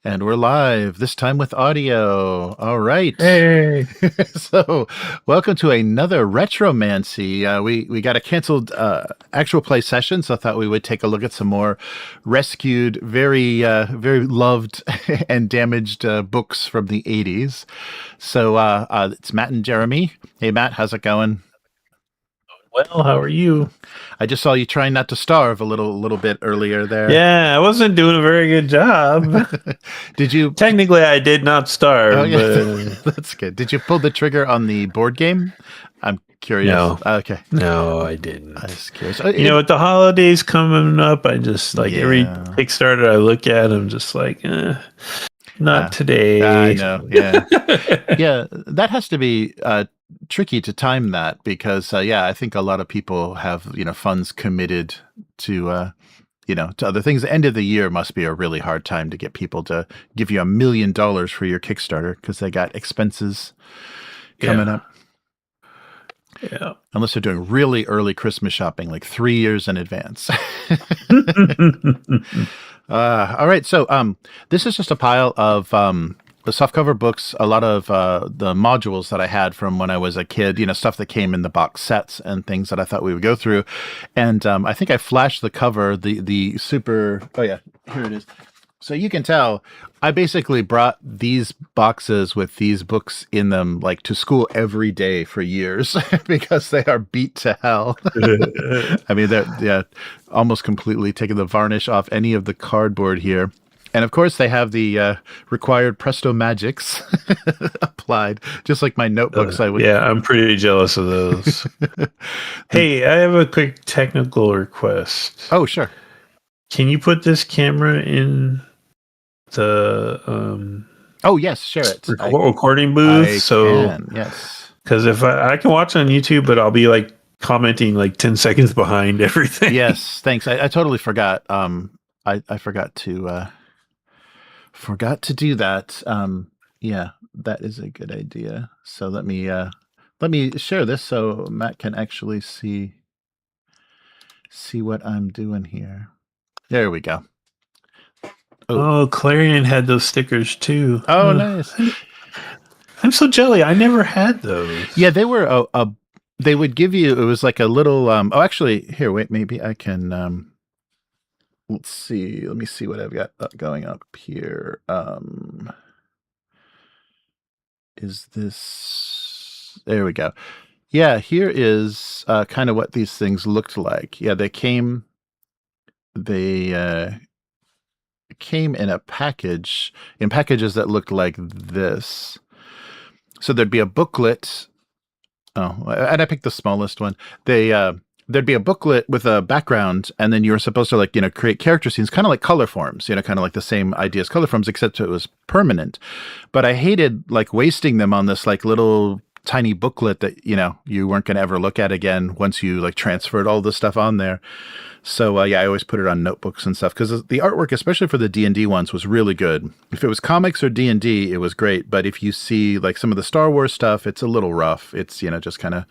And we're live, this time with audio. All right. Hey. So, welcome to another Retromancy. We got a canceled actual play session, so I thought we would take a look at some more rescued, very loved and damaged books from the 80s. So, it's Matt and Jeremy. Hey, Matt, how's it going? Well, how are you? I just saw you trying not to starve a little bit earlier there. Yeah, I wasn't doing a very good job. Did you? Technically, I did not starve. Oh, yeah. But That's good. Did you pull the trigger on the board game? I'm curious. No. Okay. No, I didn't. I was curious. With the holidays coming up, I just every Yeah. Kickstarter I look at, I'm just like, not today. I know. Yeah. Yeah. That has to be tricky to time that because, I think a lot of people have, funds committed to, to other things. The end of the year must be a really hard time to get people to give you $1 million for your Kickstarter because they got expenses coming up. Yeah. Unless they're doing really early Christmas shopping, like 3 years in advance. All right. So this is just a pile of the softcover books, a lot of the modules that I had from when I was a kid, stuff that came in the box sets and things that I thought we would go through. And I think I flashed the cover, the super, oh yeah, here it is. So you can tell I basically brought these boxes with these books in them like to school every day for years because they are beat to hell. I mean, they're almost completely taking the varnish off any of the cardboard here. And of course, they have the required Presto Magics applied, just like my notebooks. I'm pretty jealous of those. Hey, I have a quick technical request. Oh, sure. Can you put this camera in the Oh, yes, share it. Recording booth? Yes. Because if I can watch on YouTube, but I'll be like commenting like 10 seconds behind everything. Yes, thanks. I totally forgot. I forgot to do that. Yeah, that is a good idea. So let me share this so Matt can actually see what I'm doing here. There we go. Oh, Clarion had those stickers too. Oh, nice. I'm so jelly. I never had those. Yeah, they were they would give you, it was like a little oh, actually, here, wait, maybe I can let's see. Let me see what I've got going up here. Is this, there we go. Yeah, here is kind of what these things looked like. Yeah, they came in a package, in packages that looked like this. So there'd be a booklet. Oh, and I picked the smallest one. There'd be a booklet with a background, and then you were supposed to create character scenes, kind of like color forms, kind of like the same idea as color forms, except it was permanent. But I hated wasting them on this little tiny booklet that you weren't going to ever look at again once you transferred all the stuff on there. So I always put it on notebooks and stuff because the artwork, especially for the D&D ones, was really good. If it was comics or D&D, it was great. But if you see some of the Star Wars stuff, it's a little rough. It's just kind of.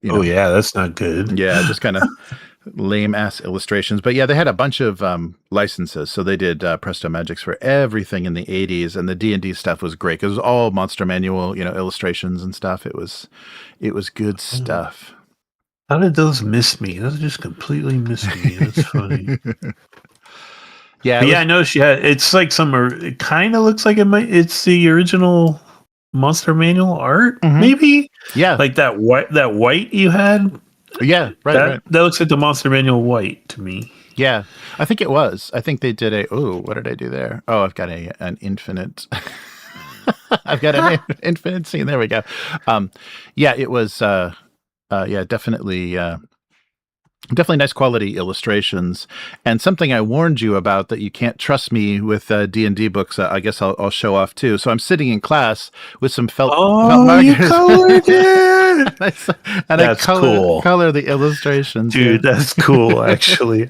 Oh yeah, that's not good. Yeah, just kind of lame ass illustrations. But yeah, they had a bunch of licenses. So they did Presto Magics for everything in the 80s, and the D&D stuff was great. It was all Monster Manual, illustrations and stuff. It was good stuff. How did those miss me? Those just completely missed me. That's funny. Yeah, I know she had. It's like it kind of looks like it's the original Monster Manual art, maybe. Yeah, like that white you had. Yeah, right. That looks like the Monster Manual white to me. Yeah, I think it was. I think they did what did I do there? Oh, I've got an infinite. I've got an infinite scene. There we go. Yeah, it was. Yeah, definitely nice quality illustrations. And something I warned you about that you can't trust me with D&D books, I guess I'll show off too. So I'm sitting in class with some felt markers. You colored it! And that's I cool. color the illustrations. Dude, that's cool, actually.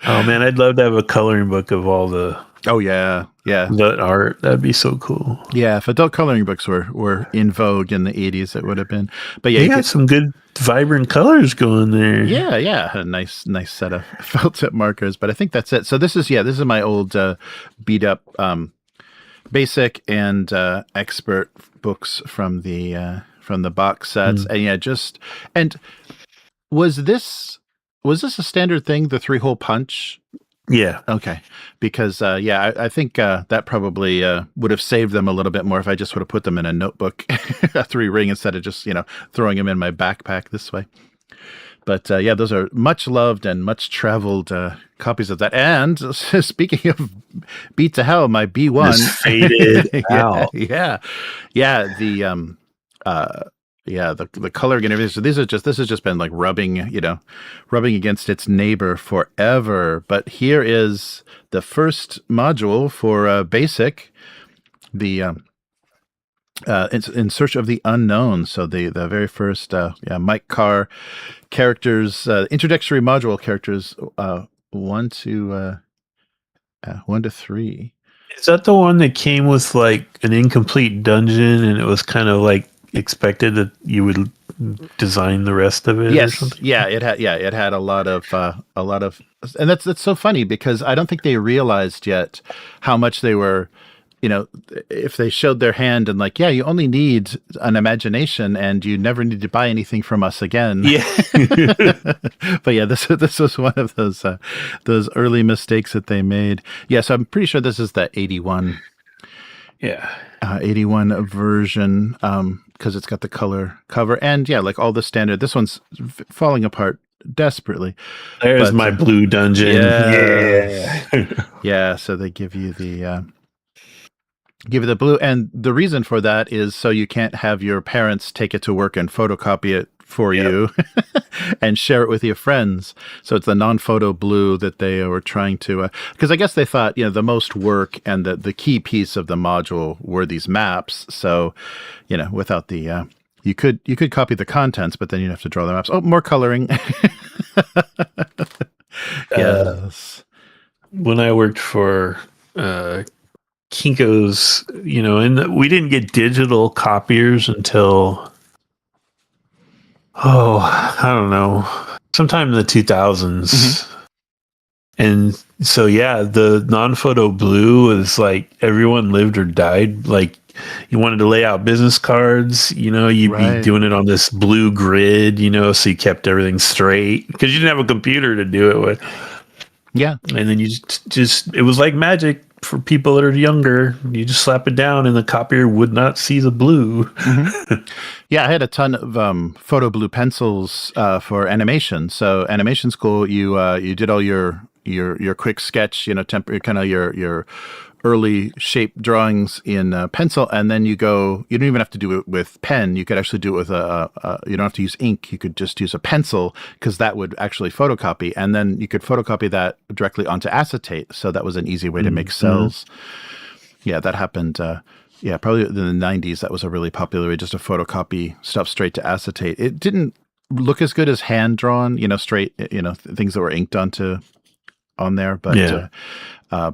Oh man, I'd love to have a coloring book of all the Oh yeah, yeah, art. That'd be so cool. yeah. If adult coloring books were in vogue in the 80s, it would have been. But yeah, They you got could. some good vibrant colors going there. Yeah, yeah, a nice set of felt tip markers. But I think that's it. So this is my old beat up basic and expert books from the box sets, and yeah, and was this a standard thing? The 3-hole punch. Yeah. Okay, because I think that probably would have saved them a little bit more if I just would have put them in a notebook, a 3-ring, instead of just throwing them in my backpack this way. But yeah, those are much loved and much traveled copies of that. And speaking of Beat to Hell, my B1 Just faded out. Yeah. The coloring and everything. So this has just been like rubbing against its neighbor forever. But here is the first module for basic, the in Search of the Unknown. So the very first Mike Carr characters, introductory module characters, 1 to 3. Is that the one that came with like an incomplete dungeon, and it was kind of like expected that you would design the rest of it? Yes, or something? it had a lot of, and that's so funny because I don't think they realized yet how much they were. If they showed their hand and like, yeah, you only need an imagination and you never need to buy anything from us again. Yeah. But yeah, this was one of those early mistakes that they made. Yeah, so I'm pretty sure this is the 81. Yeah. 81 version, because it's got the color cover and yeah, like all the standard. This one's falling apart desperately. There's my blue dungeon. Yeah. Yeah, so they give you the blue, and the reason for that is so you can't have your parents take it to work and photocopy it for you and share it with your friends. So it's the non-photo blue that they were trying to, because I guess they thought, the most work and the key piece of the module were these maps. So, without the, you could copy the contents, but then you'd have to draw the maps. Oh, more coloring. Yes. When I worked for, Kinko's, and we didn't get digital copiers until, I don't know, sometime in the 2000s. Mm-hmm. And so, yeah, the non-photo blue was like everyone lived or died. Like you wanted to lay out business cards, you'd be doing it on this blue grid, so you kept everything straight because you didn't have a computer to do it with. Yeah. And then you just it was like magic. For people that are younger, you just slap it down and the copier would not see the blue. Mm-hmm. Yeah, I had a ton of photo blue pencils for animation. So animation school, you did all your quick sketch, kind of your early shape drawings in pencil, and then you don't even have to do it with pen. You could actually do it with you don't have to use ink. You could just use a pencil because that would actually photocopy, and then you could photocopy that directly onto acetate. So that was an easy way to make cells. Yeah, that happened. Probably in the 90s, that was a really popular way just to photocopy stuff straight to acetate. It didn't look as good as hand drawn, straight, things that were inked on there, but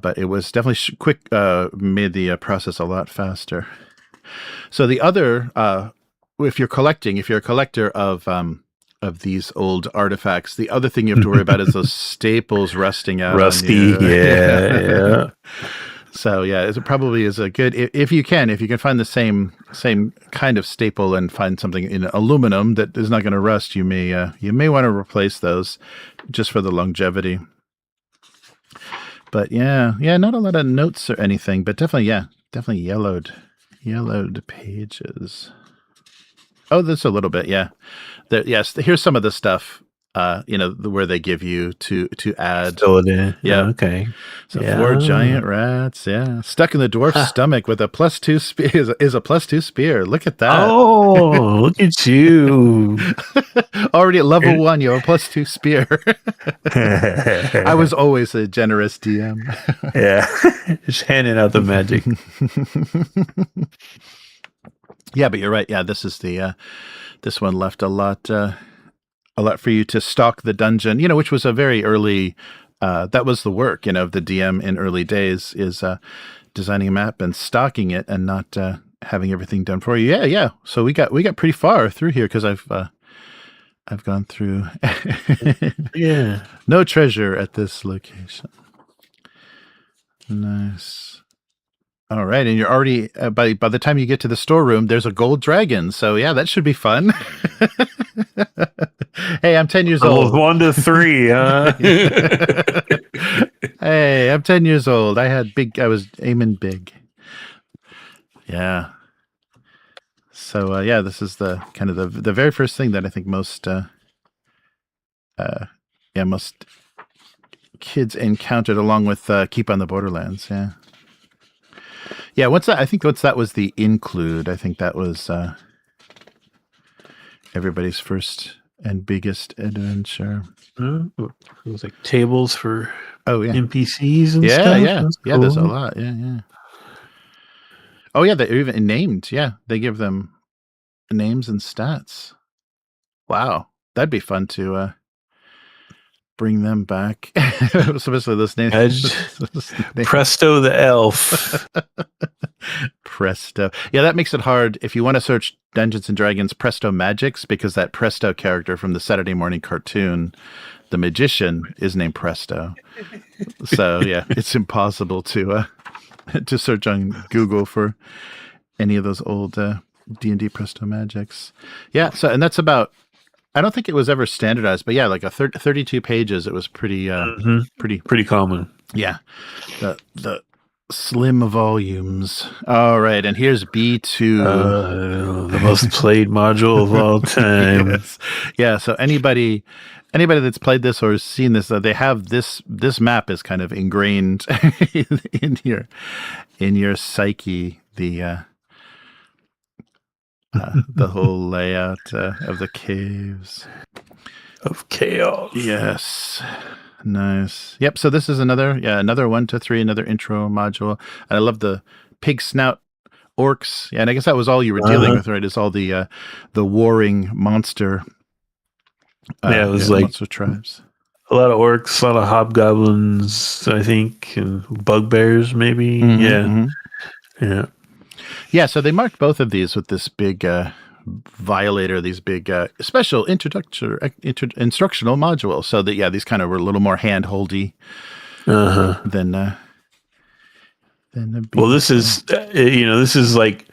but it was definitely quick, made the process a lot faster. So the other, if you're a collector of these old artifacts, the other thing you have to worry about is those staples rusting out. Rusty, on you. yeah. So yeah, it probably is a good, if you can find the same kind of staple and find something in aluminum that is not going to rust, you may want to replace those just for the longevity. But yeah, not a lot of notes or anything, but definitely yellowed pages. Oh, there's a little bit, yeah. Yes, here's some of the stuff, where they give you to add. Fill it in. Yeah. Okay. So 4 giant rats, stuck in the dwarf's stomach with a +2 spear is a +2 spear. Look at that. Oh, look at you. Already at level 1, you have a +2 spear. I was always a generous DM. Yeah. Just handing out the magic. Yeah, but you're right. Yeah, this is this one left a lot for you to stalk the dungeon, which was a very early that was the work, of the DM in early days, is designing a map and stocking it and not having everything done for you. Yeah. So we got pretty far through here because I've gone through. Yeah. No treasure at this location. Nice. All right, and you're already by the time you get to the storeroom, there's a gold dragon. So yeah, that should be fun. Hey, I'm 10 years old. 1 to 3, huh? Hey, I'm 10 years old. I was aiming big. Yeah. So yeah, this is the kind of the very first thing that I think most most kids encountered, along with Keep on the Borderlands. Yeah. Yeah, once that was the include. I think that was everybody's first and biggest adventure. It was like tables for NPCs and yeah, stuff. Yeah, That's yeah. cool. There's a lot. Yeah. Oh yeah, they're even named. Yeah, they give them names and stats. Wow, that'd be fun to bring them back. Especially those names. Presto the elf. Presto. Yeah, that makes it hard if you want to search Dungeons and Dragons Presto Magics, because that Presto character from the Saturday morning cartoon, the magician, is named Presto. So yeah, it's impossible to search on Google for any of those old D&D Presto Magics. Yeah, so and that's about. I don't think it was ever standardized, but yeah, like 32 pages. It was pretty pretty common. Yeah, the slim volumes. All right, and here's B2, the most played module of all time. Yes. Yeah. So anybody that's played this or seen this, they have this map is kind of ingrained in your psyche. The whole layout of the caves of chaos. Yes. Nice. Yep. So this is another 1 to 3, another intro module. And I love the pig snout orcs. Yeah, and I guess that was all you were dealing with, right? Is all the warring monster. It was like monster tribes. A lot of orcs, a lot of hobgoblins, I think, and bugbears, maybe. Yeah. Yeah, so they marked both of these with this big violator, these big special instructional modules. So that these kind of were a little more hand-holdy than the. Well, this is like,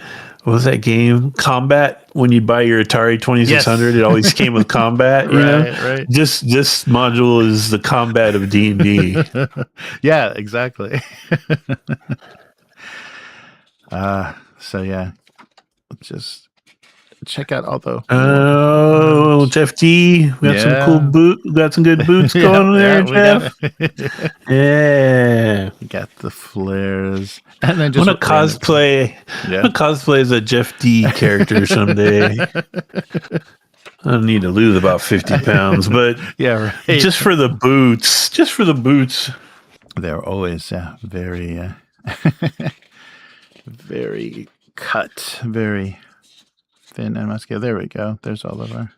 what was that game? Combat. When you buy your Atari 2600, it always came with combat. Right. This module is the combat of D&D. Yeah, exactly. So yeah, just check out all the. Jeff D, we got some cool we got some good boots going there, Jeff. Yeah, we got the flares, and then just want to cosplay. Yeah, want to cosplay as a Jeff D character someday. I need to lose about 50 pounds, but yeah, right. Just for the boots. They're always very. Very cut, very thin and muscular. There we go. There's all of our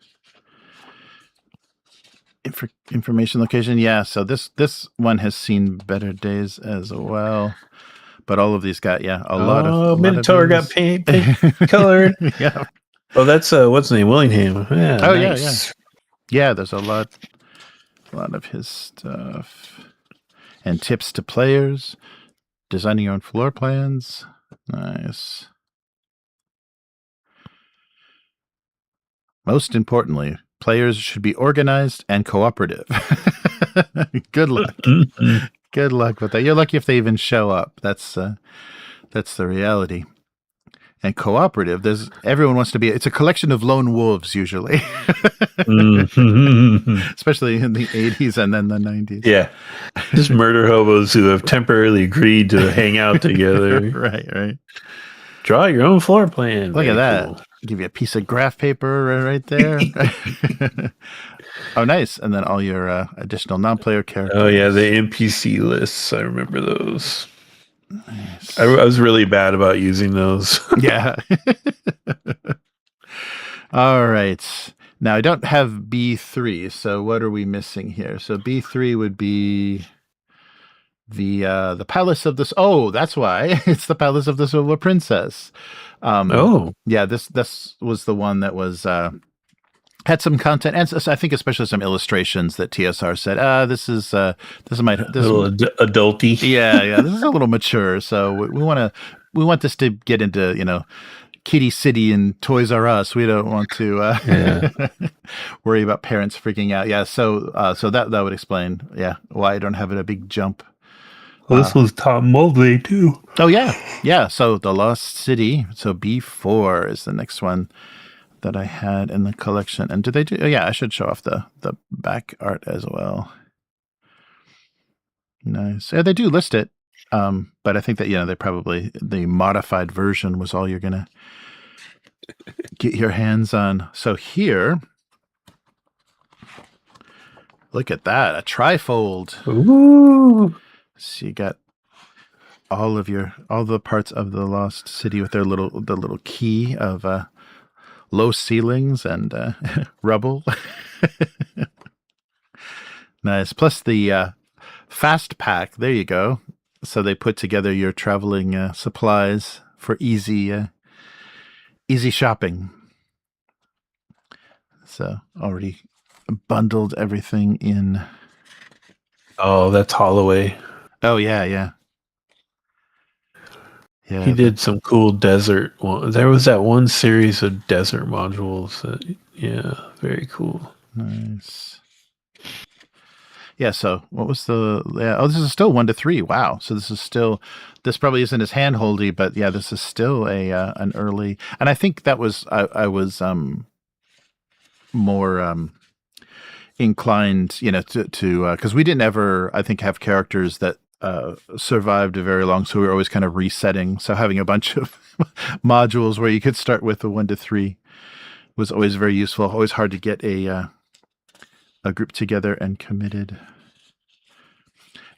information location. Yeah, so this one has seen better days as well. But all of these got a lot of Minotaur got paint colored. Yeah. Oh, that's what's his name? Willingham. Yeah. Oh nice. Yeah. There's a lot of his stuff and tips to players, designing your own floor plans. Nice. Most importantly, players should be organized and cooperative. Good luck. Good luck with that. You're lucky if they even show up. That's the reality. And cooperative, everyone wants to be. It's a collection of lone wolves usually, especially in the 80s and then the 90s. Yeah, just murder hobos who have temporarily agreed to hang out together. Right. Draw your own floor plan. Look at that. Cool. Give you a piece of graph paper right there. Oh, nice. And then all your additional non-player characters. Oh yeah, the NPC lists. I remember those. Nice. I was really bad about using those. Yeah. All right. Now I don't have B3, so what are we missing here? So B3 would be the palace of this. Oh, that's why it's the palace of the Silver Princess. Oh, Yeah, this was the one that was had some content, and I think especially some illustrations that TSR said, a little adulty. yeah, this is a little mature, so we want this to get into Kitty City and Toys R Us. We don't want to worry about parents freaking out. Yeah, so that would explain why I don't have a big jump. Well, this was Tom Mulvey too. Oh yeah. So the Lost City. So B4 is the next one that I had in the collection. And do they do? Oh yeah, I should show off the back art as well. Nice. Yeah, they do list it. But I think that they probably the modified version was all you're gonna get your hands on. So here, look at that, a trifold. Ooh. So you got all the parts of the Lost City with their little key of low ceilings and rubble. Nice. Plus the fast pack. There you go. So they put together your traveling supplies for easy shopping. So already bundled everything in. Oh, that's Holloway. Oh yeah. Yeah, he did some cool desert one. There was that one series of desert modules. Very cool. Nice. Yeah, so what was this is still 1 to 3. Wow. So this probably isn't as handholdy, but yeah, this is still an early, and I think that was, I was more inclined, to because we didn't ever, I think, have characters that survived very long, so we were always kind of resetting. So having a bunch of modules where you could start with the 1 to 3 was always very useful. Always hard to get a group together and committed.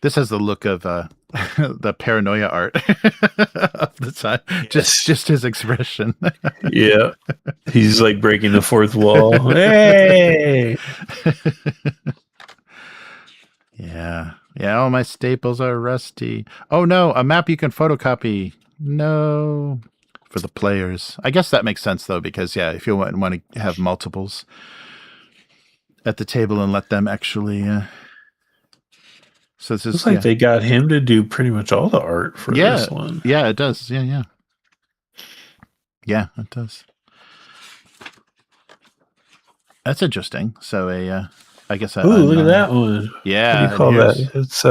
This has the look of the paranoia art of the time. Yes. Just his expression. Yeah, he's like breaking the fourth wall. Hey. Yeah. All my staples are rusty. Oh no, a map you can photocopy. No, for the players. I guess that makes sense though, because if you want to have multiples at the table and let them actually. So this is looks like they got him to do pretty much all the art for this one. Yeah, it does. Yeah, it does. That's interesting. So I guess. Look at that one. Yeah. What do you call that? It's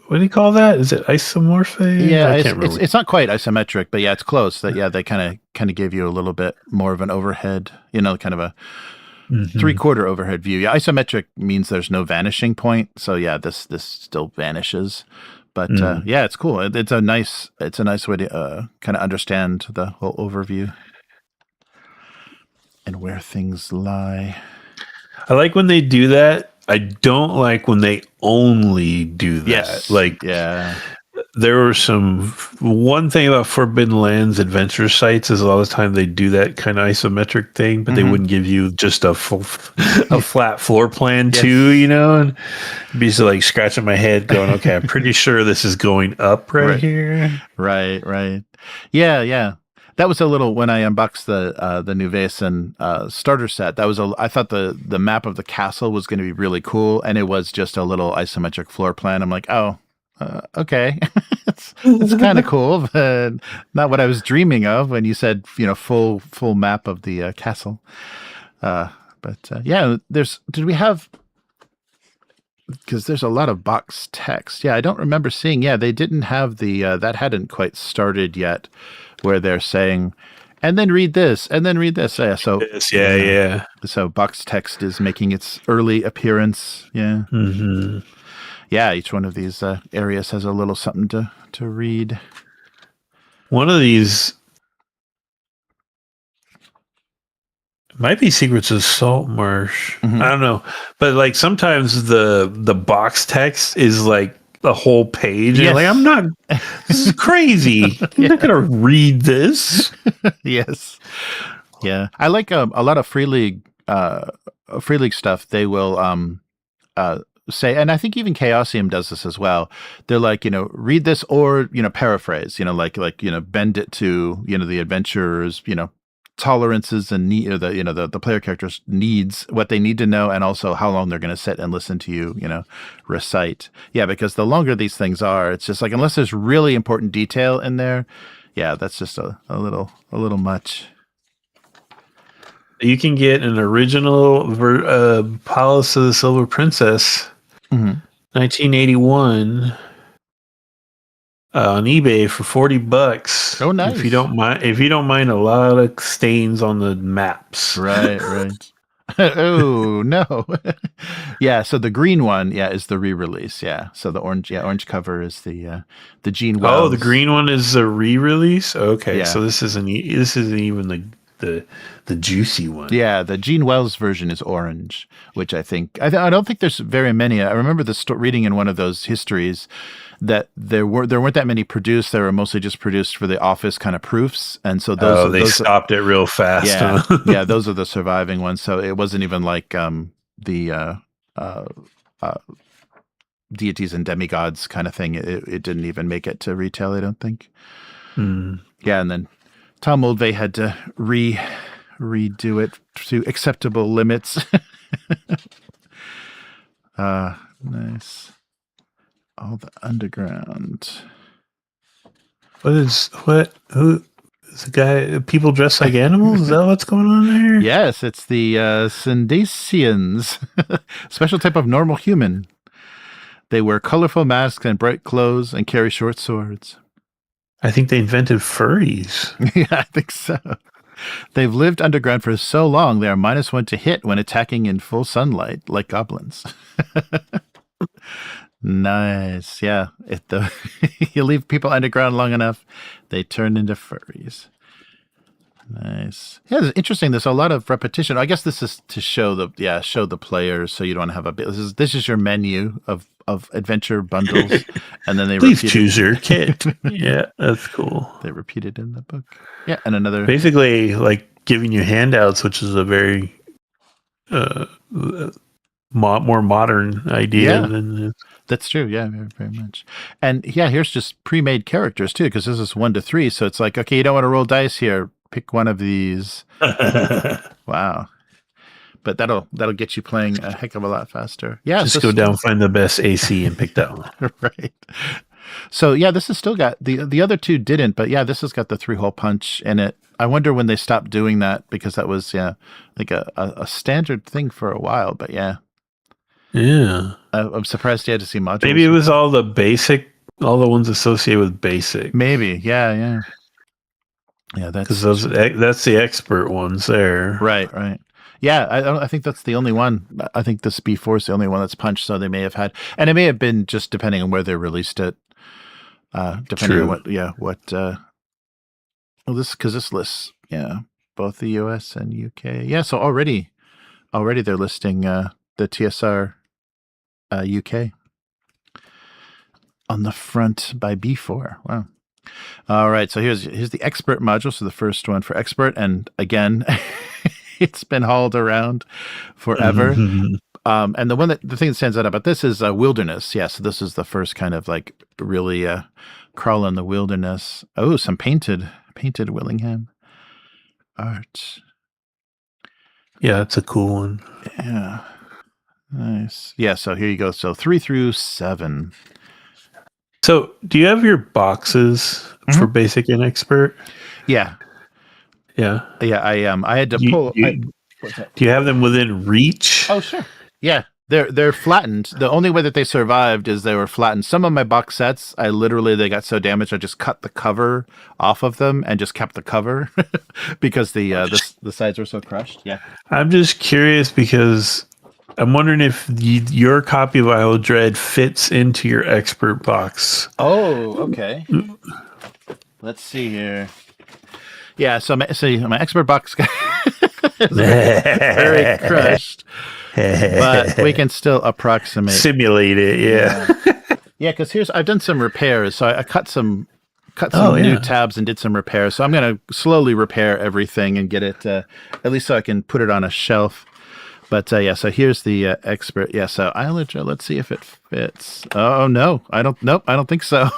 what do you call that? Is it isomorphic? Yeah, it's not quite isometric, but yeah, it's close. That they kind of gave you a little bit more of an overhead, kind of a 3/4 overhead view. Yeah, isometric means there's no vanishing point. So yeah, this still vanishes, but yeah, it's cool. It's a nice way to kind of understand the whole overview and where things lie. I like when they do that. I don't like when they only do that. Yes. There were one thing about Forbidden Lands adventure sites is a lot of the time they do that kind of isometric thing, but they wouldn't give you just a flat floor plan too, and be so like scratching my head going, okay, I'm pretty sure this is going up here. Right. Yeah. That was a little, when I unboxed the new Vaesen starter set, I thought the map of the castle was going to be really cool, and it was just a little isometric floor plan. I'm like, oh, okay. it's kind of cool, but not what I was dreaming of when you said, full map of the castle. Did we have, because there's a lot of box text. Yeah, I don't remember seeing, they didn't have that hadn't quite started yet, where they're saying, and then read this, and then read this. So box text is making its early appearance. Yeah. Mm-hmm. Yeah, each one of these areas has a little something to read. One of these might be Secrets of Salt Marsh. I don't know. But like sometimes the box text is like the whole page. Yes. And like, this is crazy. I'm not going to read this. Yes. Yeah. I like a lot of Free League stuff. They will say, and I think even Chaosium does this as well. They're like, read this or, paraphrase, like, bend it to, the adventurer's, tolerances and need, or the player characters needs, what they need to know, and also how long they're going to sit and listen to you, recite. Yeah, because the longer these things are, it's just like, unless there's really important detail in there, yeah, that's just a little much. You can get an original Palace of the Silver Princess, 1981, on eBay for $40. Oh, nice! If you don't mind a lot of stains on the maps. Right. Oh no! Yeah, so the green one, is the re-release. Yeah, so the orange cover is the Gene Wells. Oh, the green one is the re-release. Okay, yeah. So this isn't even the juicy one. Yeah, the Gene Wells version is orange, which I don't think there's very many. I remember reading in one of those histories that there weren't that many produced. They were mostly just produced for the office kind of proofs, and so those stopped it real fast. Yeah, huh? Yeah, those are the surviving ones. So it wasn't even like the deities and demigods kind of thing. It didn't even make it to retail, I don't think. Yeah, and then Tom Oldvay had to redo it to acceptable limits. Nice. All the underground. Who is the guy? People dressed like animals? Is that what's going on there? Yes, it's the Sindasians, special type of normal human. They wear colorful masks and bright clothes and carry short swords. I think they invented furries. Yeah, I think so. They've lived underground for so long, they are -1 to hit when attacking in full sunlight, like goblins. Nice. Yeah. You leave people underground long enough, they turn into furries. Nice. Yeah, it's interesting. There's a lot of repetition. I guess this is to show the players, so you don't have this is your menu of adventure bundles, and then they please choose your kit. Yeah, that's cool. They repeat it in the book. Yeah, and another basically like giving you handouts, which is a very more modern idea than. That's true. Yeah, very, very much. And yeah, here's just pre-made characters too, because this is 1 to 3. So it's like, okay, you don't want to roll dice here. Pick one of these. Wow. But that'll get you playing a heck of a lot faster. Yeah. Just go down, find the best AC and pick that one. Right. So yeah, this has still got the other two didn't, but yeah, this has got the 3-hole punch in it. I wonder when they stopped doing that, because that was like a standard thing for a while, but yeah. Yeah. I'm surprised you had to see modules. Maybe it was all the ones associated with basic. Maybe, yeah. Yeah, that's the expert ones there. Right. Yeah, I think that's the only one. I think this B4 is the only one that's punched, so they may have had, and it may have been just depending on where they released it. Depending on this lists, both the US and UK. Yeah, so already they're listing the TSR UK on the front by B4. Wow. All right, so here's the expert module. So the first one for expert, and again, it's been hauled around forever. And the thing that stands out about this is wilderness. Yeah, so this is the first kind of like really crawl in the wilderness. Oh, some painted Willingham art. Yeah, that's a cool one. Yeah. Nice. Yeah, so here you go. So 3 through 7. So do you have your boxes for basic and expert? Yeah. Yeah. Yeah, I had to pull. Do you have them within reach? Oh, sure. Yeah. They're flattened. The only way that they survived is they were flattened. Some of my box sets, they got so damaged, I just cut the cover off of them and just kept the cover because the sides were so crushed. Yeah. I'm just curious because I'm wondering if your copy of Isle of Dread fits into your expert box. Oh, okay. Let's see here. Yeah, so my expert box is very crushed, but we can still approximate. Simulate it, yeah. Yeah, because I've done some repairs. So I cut some new tabs and did some repairs. So I'm going to slowly repair everything and get it, at least so I can put it on a shelf. But yeah, so here's the expert. Yeah, so Islager, let's see if it fits. Oh no, I don't. Nope, I don't think so.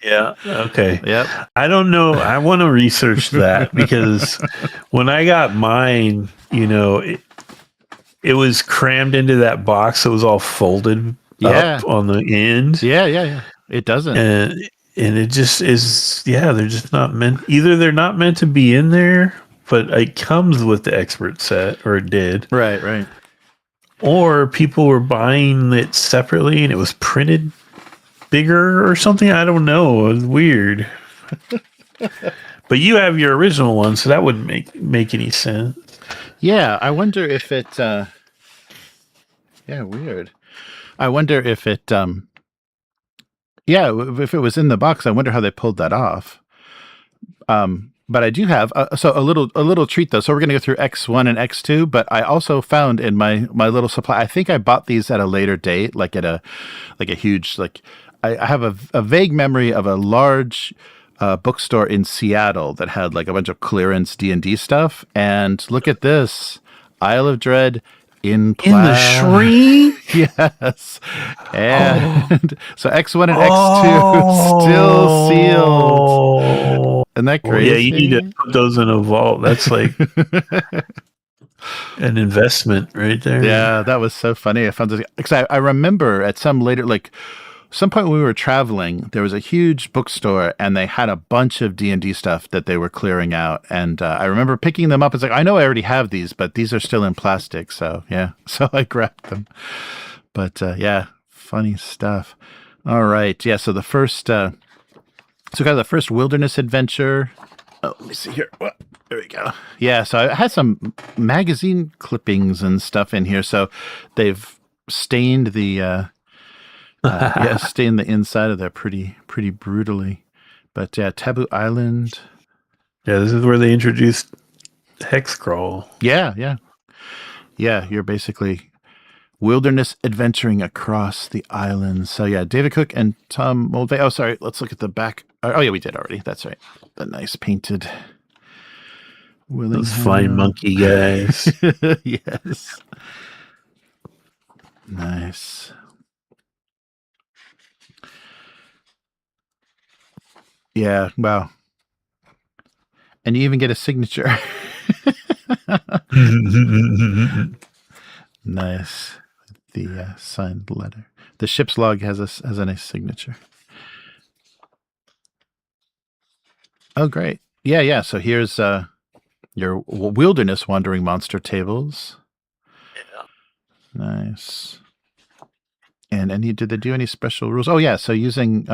Yeah. Okay. Yep. I don't know. I want to research that because when I got mine, it was crammed into that box. It was all folded Yeah. up on the end. Yeah. It doesn't. And it just is. Yeah, they're just not meant. Either they're not meant to be in there, but it comes with the expert set, or it did. Right. Or people were buying it separately, and it was printed bigger or something. I don't know. It was weird. But you have your original one, so that wouldn't make any sense. Yeah, I wonder if it. Yeah, weird. I wonder if it. Yeah, if it was in the box, I wonder how they pulled that off. But I do have a little treat though. So we're going to go through X1 and X2. But I also found in my little supply. I think I bought these at a later date, like at a huge like. I have a vague memory of a large bookstore in Seattle that had like a bunch of clearance D&D stuff. And look at this, Isle of Dread in the shrink. Yes. And so X1 and X2 still sealed. Isn't that crazy? Yeah, you need to put those in a vault. That's like an investment right there. Yeah, that was so funny. I found this because I remember at some point when we were traveling, there was a huge bookstore and they had a bunch of D&D stuff that they were clearing out. And I remember picking them up. It's like, I know I already have these, but these are still in plastic. So yeah, so I grabbed them. But yeah, funny stuff. All right. Yeah, so the first, the first wilderness adventure. Oh, let me see here. There we go. Yeah, so I had some magazine clippings and stuff in here. So they've stained the... stained the inside of there pretty brutally. But yeah, Taboo Island. Yeah, this is where they introduced hex crawl. Yeah. You're basically wilderness adventuring across the island. So yeah, David Cook and Tom Moldvay. Oh, sorry. Let's look at the back. Oh yeah, we did already. That's right. The nice painted. Those flying monkey guys. Yes. Nice. Yeah, wow. And you even get a signature. Nice. The signed letter. The ship's log has a nice signature. Oh, great. Yeah. So here's your wilderness wandering monster tables. Yeah. Nice. And did they do any special rules? Oh yeah. So using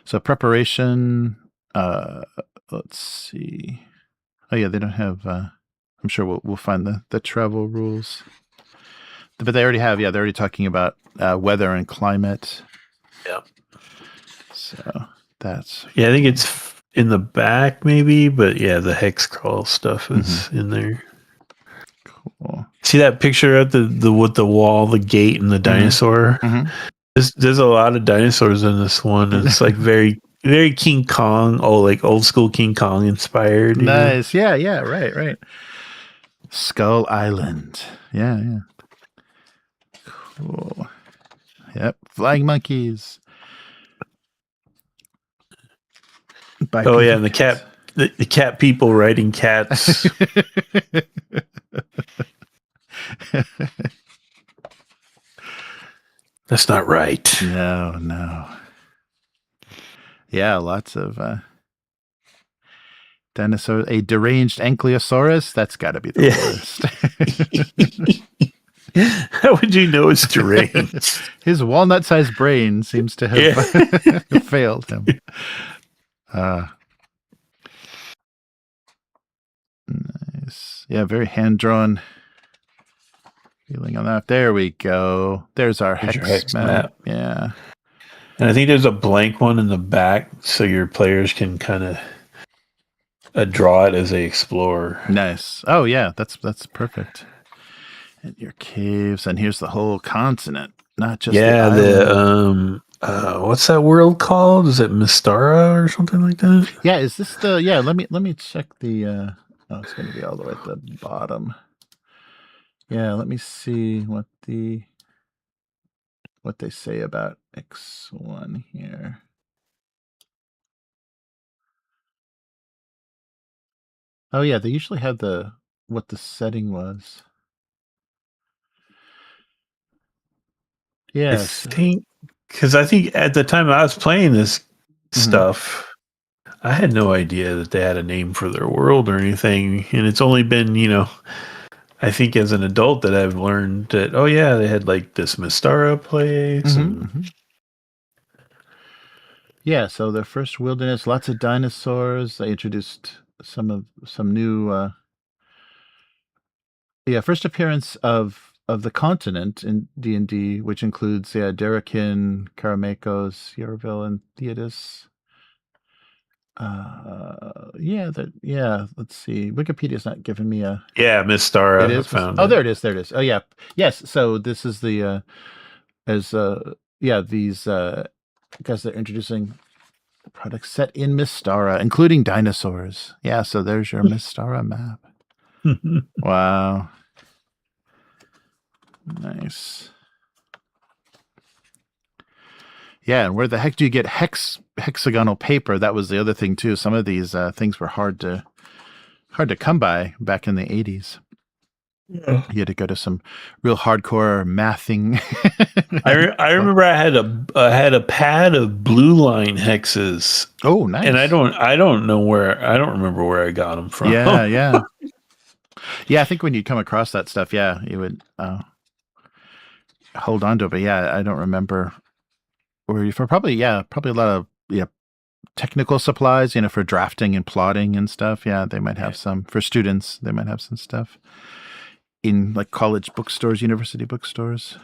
so preparation, let's see. Oh yeah, they don't have, I'm sure we'll find the travel rules. But they already have, they're already talking about weather and climate. Yeah. So that's... Yeah, I think it's in the back maybe, but yeah, the hex crawl stuff is in there. Cool. See that picture at the with the wall, the gate, and the dinosaur? Mm-hmm. There's a lot of dinosaurs in this one. It's like very, very King Kong. Oh, like old school King Kong inspired. Nice. Yeah. Right. Skull Island. Yeah. Cool. Yep. Flying monkeys. Oh yeah, and the cat people riding cats. That's not right. No. Yeah, lots of dinosaurs. A deranged Ankylosaurus? That's got to be the worst. How would you know it's deranged? His walnut-sized brain seems to have failed him. Nice. Yeah, very hand-drawn feeling on that. There we go. There's our hex map. Yeah. And I think there's a blank one in the back so your players can kind of draw it as they explore. Nice. Oh, yeah. That's perfect. And your caves. And here's the whole continent, not just the island. What's that world called? Is it Mystara or something like that? Yeah, is this the... Yeah, let me check the... it's going to be all the way at the bottom. Yeah, let me see what they say about X1 here. Oh yeah, they usually have what the setting was. Yes. Because I think at the time I was playing this Mhm. stuff, I had no idea that they had a name for their world or anything. And it's only been, I think as an adult that I've learned that, oh yeah, they had like this Mystara place. And Yeah, so their first wilderness, lots of dinosaurs. They introduced some new first appearance of the continent in D&D, which includes Derakin, Karamakos, Yarville, and Theodos. Let's see. Wikipedia's not giving me a. yeah, Mystara. It I is. found Oh, it. there it is. Oh, yeah. Yes. So this is the these guys they're introducing products set in Mystara, including dinosaurs. Yeah. So there's your Mystara map. Wow. Nice. Yeah, and where the heck do you get hexagonal paper? That was the other thing too. Some of these things were hard to come by back in the 80s. Yeah. You had to go to some real hardcore mathing. I remember I had a pad of blue line hexes. Oh, nice. And I don't remember where I got them from. Yeah. Yeah, I think when you come across that stuff, you would hold on to it. But yeah, I don't remember where you for. Probably a lot of technical supplies, for drafting and plotting and stuff. Yeah, they might have some for students. They might have some stuff in like college bookstores, university bookstores.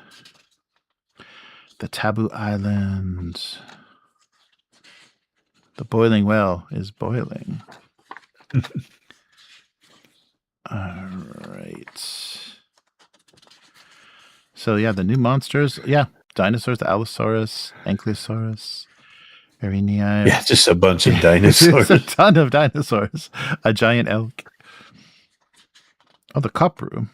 The Taboo Island. The boiling well is boiling. All right. So yeah, the new monsters. Yeah, dinosaurs: the Allosaurus, Ankylosaurus, Arenei. Yeah, just a bunch of dinosaurs. It's a ton of dinosaurs. A giant elk. Oh, the Copru.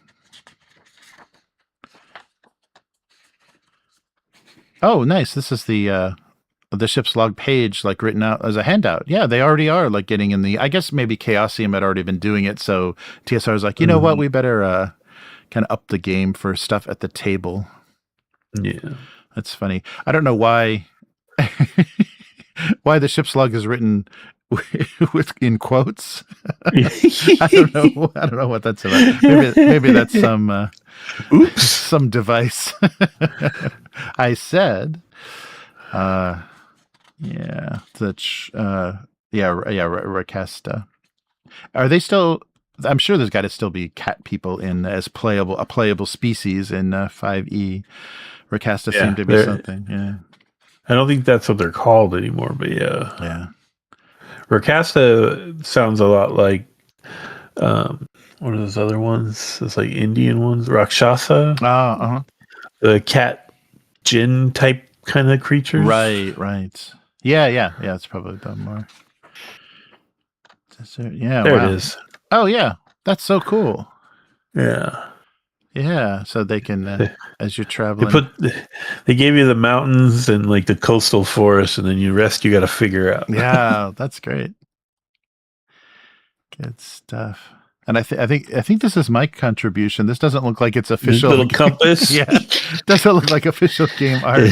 Oh, nice. This is the ship's log page, like written out as a handout. Yeah, they already are like getting in the. I guess maybe Chaosium had already been doing it, so TSR is like, you know what, we better kind of up the game for stuff at the table. Yeah, that's funny. I don't know why the ship's log is written with in quotes. I don't know what that's about. Maybe that's some some device. I said, Rakesta. Are they still? I'm sure there's got to still be cat people in as a playable species in 5e. Rakesta seemed to be something. Yeah. I don't think that's what they're called anymore, but yeah. Yeah. Rakasta sounds a lot like what are those other ones? It's like Indian ones. Rakshasa. The cat djinn type kind of creatures. Right. Yeah. It's probably done more. Yeah. There it is. Oh yeah, that's so cool. Yeah. So they can as you're traveling. They gave you the mountains and like the coastal forest, and then you got to figure out. Yeah, that's great. Good stuff. And I think this is my contribution. This doesn't look like it's official. Little compass. Yeah, doesn't look like official game art.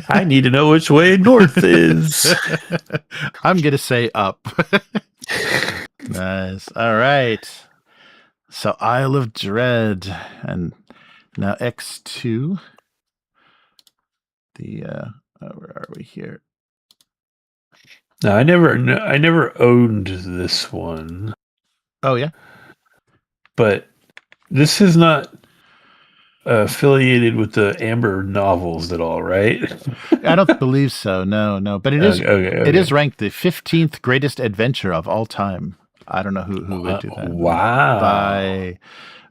I need to know which way north is. I'm gonna say up. Nice. All right. So Isle of Dread, and now X2. Where are we here? No, I never owned this one. Oh yeah, but this is not affiliated with the Amber novels at all, right? I don't believe so. No. But it is. Okay. It is ranked the 15th greatest adventure of all time. I don't know who would do that. Wow.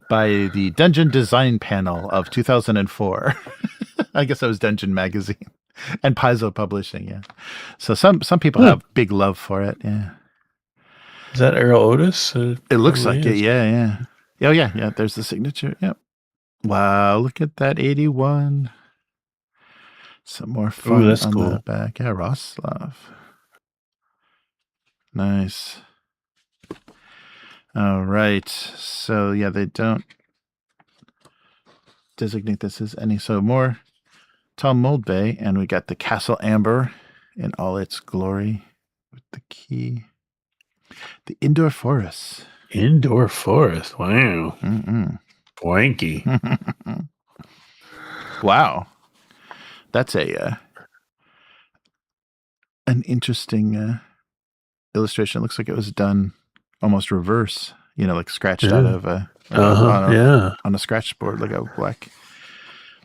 By the Dungeon Design Panel of 2004. I guess that was Dungeon Magazine and Paizo Publishing. Yeah. So some people have big love for it. Yeah. Is that Errol Otis? It looks like it. Yeah. Oh, yeah. Yeah. There's the signature. Yep. Wow. Look at that 81. Some more fun that's on cool. the back. Yeah. Roslav. Nice. All right. So, yeah, they don't designate this as any. So, more Tom Mold Bay. And we got the Castle Amber in all its glory with the key. The Indoor Forest. Indoor forest. Wow. Mm-mm. Wanky. Wow. That's an interesting illustration. It looks like it was done almost reverse, like scratched out of on a scratch board, like a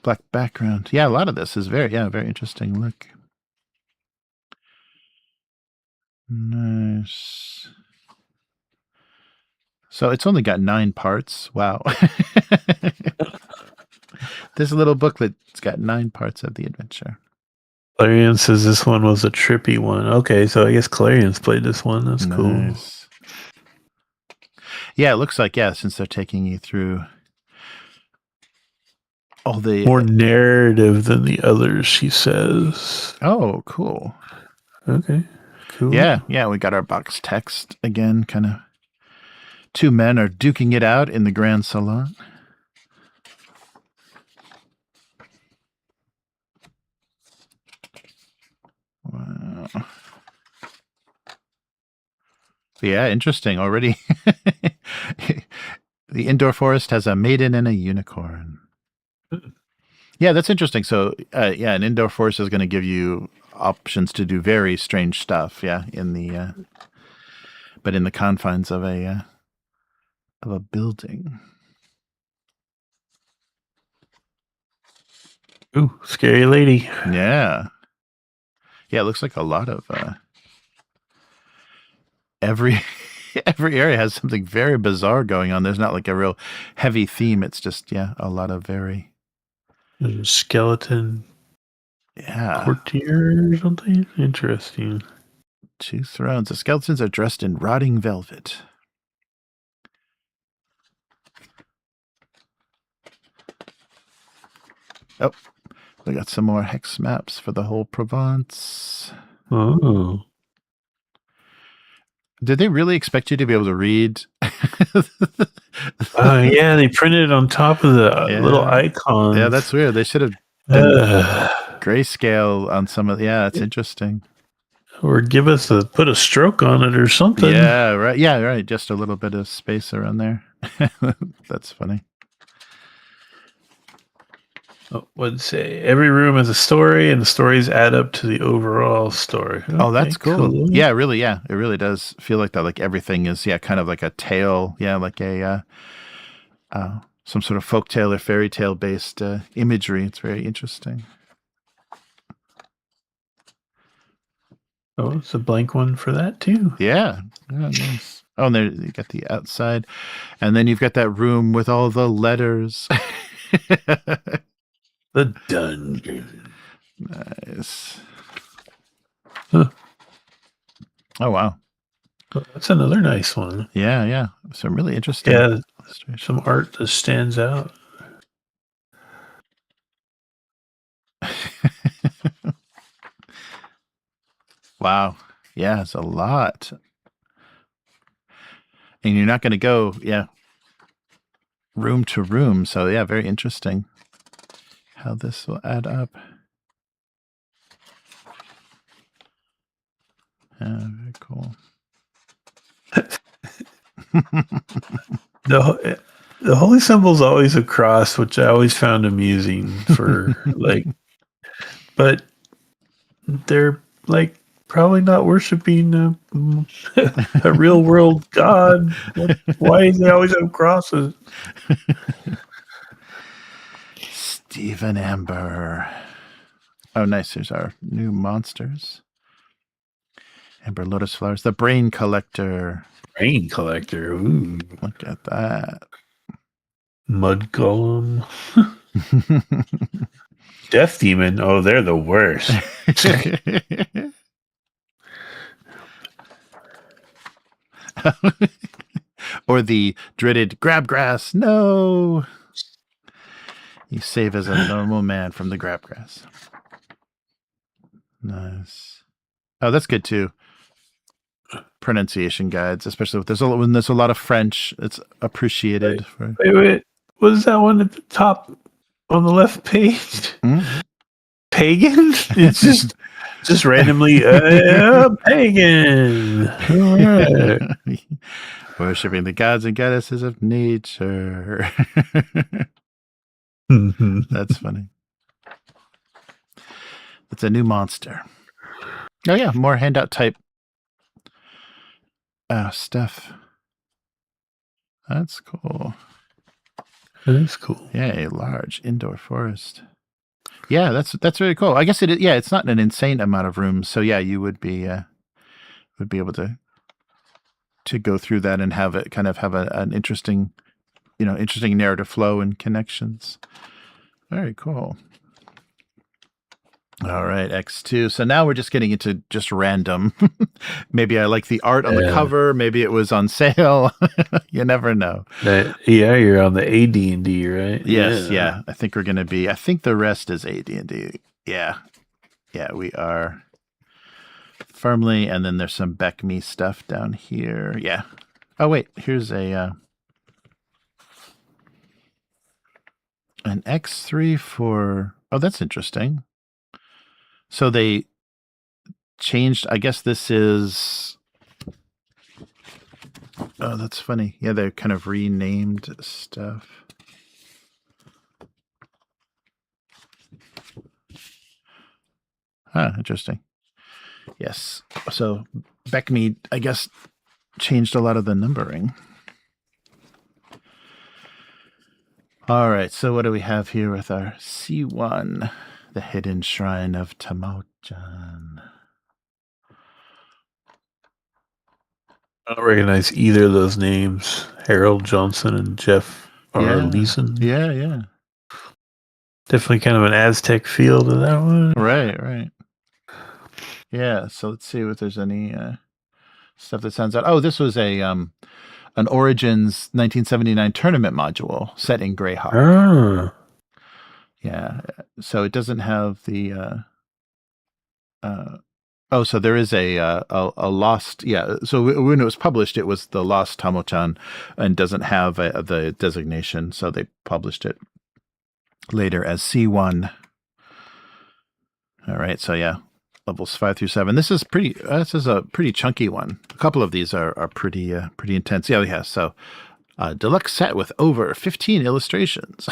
black background. Yeah, a lot of this is very interesting. Look. Nice. So it's only got 9 parts. Wow. This little booklet's got 9 parts of the adventure. Clarion says this one was a trippy one. Okay, so I guess Clarion's played this one. That's cool. Yeah, it looks like, since they're taking you through all the... More narrative than the others, she says. Oh, cool. Okay, cool. Yeah, we got our box text again, kind of. 2 men are duking it out in the Grand Salon. Wow. Yeah, interesting already. The Indoor Forest has a maiden and a unicorn. Yeah, that's interesting. So, an Indoor Forest is going to give you options to do very strange stuff. Yeah, but in the confines of a building. Ooh, scary lady. Yeah. Yeah, it looks like a lot of every area has something very bizarre going on. There's not like a real heavy theme. It's just a lot of very skeleton courtier or something. Interesting. 2 thrones. The skeletons are dressed in rotting velvet. Oh, we got some more hex maps for the whole Provence. Oh. Did they really expect you to be able to read? Yeah, they printed it on top of the little icons. Yeah, that's weird. They should have done grayscale on some of. Yeah, it's interesting. Or put a stroke on it or something. Yeah, right. Yeah, right. Just a little bit of space around there. That's funny. Oh, what'd it say? Every room has a story, and the stories add up to the overall story. Okay, that's cool. Yeah, really. Yeah, it really does feel like that. Like everything is, kind of like a tale. Yeah, like a some sort of folktale or fairy tale based imagery. It's very interesting. Oh, it's a blank one for that too. Yeah, nice. Oh, and there you got the outside, and then you've got that room with all the letters. The dungeon. Nice. Huh. Oh, wow. Oh, that's another nice one. Yeah. Some really interesting. Yeah, some art that stands out. Wow. Yeah, it's a lot. And you're not going to go, room to room. So, very interesting how this will add up. Yeah, very cool. The holy symbol's always a cross, which I always found amusing for but they're probably not worshiping a real world god. Why do they always have crosses? Stephen Amber. Oh, nice. There's our new monsters. Amber Lotus Flowers. The Brain Collector. Brain Collector. Ooh. Look at that. Mud Golem. Death Demon. Oh, they're the worst. Or the dreaded grab grass. No. You save as a normal man from the grab grass. Nice. Oh, that's good too. Pronunciation guides, especially when there's a lot of French, it's appreciated. Wait. What is that one at the top on the left page? Pagan? It's just randomly pagan. All right. Worshipping the gods and goddesses of nature. That's funny. It's a new monster. Oh yeah, more handout type stuff. That's cool. That's cool. Yeah, a large indoor forest. Yeah, that's really cool. I guess it's not an insane amount of rooms, so yeah, you would be able to go through that and have it kind of have an interesting narrative flow and connections. Very cool. All right, X2. So now we're just getting into just random. Maybe I like the art on the cover. Maybe it was on sale. You never know. You're on the AD&D, right? Yes, yeah. I think we're going to be. I think the rest is AD&D. Yeah, we are firmly. And then there's some Beck Me stuff down here. Yeah. Oh wait, here's an X3 for. Oh, that's interesting. So they changed, I guess this is, oh, that's funny. Yeah, they kind of renamed stuff. Huh, interesting. Yes. So Beckme, I guess, changed a lot of the numbering. All right, so what do we have here with our C1? The Hidden Shrine of Tamochan. I don't recognize either of those names. Harold Johnson and Jeff R. Leeson. Yeah. Definitely kind of an Aztec feel to that one. Right. Yeah, so let's see if there's any stuff that sounds out. Oh, this was an Origins 1979 tournament module set in Greyhawk. Oh. Yeah, so it doesn't have the. So there is a lost. Yeah, so when it was published, it was the Lost Tamochan, and doesn't have the designation. So they published it later as C1. All right, so yeah, levels 5 through 7. This is pretty. This is a pretty chunky one. A couple of these are pretty intense. Yeah. So deluxe set with over 15 illustrations.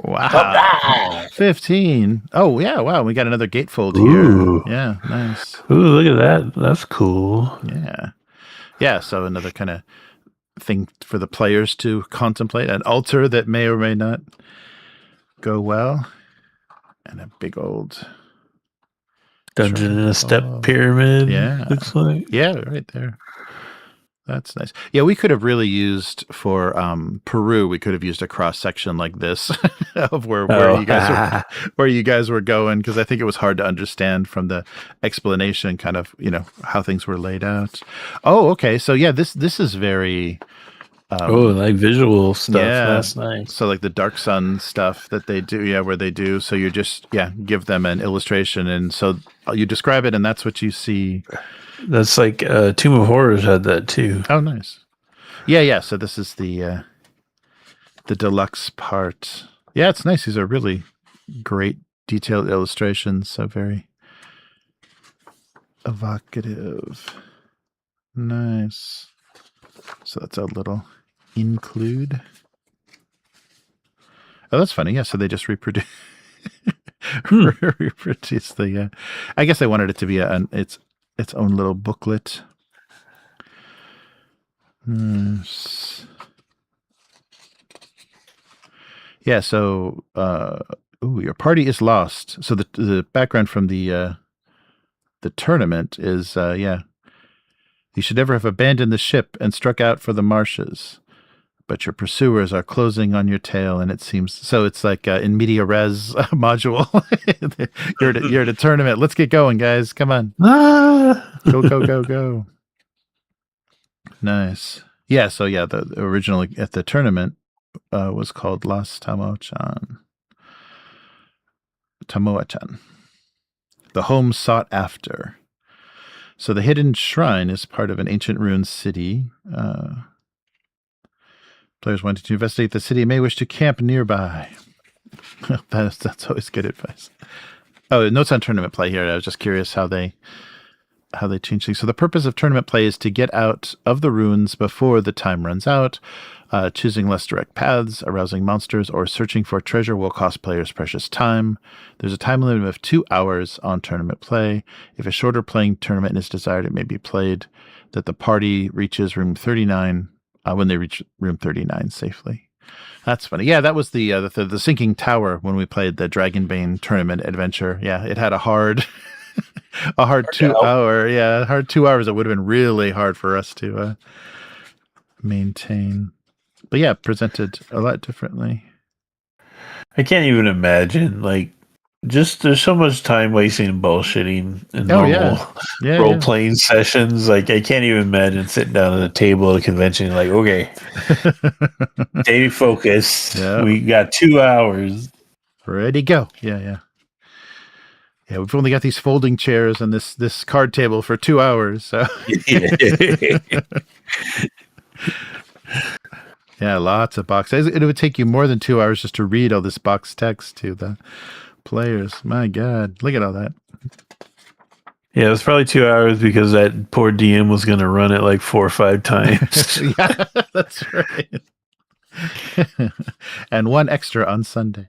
Wow. 15. Oh, yeah. Wow. We got another gatefold here. Yeah. Nice. Ooh, look at that. That's cool. Yeah. Yeah. So another kind of thing for the players to contemplate. An altar that may or may not go well. And a big old dungeon in a step pyramid. Yeah. Looks like. Yeah. Right there. That's nice. Yeah, we could have really used for Peru. We could have used a cross section like this of where you guys were going, because I think it was hard to understand from the explanation, kind of how things were laid out. Oh, okay. So yeah, this is very. Like visual stuff. Yeah, that's nice. So like the Dark Sun stuff that they do, where they do. So you just give them an illustration, and so you describe it, and that's what you see. That's like Tomb of Horrors had that too. Oh, nice. Yeah. So this is the deluxe part. Yeah, it's nice. These are really great detailed illustrations. So very evocative. Nice. So that's a little include. Oh, that's funny. Yeah. So they just reproduce the. I guess I wanted it to be its own little booklet. Yeah, so your party is lost. So the background from the tournament is you should never have abandoned the ship and struck out for the marshes, but your pursuers are closing on your tail, and it seems so. It's like in media res module. you're at a tournament. Let's get going, guys. Come on. Go. Nice. Yeah. So yeah, the original at the tournament was called Las Tamoachan. Tamoachan. The home sought after. So the hidden shrine is part of an ancient ruined city. Players wanting to investigate the city may wish to camp nearby. That's always good advice. Oh, notes on tournament play here. I was just curious how they change things. So the purpose of tournament play is to get out of the ruins before the time runs out. Choosing less direct paths, arousing monsters, or searching for treasure will cost players precious time. There's a time limit of 2 hours on tournament play. If a shorter playing tournament is desired, it may be played that the party reaches room 39 when they reach room 39 safely. That's funny. Yeah, that was the sinking tower when we played the Dragonbane tournament adventure. Yeah, it had a hard a hard 2 hour. Yeah, hard 2 hours. It would have been really hard for us to maintain. But yeah, presented a lot differently. I can't even imagine. Like, just there's so much time wasting and bullshitting in normal role playing sessions. Like, I can't even imagine sitting down at a table at a convention and like, okay, stay focused. Yeah. We got 2 hours. Ready, go. Yeah. Yeah, we've only got these folding chairs and this card table for 2 hours. So. Yeah, lots of boxes. It would take you more than 2 hours just to read all this box text to the players. My God, look at all that. Yeah, it was probably 2 hours because that poor DM was going to run it like 4 or 5 times. Yeah, that's right. And one extra on Sunday.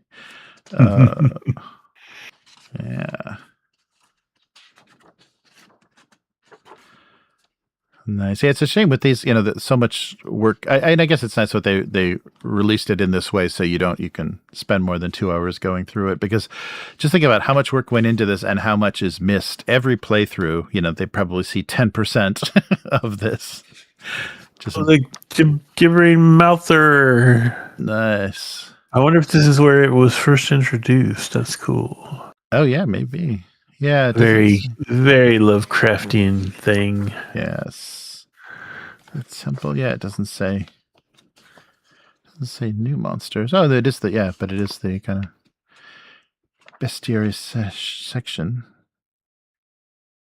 Yeah. Nice. Yeah, it's a shame with these, that so much work. I guess it's nice that they released it in this way, so you can spend more than 2 hours going through it. Because just think about how much work went into this and how much is missed every playthrough. They probably see 10% of this. Just the gibbering mouther. Nice. I wonder if this is where it was first introduced. That's cool. Oh yeah, maybe. Yeah, very Lovecraftian thing. Yes, it's simple. Yeah, it doesn't say new monsters. Oh, it is but it is the kind of bestiary section.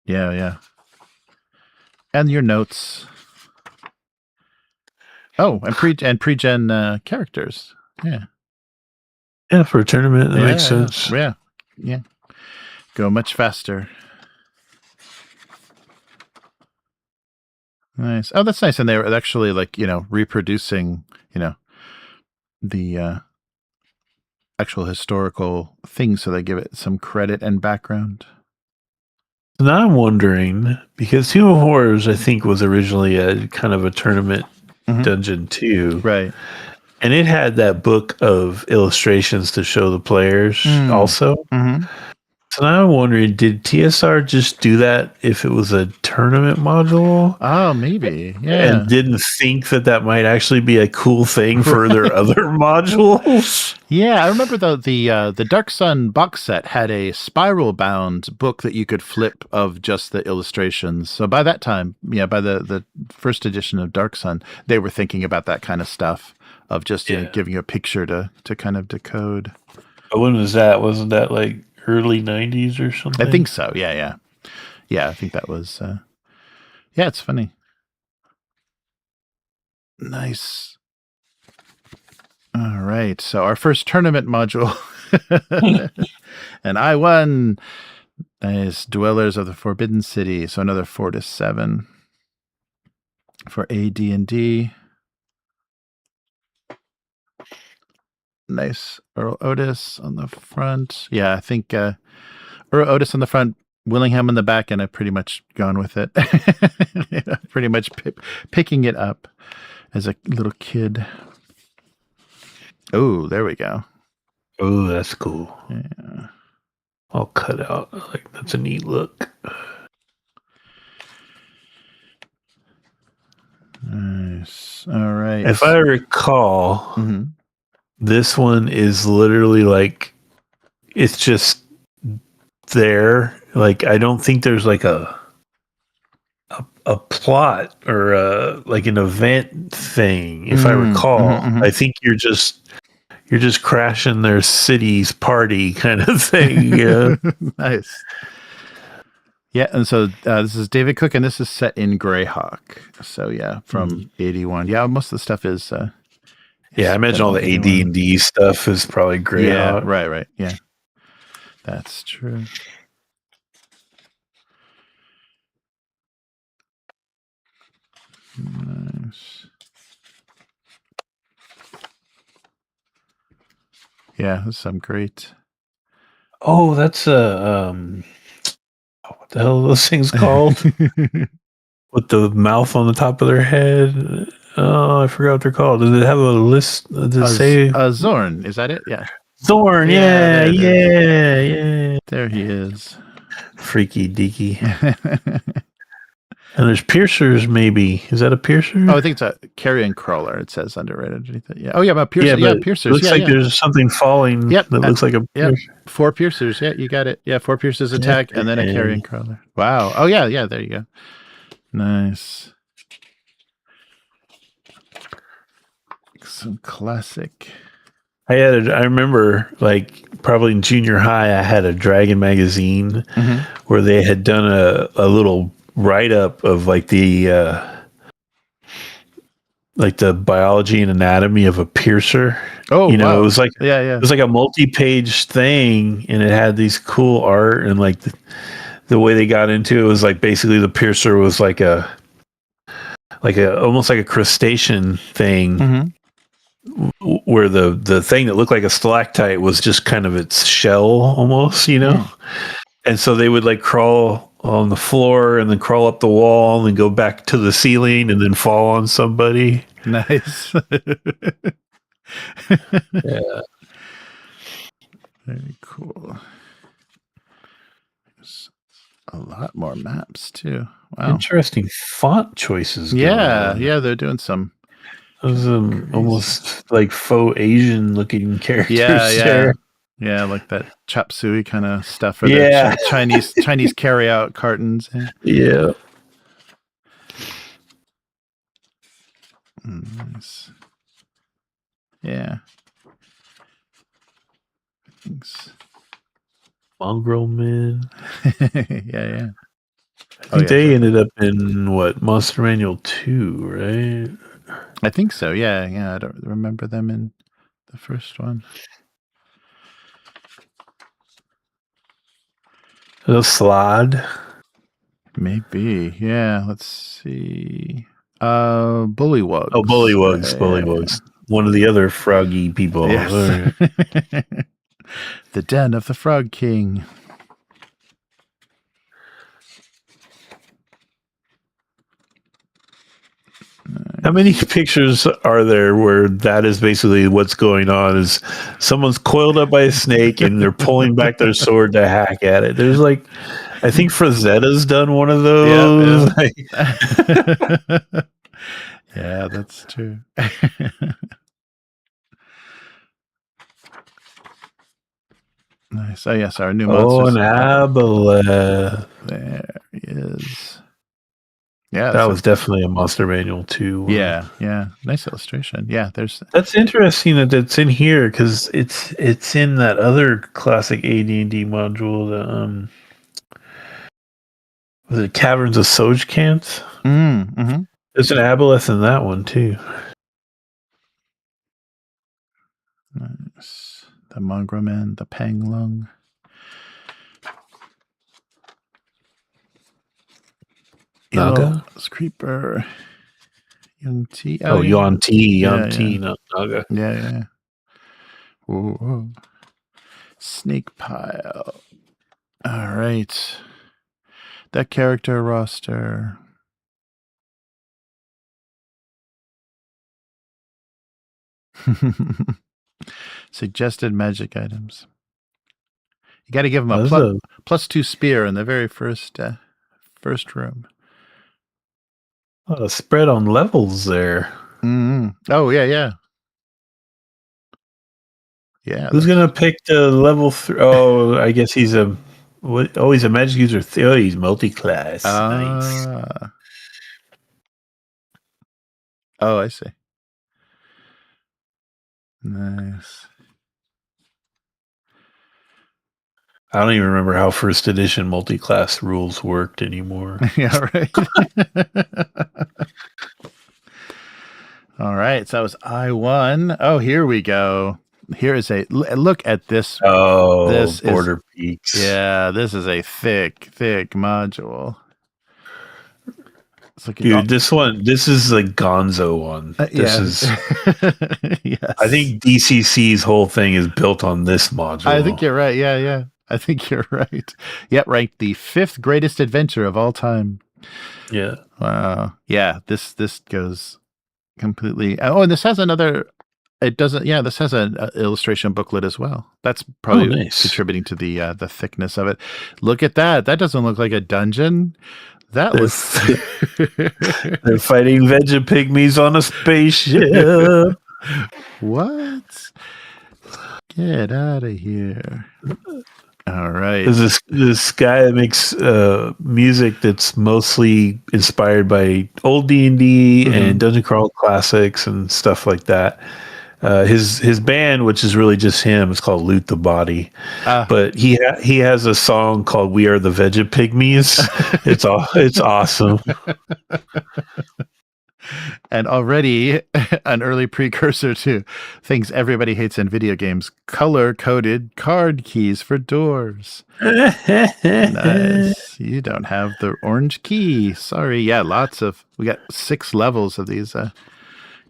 Yeah, and your notes. Oh, and pre-gen characters. Yeah, for a tournament that makes sense. Yeah. Go much faster. Nice. Oh, that's nice. And they were actually reproducing, the actual historical things, so they give it some credit and background. Now I'm wondering, because Tomb of Horrors, I think, was originally a kind of a tournament dungeon too. Right. And it had that book of illustrations to show the players also. Mm-hmm. So now I'm wondering, did TSR just do that if it was a tournament module? Oh, maybe. Yeah. And didn't think that might actually be a cool thing for their other modules? Yeah, I remember the Dark Sun box set had a spiral bound book that you could flip of just the illustrations. So by that time, by the first edition of Dark Sun, they were thinking about that kind of stuff of just giving you a picture to kind of decode. But when was that? Wasn't that like early 90s or something? I think so. Yeah, I think that was it's funny. Nice. All right, so our first tournament module and I won. Nice. Dwellers of the Forbidden City, so another 4 to 7 for AD&D. Nice. Earl Otis on the front. Yeah, I think Earl Otis on the front, Willingham in the back, and I've pretty much gone with it. Pretty much picking it up as a little kid. Oh, there we go. Oh, that's cool. Yeah. All cut out. Like, that's a neat look. Nice. All right. If I recall, this one is literally like, it's just there. Like, I don't think there's like a plot or like an event thing, if I recall. I think you're just crashing their city's party kind of thing. Yeah. Nice. Yeah, and so this is David Cook, and this is set in Greyhawk. So yeah, from 81. Yeah, most of the stuff is. Yeah, I imagine all the AD&D stuff is probably Greyhawk. Yeah, right. Yeah, that's true. Nice. Yeah, there's some great. Oh, that's a what the hell are those things called? With the mouth on the top of their head. Oh, I forgot what they're called. Does it have a list? Does it say Zorn? Is that it? Yeah. Zorn. Yeah. There he is. Freaky deaky. And there's piercers, maybe. Is that a piercer? Oh, I think it's a carrion crawler. It says underneath it. Yeah. Oh, yeah, but piercer. Yeah, piercers. Looks like there's something falling. That looks like a piercer. Yep. 4 piercers. Yeah, you got it. Yeah, 4 piercers attack, and then a carrion crawler. Wow. Oh, yeah. There you go. Nice. Some classic. I remember, like, probably in junior high, I had a Dragon magazine where they had done a little write-up of like the biology and anatomy of a piercer. Oh, wow. It was like it was like a multi-page thing, and it had these cool art, and like the way they got into it was like basically the piercer was like a almost like a crustacean thing, where the thing that looked like a stalactite was just kind of its shell almost, and so they would like crawl on the floor and then crawl up the wall and then go back to the ceiling and then fall on somebody. Nice. Yeah. Very cool. There's a lot more maps too. Wow. Interesting font choices. Yeah, they're doing some. Those almost like faux Asian looking characters. Yeah. Yeah, like that chop suey kind of stuff. Or the Chinese carry out cartons. Yeah. Nice. Yeah. Thanks. Mongrel Men. Yeah. I think they ended up in what, Monster Manual 2, right? I think so. Yeah. I don't remember them in the first one. A slide. Maybe. Yeah. Let's see. Bullywugs. Oh, Bullywugs. One of the other froggy people. Yes. The Den of the Frog King. How many pictures are there where that is basically what's going on? Is someone's coiled up by a snake and they're pulling back their sword to hack at it? There's like, I think Frazetta's done one of those. Yeah. Yeah, that's true. Nice. Oh, yes, our new monsters. Oh, an Aboleth. There he is. Yeah, that was definitely a Monster Manual 2. Yeah. Nice illustration. Yeah, that's interesting that it's in here because it's in that other classic AD&D module. Was it Caverns of Sojkant? Mm-hmm. There's an Aboleth in that one too. Nice. The Mongrel Man, the Panglung. Naga? Creeper. Young T. Oh, Yuan T, not Naga. Yeah. Whoa. Snake Pile. All right. That character roster. Suggested magic items. You got to give him a +2 spear in the very first room. A spread on levels there. Mm-hmm. Oh yeah. Yeah. Who's gonna pick the level 3? Oh, I guess he's a magic user. He's multi-class. Nice. Oh, I see. Nice. I don't even remember how first edition multi-class rules worked anymore. Yeah, right. All right, so that was I1. Oh, here we go. Here is a look at this. Oh, this Border Peaks. Yeah, this is a thick module. Dude, this is the Gonzo one. This is yes. I think DCC's whole thing is built on this module. I think you're right. Yeah. I think you're right. Yep, ranked the 5th greatest adventure of all time. Yeah. Wow. Yeah, this goes completely. Oh, and this has another. It doesn't. Yeah, this has an illustration booklet as well. That's probably nice. contributing to the thickness of it. Look at that. That doesn't look like a dungeon. That looks. They're fighting Vegapygmies on a spaceship. What? Get out of here. All right. There's this guy that makes music that's mostly inspired by old D&D and Dungeon Crawl classics and stuff like that. His band, which is really just him, is called Loot the Body. But he has a song called "We Are the Vegapygmies." It's awesome. And already an early precursor to things everybody hates in video games: color-coded card keys for doors. Nice. You don't have the orange key. Sorry. Yeah, we got 6 levels of these.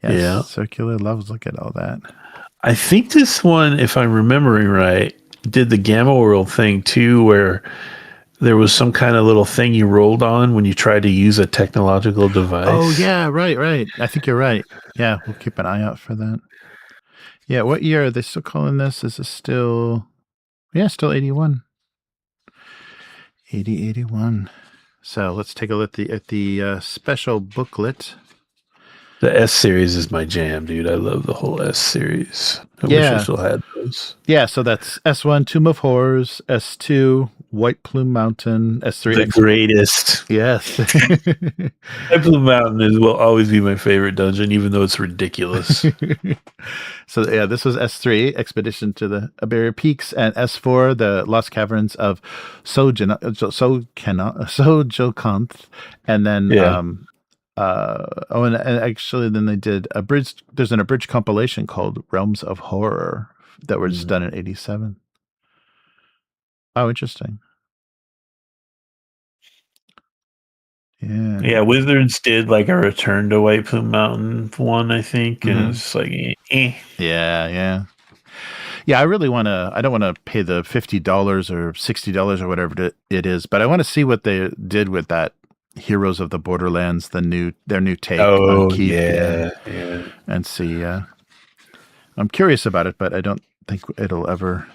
Circular levels. Look at all that. I think this one, if I'm remembering right, did the Gamma World thing too, where there was some kind of little thing you rolled on when you tried to use a technological device. Oh, yeah, right. I think you're right. Yeah, we'll keep an eye out for that. Yeah, what year are they still calling this? Is this still... Yeah, still 81. 81. So let's take a look at the special booklet. The S series is my jam, dude. I love the whole S series. I wish I still had those. Yeah, so that's S1, Tomb of Horrors, S2, White Plume Mountain, S3. The greatest. Yes. White Plume Mountain will always be my favorite dungeon, even though it's ridiculous. So yeah, this was S3, Expedition to the Iberia Peaks, and S4, the Lost Caverns of Sojokanth, and then and actually then they did there's an abridged compilation called Realms of Horror that was done in 87. Oh, interesting. Yeah, Wizards did like a Return to White Plume Mountain one, I think, and it's like, Yeah. I really I don't want to pay the $50 or $60 or whatever it is, but I want to see what they did with that Heroes of the Borderlands, their new take on Keith. Yeah. And see. I'm curious about it, but I don't think it'll ever.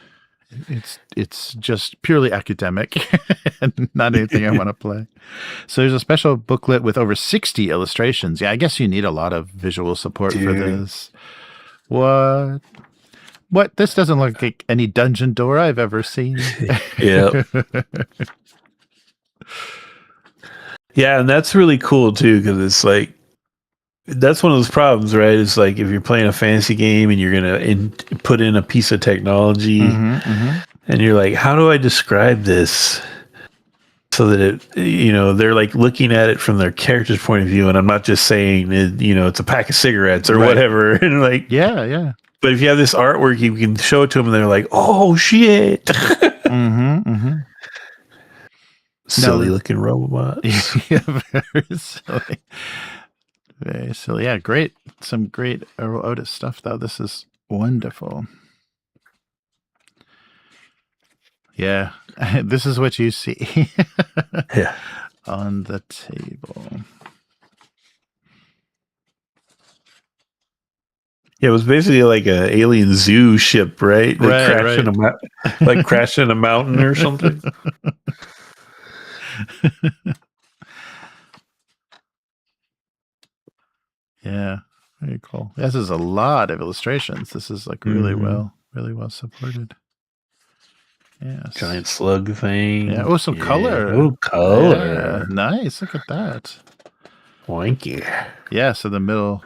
It's just purely academic and not anything I want to play. So there's a special booklet with over 60 illustrations. Yeah, I guess you need a lot of visual support for this. What? This doesn't look like any dungeon door I've ever seen. Yeah. Yeah, and that's really cool too, because it's like that's one of those problems, right? It's like if you're playing a fantasy game and you're gonna put in a piece of technology, and you're like, how do I describe this so that it, they're like looking at it from their character's point of view, and I'm not just saying it's a pack of cigarettes or whatever, and like yeah. But if you have this artwork, you can show it to them, and they're like, oh shit. Silly looking robots. Yeah, very silly. Very silly. Yeah, great. Some great Earl Otis stuff, though. This is wonderful. Yeah, this is what you see on the table. Yeah, it was basically like an alien zoo ship, right? That crashed in a mountain or something. Yeah, very cool. This is a lot of illustrations. This is like really well supported. Yes. Giant slug thing. Yeah. Oh, some color. Oh, color. Yeah. Nice. Look at that. Wanky. Yeah. So the middle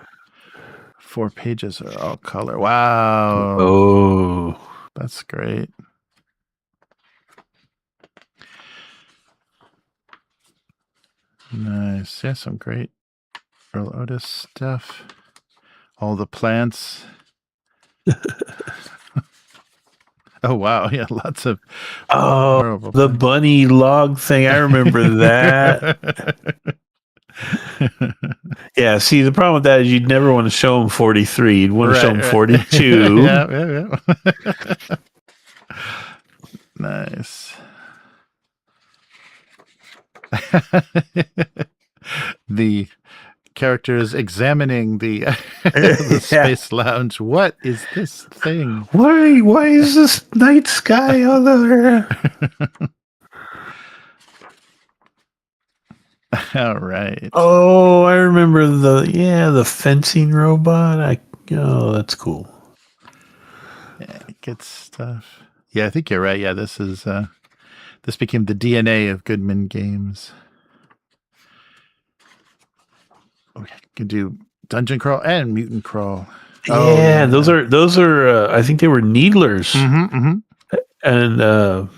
4 pages are all color. Wow. Oh. That's great. Nice. Yeah, some great Earl Otis stuff. All the plants. Oh, wow. Yeah, lots of horrible the plants. bunny log thing. I remember that. Yeah, see, the problem with that is you'd never want to show him 43. You'd want to show him 42. Yeah. Nice. The characters examining the the space lounge. What is this thing? Why is this night sky on there? All right. Oh, I remember the fencing robot. That's cool. Yeah, good stuff. Yeah, I think you're right. Yeah, this became the DNA of Goodman Games. We can do Dungeon Crawl and Mutant Crawl. Yeah, those are. I think they were Needlers, and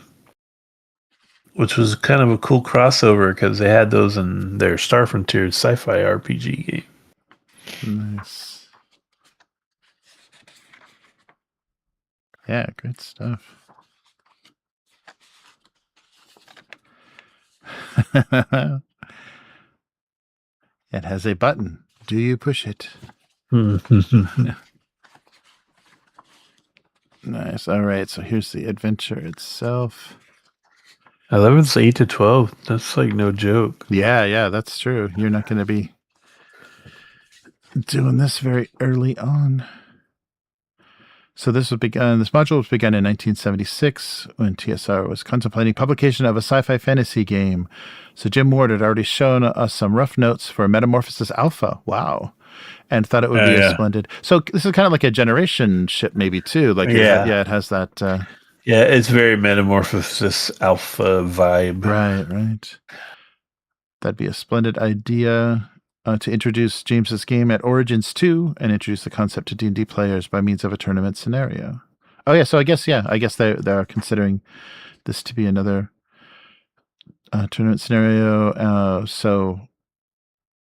which was kind of a cool crossover because they had those in their Star Frontiers sci-fi RPG game. Nice. Yeah, great stuff. It has a button. Do you push it? Nice. All right. So here's the adventure itself. 11's 8 to 12. That's like no joke. Yeah, that's true. You're not going to be doing this very early on. So this module was begun in 1976 when TSR was contemplating publication of a sci-fi fantasy game. So Jim Ward had already shown us some rough notes for Metamorphosis Alpha. Wow. And thought it would be a splendid. So this is kind of like a generation ship maybe too. Like it has that yeah, it's very Metamorphosis Alpha vibe. Right. That'd be a splendid idea to introduce James's game at Origins 2 and introduce the concept to D&D players by means of a tournament scenario. Oh yeah, so I guess they're considering this to be another tournament scenario. So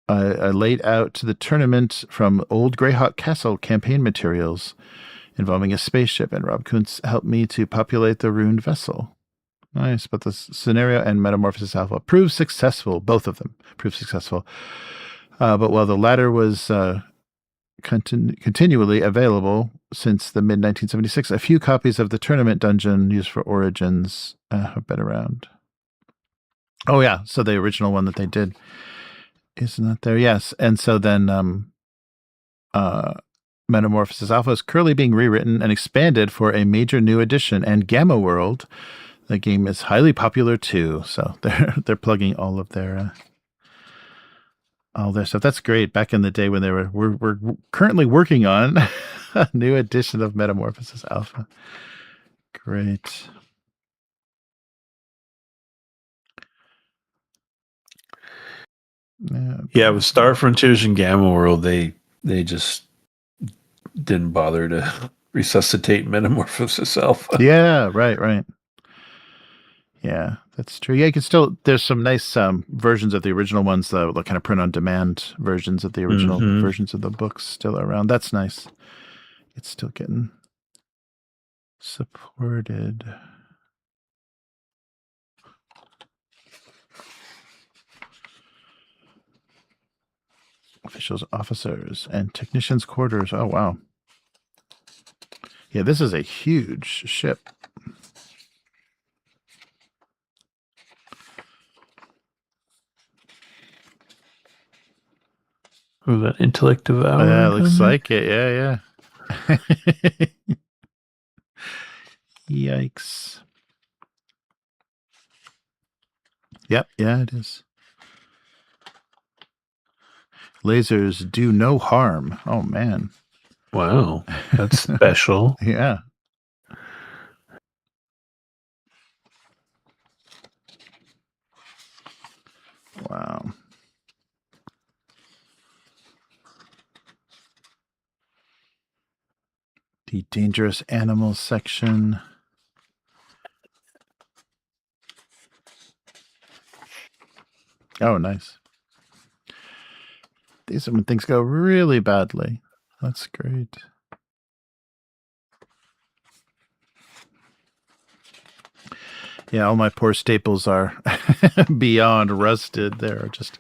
I laid out to the tournament from Old Greyhawk Castle campaign materials involving a spaceship, and Rob Kuntz helped me to populate the ruined vessel. Nice, but the scenario and Metamorphosis Alpha proved successful. Both of them proved successful. But while the latter was continually available since the mid-1976, a few copies of the tournament dungeon used for Origins have been around. Oh, yeah. So the original one that they did is not there. Yes. And so then Metamorphosis Alpha is currently being rewritten and expanded for a major new edition, and Gamma World, the game, is highly popular too. So they're plugging all their stuff. That's great. Back in the day when we're currently working on a new edition of Metamorphosis Alpha. Great. Yeah, with Star Frontiers and Gamma World, they just didn't bother to resuscitate Metamorphosis Alpha. Yeah, right. Yeah, that's true. Yeah, you can still, there's some nice versions of the original ones, though, the kind of print on demand versions of the original versions of the books still around. That's nice. It's still getting supported. Officials, officers, and technicians' quarters. Oh, wow. Yeah, this is a huge ship. Oh, that intellect devour. Yeah, looks like it. Yeah. Yikes. Yep, yeah, it is. Lasers do no harm. Oh, man. Wow, that's special. Yeah. Wow. The dangerous animals section. Oh, nice. These are when things go really badly. That's great. Yeah, all my poor staples are beyond rusted. They're just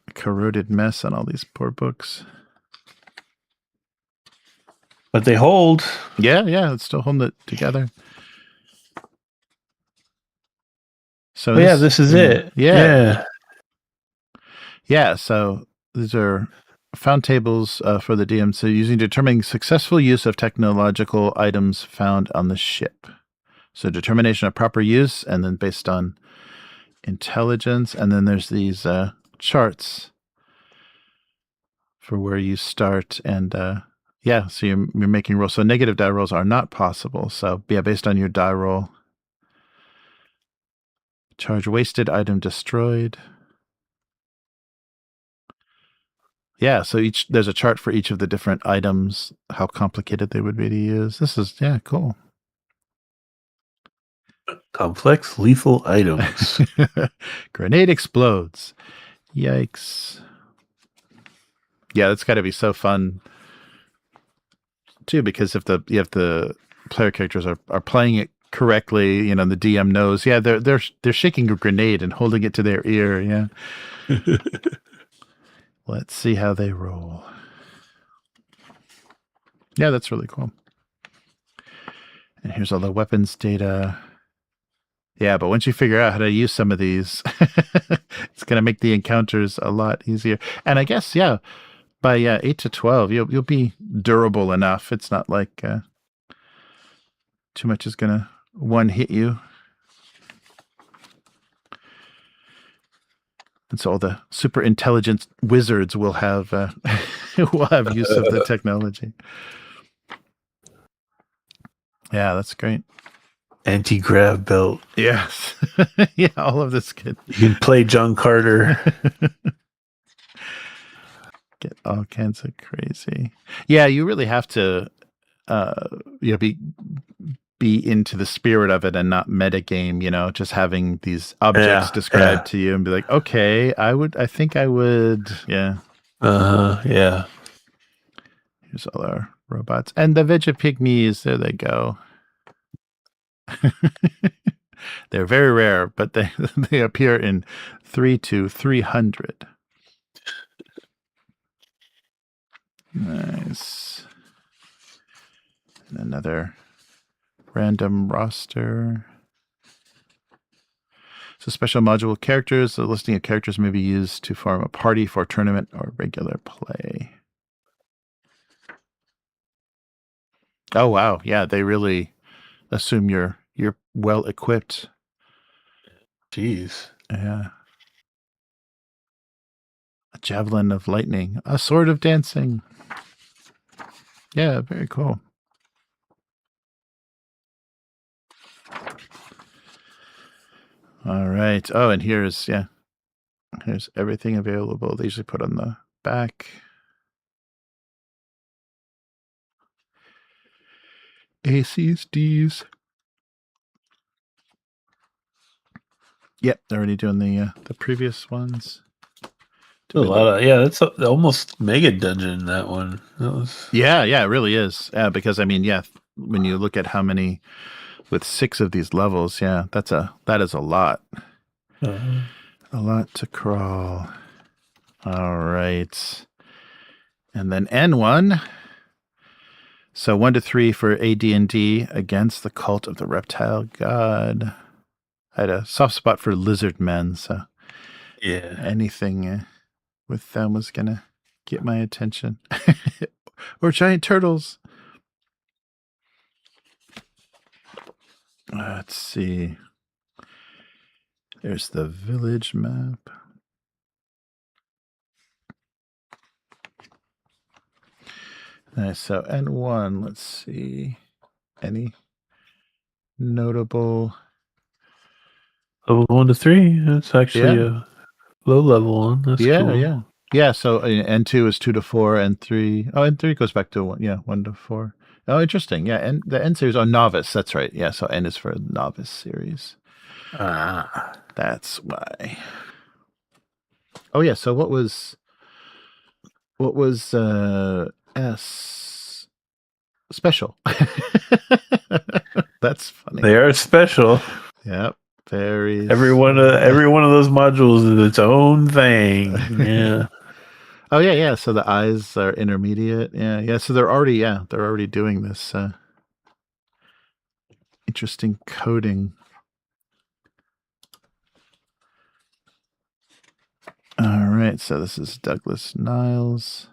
a corroded mess on all these poor books. But they hold. Yeah, it's still holding it together. So this is it. Yeah. So these are found tables for the DM. So using determining successful use of technological items found on the ship. So determination of proper use, and then based on intelligence, and then there's these charts for where you start, and so you're making rolls. So negative die rolls are not possible. So based on your die roll. Charge wasted, item destroyed. Yeah, so there's a chart for each of the different items, how complicated they would be to use. This is cool. Complex lethal items. Grenade explodes. Yikes. Yeah, that's got to be so fun too, because if the player characters are playing it correctly, the DM knows. Yeah, they're shaking a grenade and holding it to their ear. Yeah. Let's see how they roll. Yeah, that's really cool. And here's all the weapons data. Yeah, but once you figure out how to use some of these, it's going to make the encounters a lot easier. And I guess, by 8 to 12, you'll be durable enough. It's not like too much is going to one hit you. And so all the super intelligent wizards will have use of the technology. Yeah, that's great. Anti-grav belt. Yes. Yeah, all of this could. You can play John Carter. Get all kinds of crazy. Yeah, you really have to be into the spirit of it and not metagame, just having these objects described to you and be like, okay, I think I would. Yeah. Yeah. Here's all our robots. And the Vegapygmies, there they go. They're very rare, but they appear in 3 to 300. Nice. And another random roster. So special module characters. The listing of characters may be used to form a party for tournament or regular play. Oh wow, yeah, they really assume you're well equipped. Jeez. Yeah. A javelin of lightning, a sword of dancing. Yeah, very cool. All right. Oh, and here's everything available. They usually put on the back. A's, D's. Yep, they're already doing the previous ones. A lot of that's almost mega dungeon, that one. Yeah, it really is. Because when you look at how many with 6 of these levels, that is a lot. A lot to crawl. All right. And then N1. So 1 to 3 for AD&D against the cult of the reptile god. I had a soft spot for lizard men, so anything with them was gonna get my attention. Or giant turtles. Let's see. There's the village map. Nice. So N1, let's see. Any notable? Level 1 to 3. That's actually a low level one. That's cool. Yeah. So N2 is 2 to 4, N3. Oh, N3 goes back to 1 to 4. Oh, interesting. Yeah, and the N series. Oh, novice. That's right. Yeah, so N is for novice series. Ah. That's why. Oh yeah. So what was S special? That's funny. They are special. Yep. Very. Every one of those modules is its own thing. Yeah. Oh yeah. So the eyes are intermediate. Yeah. So they're already doing this interesting coding. All right. So this is Douglas Niles.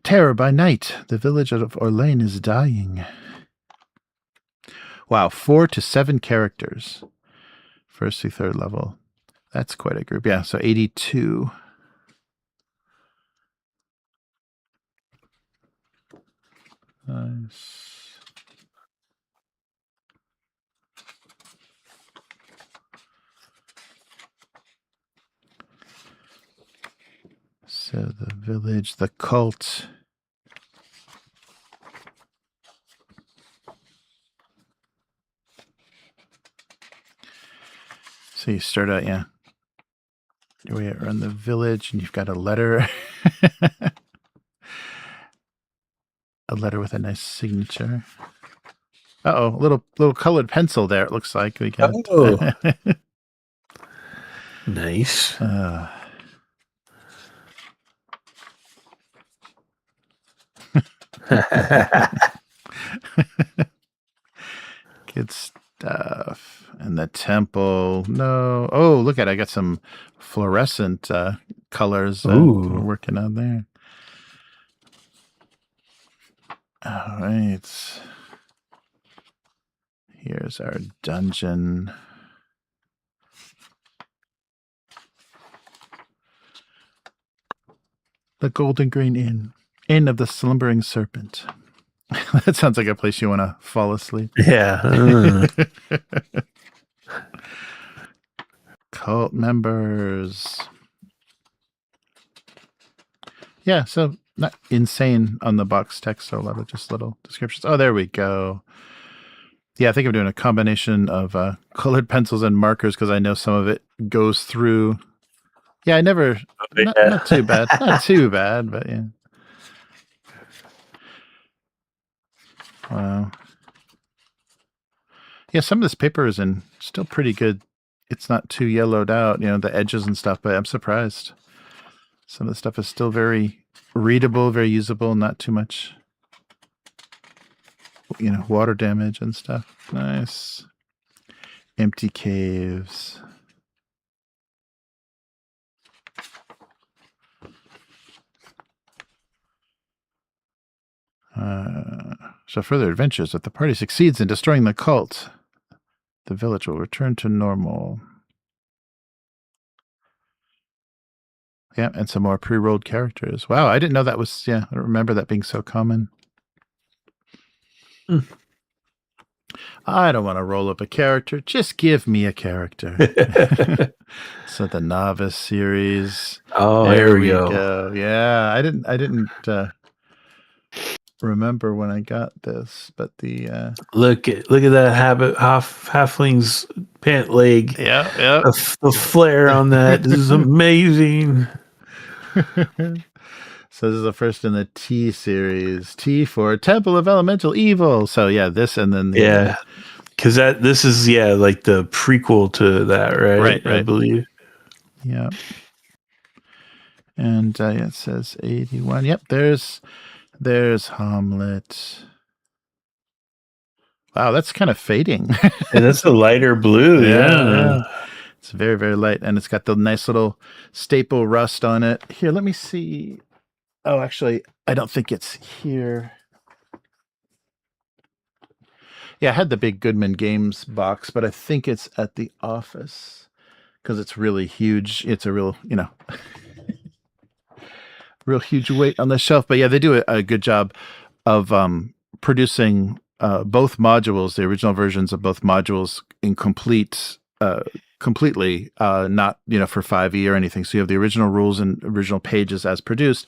Terror by night. The village of Orlane is dying. Wow, 4 to 7 characters. First through third level. That's quite a group. Yeah, so 82. Nice. So the village, the cult. So you start out, yeah. You're around the village and you've got a letter. A letter with a nice signature. Uh-oh, little colored pencil there, it looks like. We got. Oh. Nice. Good stuff. And the temple. No. Oh, look at it. I got some fluorescent colors we're working on there. All right. Here's our dungeon. The Golden Green Inn. Inn of the Slumbering Serpent. That sounds like a place you want to fall asleep. Yeah. Cult members. Yeah, so not insane on the box text, so a lot of just little descriptions. Oh, there we go. Yeah, I think I'm doing a combination of colored pencils and markers because I know some of it goes through. Yeah, I never. Not too bad. Not too bad, but yeah. Wow. Yeah, some of this paper is in still pretty good. It's not too yellowed out, the edges and stuff, but I'm surprised. Some of the stuff is still very readable, very usable, not too much, water damage and stuff. Nice. Empty caves. So further adventures, if the party succeeds in destroying the cult, the village will return to normal. Yeah, and some more pre-rolled characters. Wow, I didn't know that was, I don't remember that being so common. I don't want to roll up a character. Just give me a character. So the novice series. Oh, there we go. Yeah, I didn't remember when I got this, but the look at that halfling's pant leg. Yeah. The flare on that is amazing. So this is the first in the T series. T for Temple of Elemental Evil. So yeah, this and then because this is like the prequel to that, right? Right. I believe. Yeah. And it says 81. Yep, there's Hamlet. Wow, that's kind of fading. And that's a lighter blue. Yeah. It's very, very light, and it's got the nice little staple rust on it. Here, let me see. Oh, actually, I don't think it's here. Yeah, I had the big Goodman Games box, but I think it's at the office because it's really huge. It's a real, real huge weight on the shelf. But yeah, they do a good job of producing both modules, the original versions of both modules in completely, not, for 5e or anything. So you have the original rules and original pages as produced,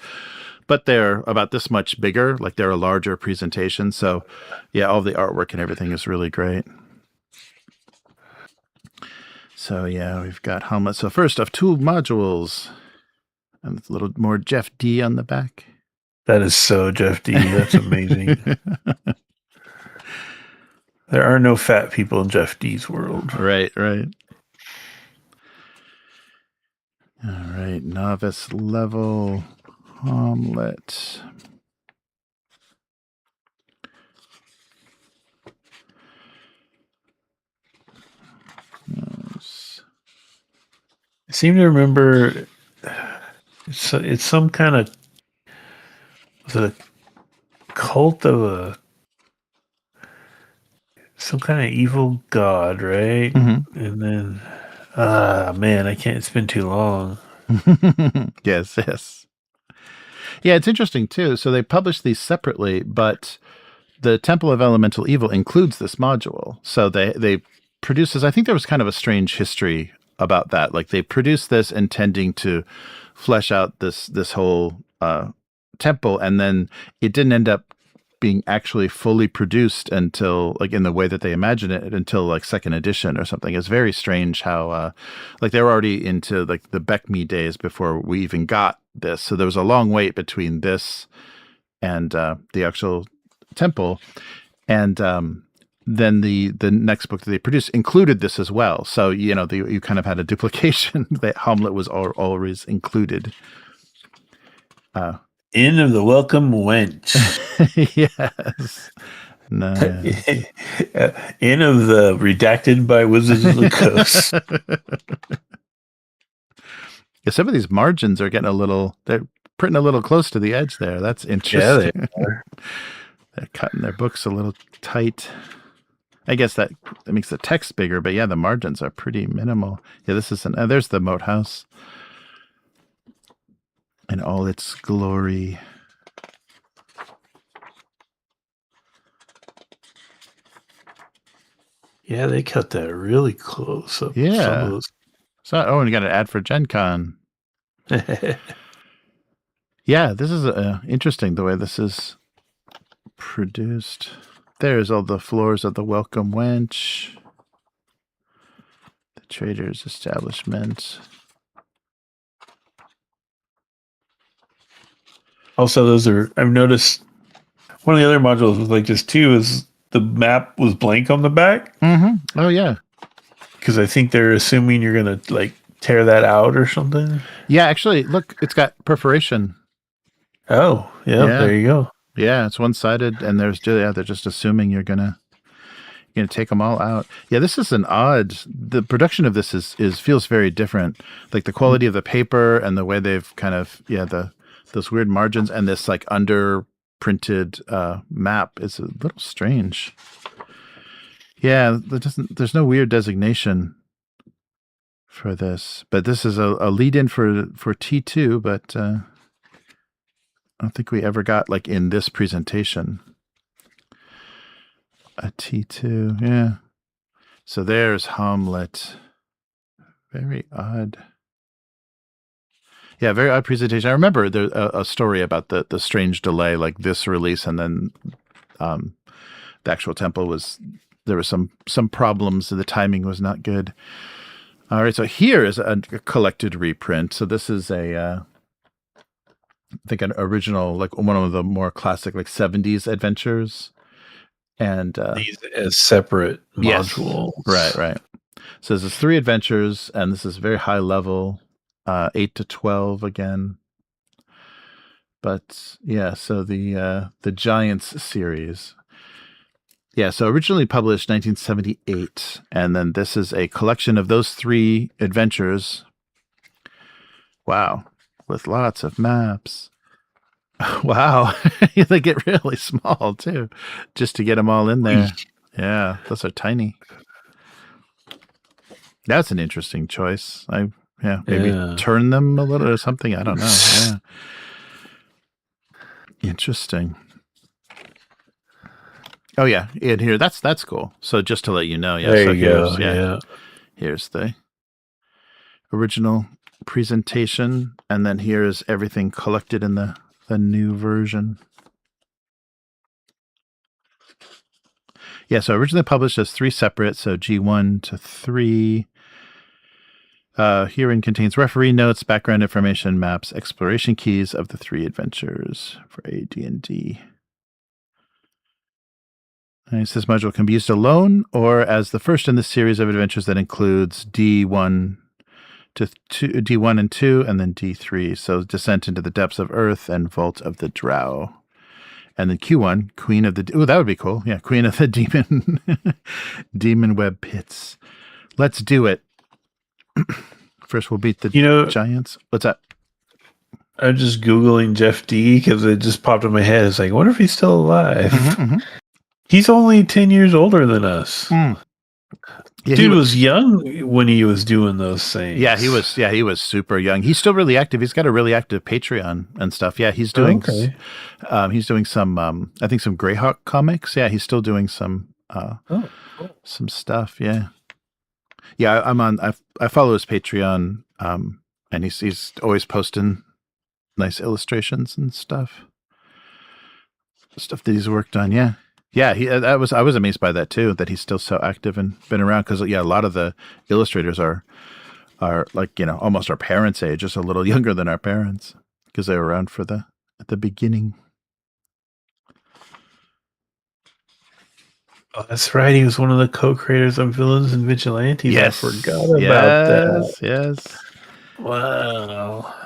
but they're about this much bigger. Like they're a larger presentation. So, yeah, all the artwork and everything is really great. So, yeah, we've got Hamlet. So, first off, tool modules. And it's a little more Jeff D on the back. That is so Jeff D. That's amazing. There are no fat people in Jeff D's world. Right. All right, novice level Hamlet. Yes. I seem to remember it's some kind of, was it a cult of some kind of evil god, right? Mm-hmm. And then man, I can't, it's been too long. Yes. Yeah, it's interesting too. So they published these separately, but the Temple of Elemental Evil includes this module. So they produced this. I think there was kind of a strange history about that. Like they produced this intending to flesh out this whole temple, and then it didn't end up being actually fully produced until, like, in the way that they imagine it, until like second edition or something. It's very strange how like they were already into like the BECME days before we even got this. So there was a long wait between this and the actual temple, and then the next book that they produced included this as well. So you kind of had a duplication that Hamlet was always included. Inn of the Welcome Wench. Yes. No. Inn of the Redacted by Wizards of the Coast. Yeah, some of these margins are getting they're printing a little close to the edge there. That's interesting. Yeah, they are. They're cutting their books a little tight. I guess that makes the text bigger, but yeah, the margins are pretty minimal. Yeah, this is there's the moat house in all its glory. Yeah, they cut that really close up. Yeah. So, and you got an ad for Gen Con. Yeah, this is interesting the way this is produced. There's all the floors of the Welcome Wench, the Trader's Establishment. Also, I've noticed one of the other modules was like just two is the map was blank on the back. Mm-hmm. Oh, yeah. Because I think they're assuming you're going to like tear that out or something. Yeah, actually, look, it's got perforation. Oh, yeah. There you go. Yeah, it's one-sided, and they're just assuming you're gonna take them all out. Yeah, this is an odd. The production of this feels very different. Like the quality of the paper and the way they've kind of those weird margins and this like under printed map is a little strange. Yeah, there's no weird designation for this, but this is a lead-in for T2, but. I don't think we ever got, like, in this presentation, a T2. Yeah. So there's Hamlet. Very odd. Yeah, very odd presentation. I remember there a story about the strange delay, like this release, and then the actual temple there was some problems. The timing was not good. All right, so here is a collected reprint. So this is I think an original, like one of the more classic, like 70s adventures, and these as separate modules. Yes. Right. So there's 3 adventures, and this is very high level, 8 to 12 again. But yeah, so the Giants series. Yeah, so originally published 1978, and then this is a collection of those 3 adventures. Wow. With lots of maps. Wow. They get really small too, just to get them all in there. Yeah, those are tiny. That's an interesting choice. Maybe turn them a little or something. I don't know. Yeah. Interesting. Oh yeah, and here that's cool. So just to let you know, yeah. There you go. Here's the original presentation, and then here's everything collected in the the new version. Yeah, so originally published as 3 separate, so G1 to 3. Herein contains referee notes, background information, maps, exploration keys of the 3 adventures for AD&D. Nice. This module can be used alone or as the first in the series of adventures that includes D1 to D1 and 2, and then D3. So Descent into the Depths of Earth and Vault of the Drow. And then Q1, Queen of the... Oh, that would be cool. Yeah, Queen of the Demon... Demon Web Pits. Let's do it. First, we'll beat the giants. What's that? I'm just Googling Jeff D because it just popped in my head. It's like, I wonder if he's still alive. He's only 10 years older than us. Yeah, dude was young when he was doing those things. Yeah, he was super young. He's still really active. He's got a really active Patreon and stuff. Yeah, he's doing he's doing some I think some Greyhawk comics. Yeah, he's still doing some cool. some stuff. Yeah. Yeah, I follow his Patreon and he's always posting nice illustrations and stuff. Stuff that he's worked on. Yeah. Yeah, I was amazed by that too, that he's still so active and been around, because a lot of the illustrators are like, almost our parents' age, just a little younger than our parents, because they were around at the beginning. Oh, that's right. He was one of the co-creators of Villains and Vigilantes. Yes. I forgot about that. Yes. Wow.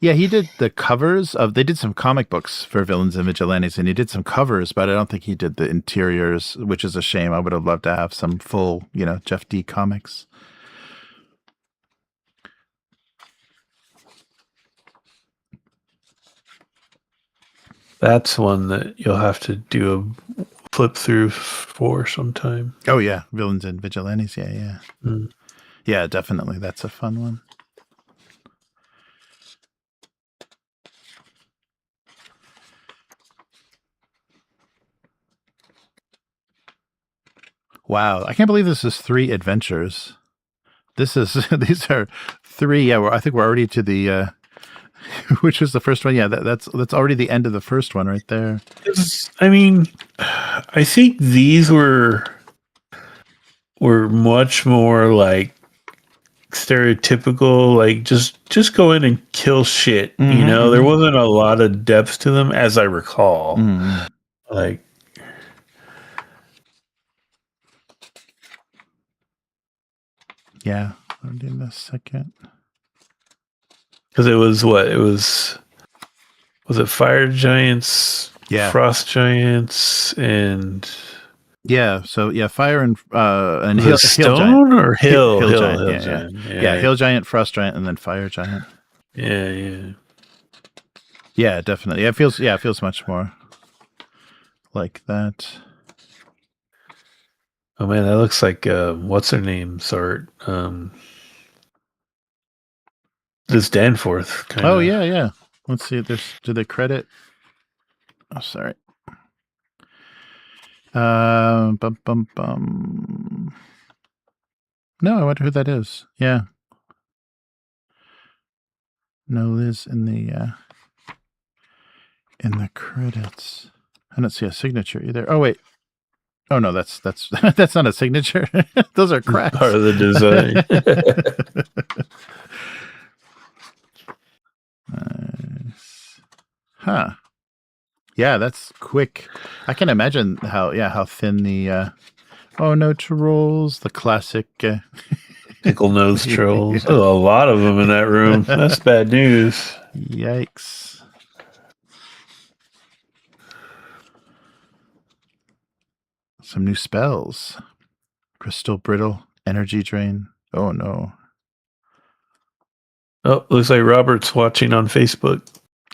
Yeah, he did the covers they did some comic books for Villains and Vigilantes, and he did some covers, but I don't think he did the interiors, which is a shame. I would have loved to have some full, Jeff D comics. That's one that you'll have to do a flip through for sometime. Oh yeah, Villains and Vigilantes. Yeah. Yeah, definitely. That's a fun one. Wow, I can't believe this is 3 adventures. These are 3. Yeah, I think we're already to the which was the first one. Yeah, that's already the end of the first one right there. I mean, I think these were much more like stereotypical, like just go in and kill shit. There wasn't a lot of depth to them, as I recall. Like. Yeah, I'll do in a second. Because it was it Fire Giants, Frost Giants, and Fire and Hill Stone Giant. or Hill Giant. Yeah, Hill Giant, Frost Giant, and then Fire Giant. Yeah, definitely. It feels much more like that. Oh man, that looks like what's her name's art? This Danforth kind of. Oh yeah. Let's see. Do they credit? Oh, sorry. Bum. No, I wonder who that is. Yeah. No Liz in the credits. I don't see a signature either. Oh wait. Oh no, that's that's not a signature. Those are cracks. Part of the design. Nice. Huh. Yeah, that's quick. I can imagine how thin the oh no trolls, the classic pickle nose trolls. There's a lot of them in that room. That's bad news. Yikes. Some new spells. Crystal Brittle, Energy Drain. Oh no. Oh, looks like Robert's watching on Facebook.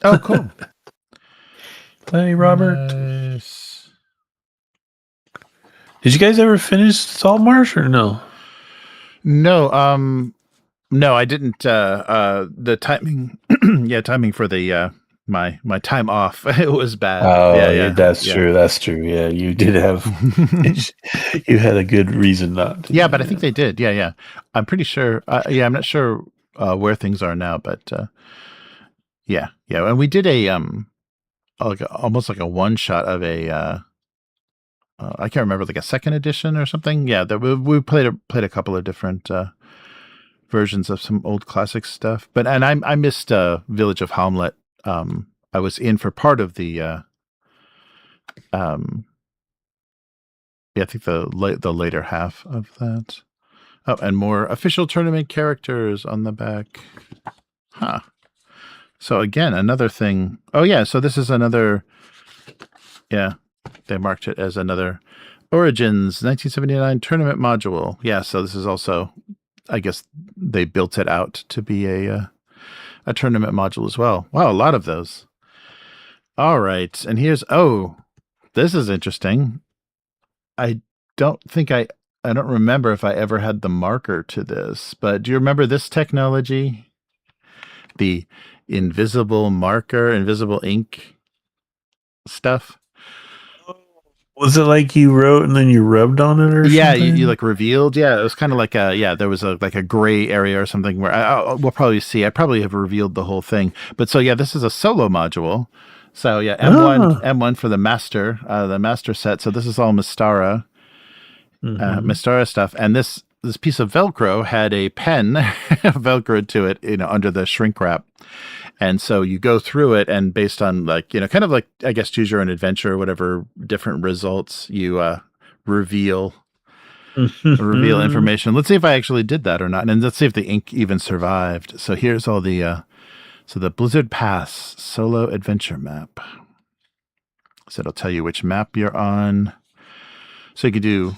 Oh, cool. Hey, Robert. Nice. Did you guys ever finish Saltmarsh or no? No, no, I didn't. The timing, timing for the my time off, it was bad. Oh, yeah, that's true. That's true. Yeah, you did have you had a good reason not to. Yeah, but I think they did. Yeah. I'm pretty sure. I'm not sure where things are now, but Yeah, and we did a almost like a one shot of a I can't remember, like a second edition or something. Yeah, we played a couple of different versions of some old classic stuff. But I missed Village of Hamlet. I was in for part of the I think the later half of that. Oh, and more official tournament characters on the back. Huh. So again, another thing. Oh yeah, so this is another. Yeah, they marked it as another Origins 1979 tournament module. Yeah, so this is also, I guess they built it out to be a tournament module as well. Wow, a lot of those. All right, and this is interesting. I don't think I don't remember if I ever had the marker to this, but do you remember this technology? The invisible marker, invisible ink stuff? Was it like you wrote and then you rubbed on it or something? You like revealed. Yeah, it was kind of like there was like a gray area or something where we'll probably see. I probably have revealed the whole thing. But so yeah, this is a solo module. So yeah, M1 for the master set. So this is all Mystara, Mystara stuff. And this piece of Velcro had a pen Velcroed to it, under the shrink wrap. And so you go through it, and based on kind of like, I guess, choose your own adventure or whatever different results, you reveal information. Let's see if I actually did that or not. And let's see if the ink even survived. So here's all the Blizzard Pass solo adventure map. So it'll tell you which map you're on. So you could do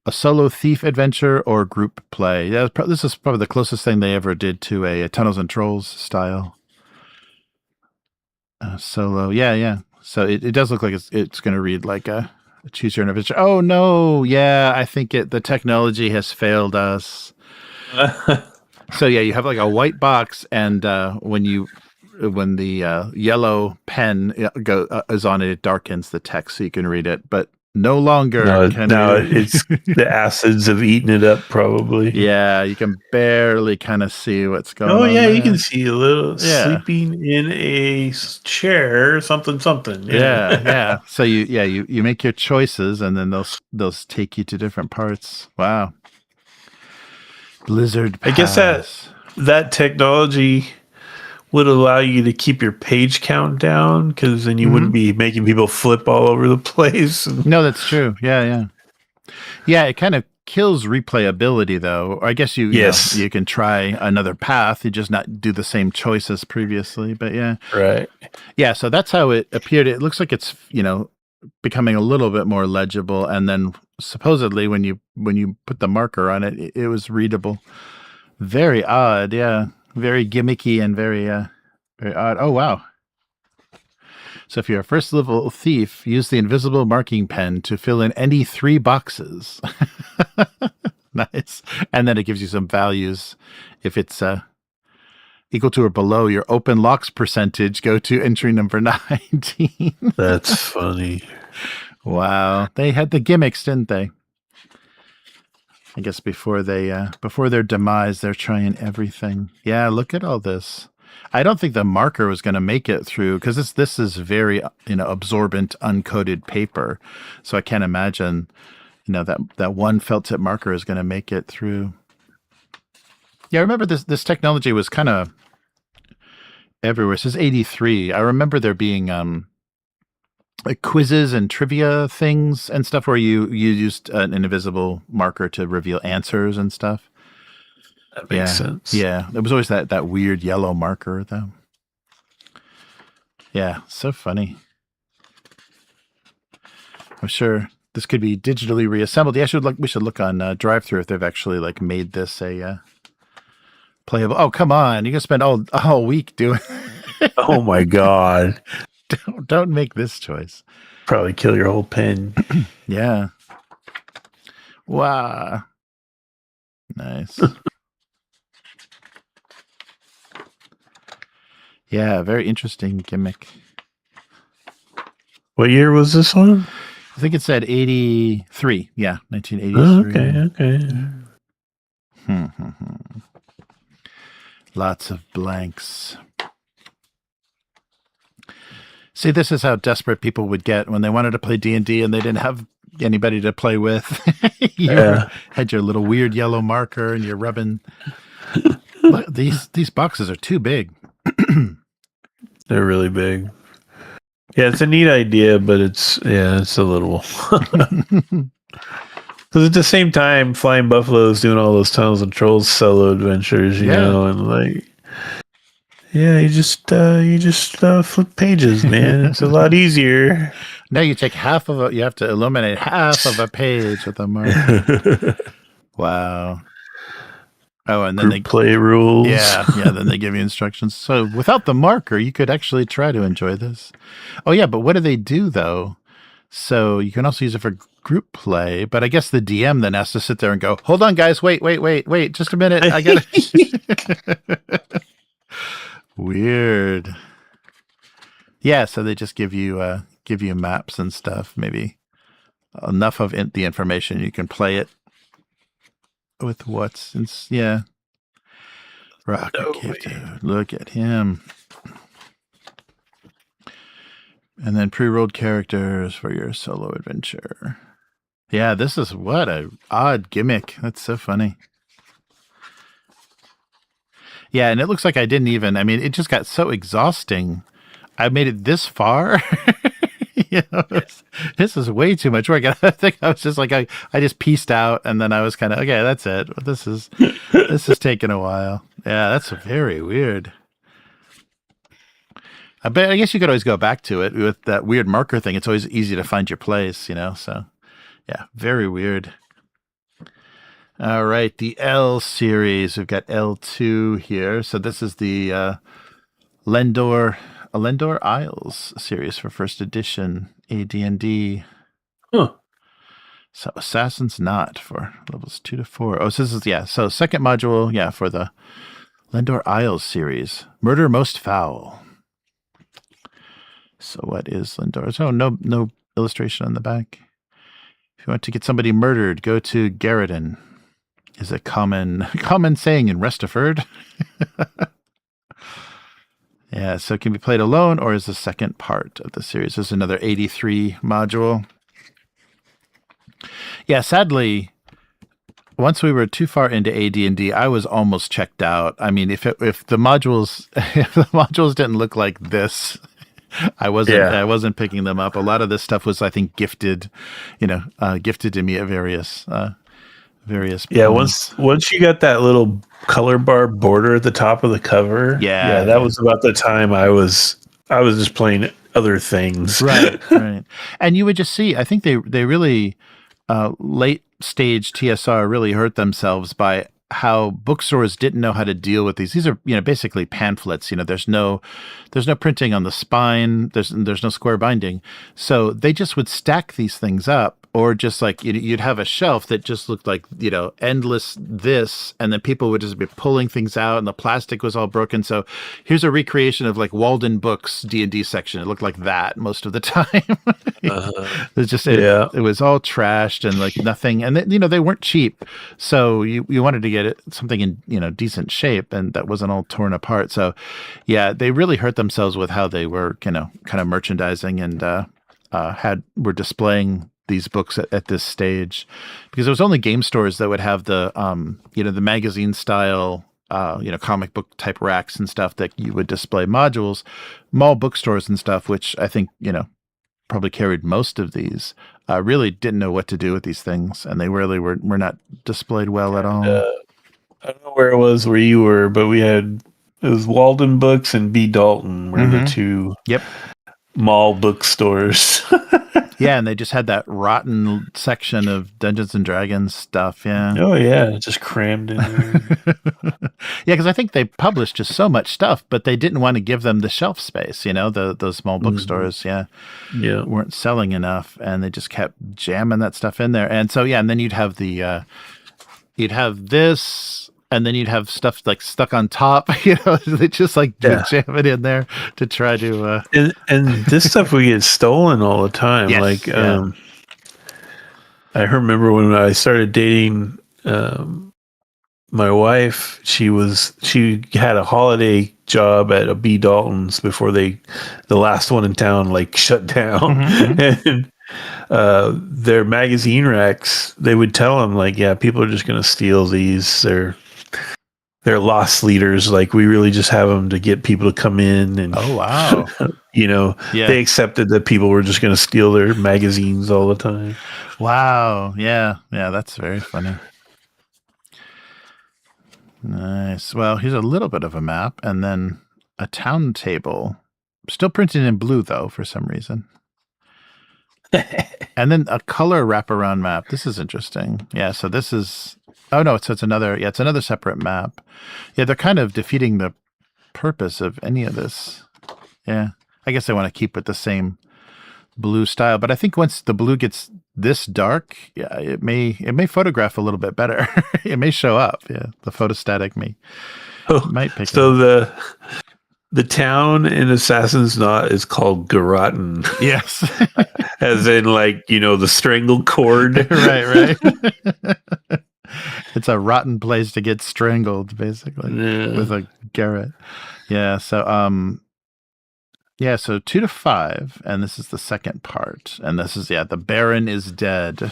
a solo thief adventure or group play. Yeah, this is probably the closest thing they ever did to a Tunnels and Trolls style solo. Yeah. So it does look like it's going to read like a choose your own adventure. Oh no, yeah, I think the technology has failed us. So yeah, you have like a white box, and when the yellow pen is on it darkens the text so you can read it, but no longer. It's the acids have eaten it up, probably. Yeah, you can barely kind of see what's going on. Oh yeah, you can see a little sleeping in a chair, something. Yeah. So you make your choices, and then they'll take you to different parts. Wow. Blizzard Pass. I guess that technology would allow you to keep your page count down, because then you wouldn't be making people flip all over the place. No, that's true. Yeah. It kind of kills replayability, though. I guess you can try another path. You just not do the same choice as previously. But yeah, right. Yeah, so that's how it appeared. It looks like it's becoming a little bit more legible, and then supposedly when you put the marker on it, it was readable. Very odd. Yeah. Very gimmicky and very odd. Oh, wow. So if you're a first level thief, use the invisible marking pen to fill in any 3 boxes. Nice. And then it gives you some values. If it's equal to or below your open locks percentage, go to entry number 19. That's funny. Wow. They had the gimmicks, didn't they? I guess before their demise, they're trying everything. Yeah, look at all this. I don't think the marker was going to make it through, because this is very absorbent, uncoated paper. So I can't imagine that one felt tip marker is going to make it through. Yeah, I remember this technology was kind of everywhere. This is 83. I remember there being like quizzes and trivia things and stuff where you used an invisible marker to reveal answers and stuff. That makes sense. Yeah, there was always that weird yellow marker, though. Yeah, so funny. I'm sure this could be digitally reassembled. Yeah, we should look on DrivethRu if they've actually made this a playable. Oh, come on! You're gonna spend all week doing. Oh my god! Don't make this choice. Probably kill your whole pen. Yeah. Wow. Nice. Yeah, very interesting gimmick. What year was this one? I think it said 83. Yeah, 1983. Okay. Lots of blanks. See, this is how desperate people would get when they wanted to play D&D and they didn't have anybody to play with. Had your little weird yellow marker and you're rubbing. Look, these boxes are too big. They're really big. Yeah, it's a neat idea, but it's a little. Because at the same time, Flying Buffalo is doing all those Tunnels and Trolls solo adventures, you know, and like, yeah, you just flip pages, man. It's a lot easier. Now you take you have to illuminate half of a page with a marker. Wow. Oh, and then Group play rules. Yeah, then they give you instructions. So without the marker, you could actually try to enjoy this. Oh, yeah, but what do they do, though? So you can also use it for group play, but I guess the DM then has to sit there and go, hold on, guys, wait, just a minute. I got it. Weird. Yeah, so they just give you maps and stuff, maybe enough of the information you can play it with what's Rocket Cave Dude. Look at him. And then pre-rolled characters for your solo adventure. Yeah, this is what a odd gimmick. That's so funny. Yeah, and it looks like I didn't even, I mean, it just got so exhausting. I made it this far. This is way too much work. I think I was just like, I just pieced out and then I was kind of, okay, that's it. This is taking a while. Yeah, that's very weird. But I guess you could always go back to it with that weird marker thing. It's always easy to find your place, so yeah, very weird. All right, the L series. We've got L2 here. So this is the Lendor Isles series for first edition AD&D. Huh. So Assassin's Knot for levels 2 to 4. Oh, so this is, so second module, for the Lendor Isles series. Murder Most Foul. So what is Lendor? Oh, no illustration on the back. If you want to get somebody murdered, go to Garridan. Is a common saying in Restiford. Yeah, so it can be played alone or as the second part of the series. There's another 83 module. Yeah, sadly, once we were too far into AD&D, I was almost checked out. I mean, if the modules didn't look like this, I wasn't picking them up. A lot of this stuff was, I think, gifted to me at various points. Once you got that little color bar border at the top of the cover, that was about the time I was just playing other things. Right. And you would just see, I think they really late stage TSR really hurt themselves by how bookstores didn't know how to deal with these. These are, basically pamphlets. There's no printing on the spine. There's no square binding. So they just would stack these things up, or just like you'd have a shelf that just looked like, endless this, and then people would just be pulling things out and the plastic was all broken. So here's a recreation of like Walden Books D&D section. It looked like that most of the time. It was all trashed and like nothing. And they weren't cheap. So you wanted to get something in, decent shape, and that wasn't all torn apart. So yeah, they really hurt themselves with how they were, kind of merchandising and were displaying these books at this stage, because there was only game stores that would have the the magazine style comic book type racks and stuff that you would display modules. Mall bookstores and stuff, which I think probably carried most of these, really didn't know what to do with these things, and they really were not displayed well at all. I don't know where it was where you were, but it was Walden Books and B. Dalton were the two mall bookstores. Yeah, and they just had that rotten section of Dungeons and Dragons stuff. Yeah. Oh yeah, just crammed in there. Yeah, because I think they published just so much stuff, but they didn't want to give them the shelf space. Those small bookstores, weren't selling enough, and they just kept jamming that stuff in there. And so and then you'd have you'd have this. And then you'd have stuff like stuck on top, they just like jam it in there to try to. And this stuff would get stolen all the time. Yes, I remember when I started dating my wife. She had a holiday job at a B Dalton's before the last one in town like shut down. And their magazine racks, they would tell them like, yeah, people are just going to steal these. They're lost leaders. Like, we really just have them to get people to come in. And Oh, wow. They accepted that people were just going to steal their magazines all the time. Wow. Yeah. Yeah. That's very funny. Nice. Well, here's a little bit of a map and then a town table. Still printed in blue, though, for some reason. And then a color wraparound map. This is interesting. Yeah, so this is... Oh, no, so it's another separate map. Yeah, they're kind of defeating the purpose of any of this. Yeah, I guess I want to keep with the same blue style, but I think once the blue gets this dark, yeah, it may photograph a little bit better. It may show up. Yeah, the photostatic might pick so it up. The town in Assassin's Knot is called Garrotten. Yes. As in, like, the strangled cord. Right. It's a rotten place to get strangled, basically, with a garrote. Yeah, so, so 2 to 5, and this is the second part. And this is, the Baron is dead.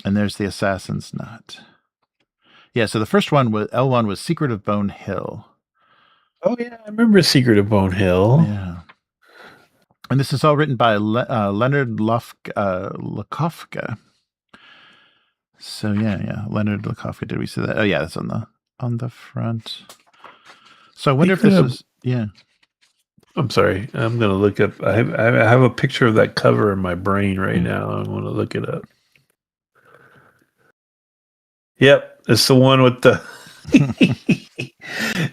And there's the Assassin's Knot. Yeah, so the first one was L1 was Secret of Bone Hill. Oh yeah, I remember Secret of Bone Hill. Yeah, and this is all written by Leonard Lakofka. So yeah, Leonard Lakofka. Did we see that? Oh yeah, that's on the front. So I wonder if this is I'm sorry, I'm gonna look up. I have a picture of that cover in my brain right now. I want to look it up. Yep, it's the one with the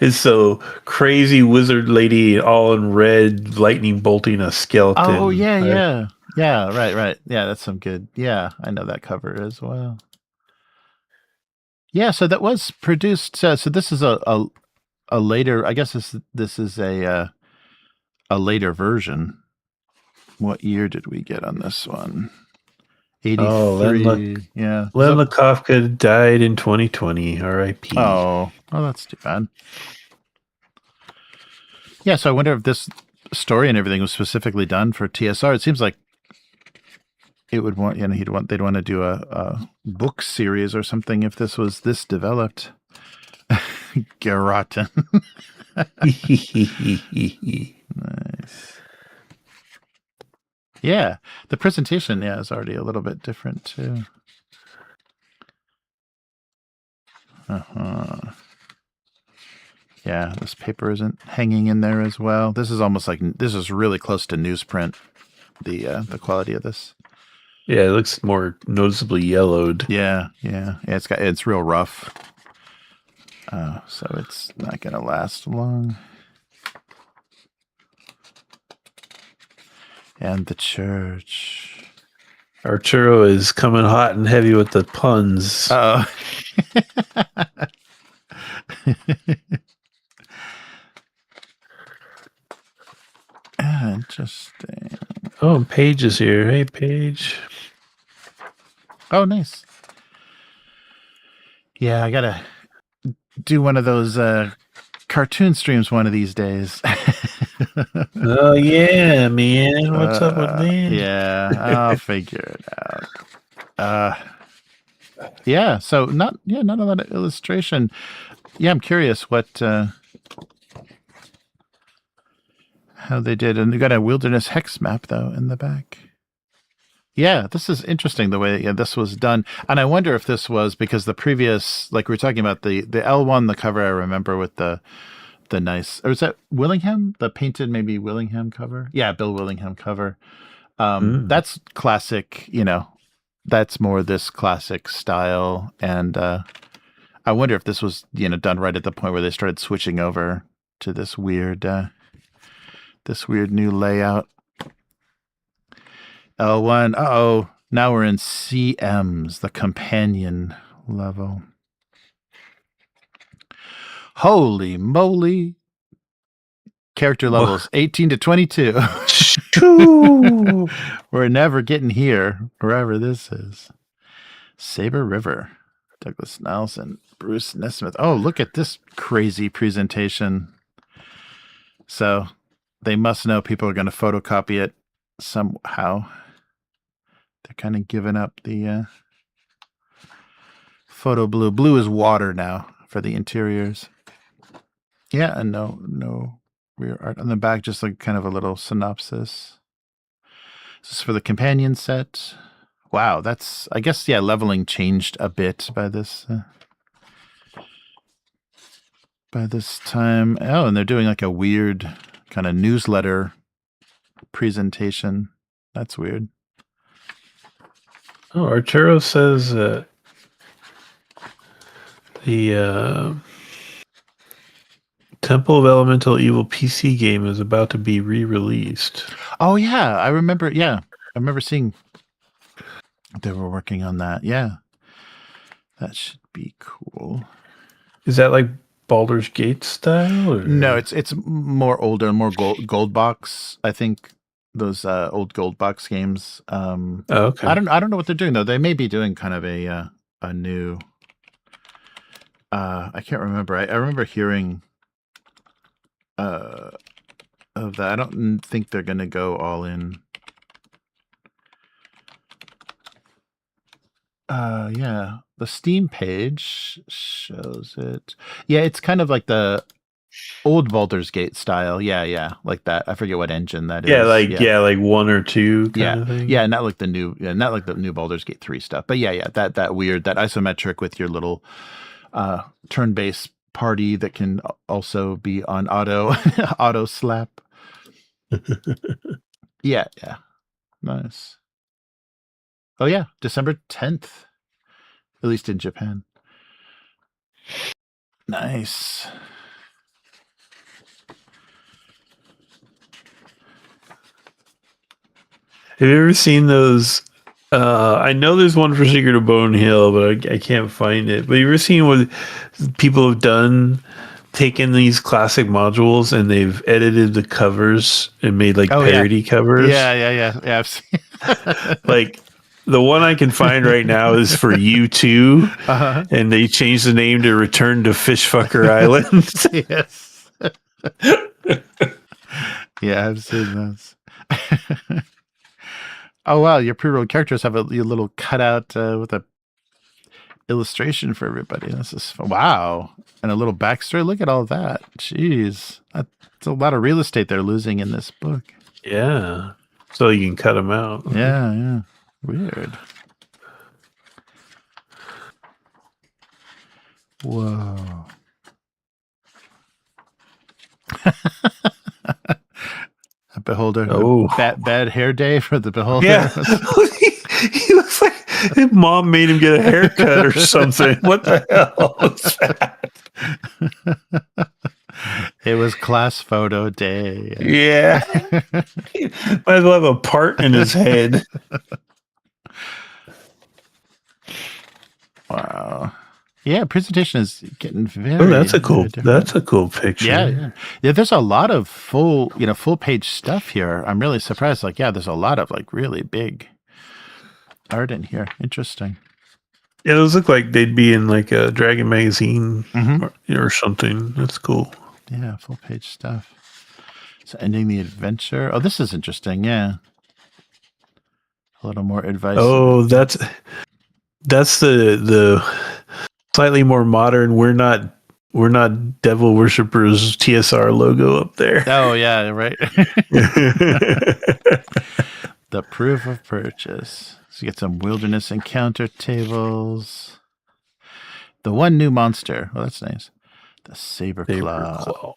it's so crazy wizard lady all in red, lightning bolting a skeleton. Oh yeah, right. Yeah, that's some good. Yeah, I know that cover as well. Yeah, so that was produced. So this is a later. I guess this is a later version. What year did we get on this one? 83. Yeah. Len Lakofka died in 2020. R.I.P. Oh, that's too bad. Yeah, so I wonder if this story and everything was specifically done for TSR. It seems like it would want, they'd want to do a book series or something if this was this developed. Garrotten. Nice. Yeah, the presentation, is already a little bit different too. Yeah, this paper isn't hanging in there as well. This is almost like, this is really close to newsprint, the quality of this. Yeah, it looks more noticeably yellowed. Yeah, it's real rough. So it's not going to last long. And the church. Arturo is coming hot and heavy with the puns. Oh. Interesting. Oh, Paige is here. Hey, Paige. Oh, nice. Yeah, I gotta do one of those cartoon streams one of these days. Oh yeah, man. What's up with me? Yeah, I'll figure it out. Yeah, so not a lot of illustration. Yeah, I'm curious what how they did, and you got a wilderness hex map though in the back. Yeah, this is interesting the way this was done, and I wonder if this was because the previous, like we were talking about the L1, the cover I remember with the nice, or is that Willingham, the painted maybe Willingham cover? Yeah, Bill Willingham cover. That's classic. That's more this classic style, and I wonder if this was done right at the point where they started switching over to this weird new layout. L1. Uh-oh. Now we're in CMs, the companion level. Holy moly. Character levels 18 to 22. We're never getting here, wherever this is. Saber River. Douglas Nelson, Bruce Nesmith. Oh, look at this crazy presentation. So they must know people are going to photocopy it somehow. They're kind of giving up the photo blue. Blue is water now for the interiors. Yeah, and no rear art on the back, just like kind of a little synopsis. This is for the companion set. Wow, that's, I guess, yeah, leveling changed a bit by this time. Oh, and they're doing like a weird kind of newsletter presentation. That's weird. Oh, Arturo says the Temple of Elemental Evil PC game is about to be re-released. Oh yeah, I remember. Yeah, I remember seeing they were working on that. Yeah, that should be cool. Is that like Baldur's Gate style? Or? No, it's more older, more gold box. I think those old gold box games. Okay. I don't know what they're doing though. They may be doing kind of a new. I can't remember. I remember hearing of that. I don't think they're going to go all in. Yeah, the Steam page shows it. Yeah, it's kind of like the old Baldur's Gate style. Yeah, like that. I forget what engine that is. Yeah, like 1 or 2 kind of thing. Yeah, not like the new Baldur's Gate 3 stuff. But yeah, that weird, that isometric with your little turn-based party that can also be on auto slap. Yeah. Nice. Oh yeah, December 10th, at least in Japan. Nice. Have you ever seen those? I know there's one for Secret of Bone Hill, but I can't find it. But you ever seen what people have done? Taken these classic modules and they've edited the covers and made like parody covers. Yeah. I've seen. Like the one I can find right now is for U2, and they changed the name to Return to Fishfucker Island. Yes. Yeah, I've seen those. Oh wow, your pre-rolled characters have your little cutout with a illustration for everybody. This is fun. Wow, and a little backstory. Look at all that. Jeez, that's a lot of real estate they're losing in this book. Yeah, so you can cut them out. Yeah. Weird. Whoa. A beholder. Oh, bad hair day for the beholder. Yeah, he looks like his mom made him get a haircut or something. What the hell was that? It was class photo day. Yeah, might as well have a part in his head. Wow. Yeah, presentation is getting very. Oh, that's a cool picture. Yeah. There's a lot of full page stuff here. I'm really surprised. Like, yeah, there's a lot of like really big art in here. Interesting. Yeah, those look like they'd be in like a Dragon magazine or something. That's cool. Yeah, full page stuff. So ending the adventure. Oh, this is interesting. Yeah, a little more advice. Oh, that's the slightly more modern. We're not devil worshippers TSR logo up there. Oh yeah, right. The proof of purchase. So you get some wilderness encounter tables. The one new monster. Oh, that's nice. The saber claw.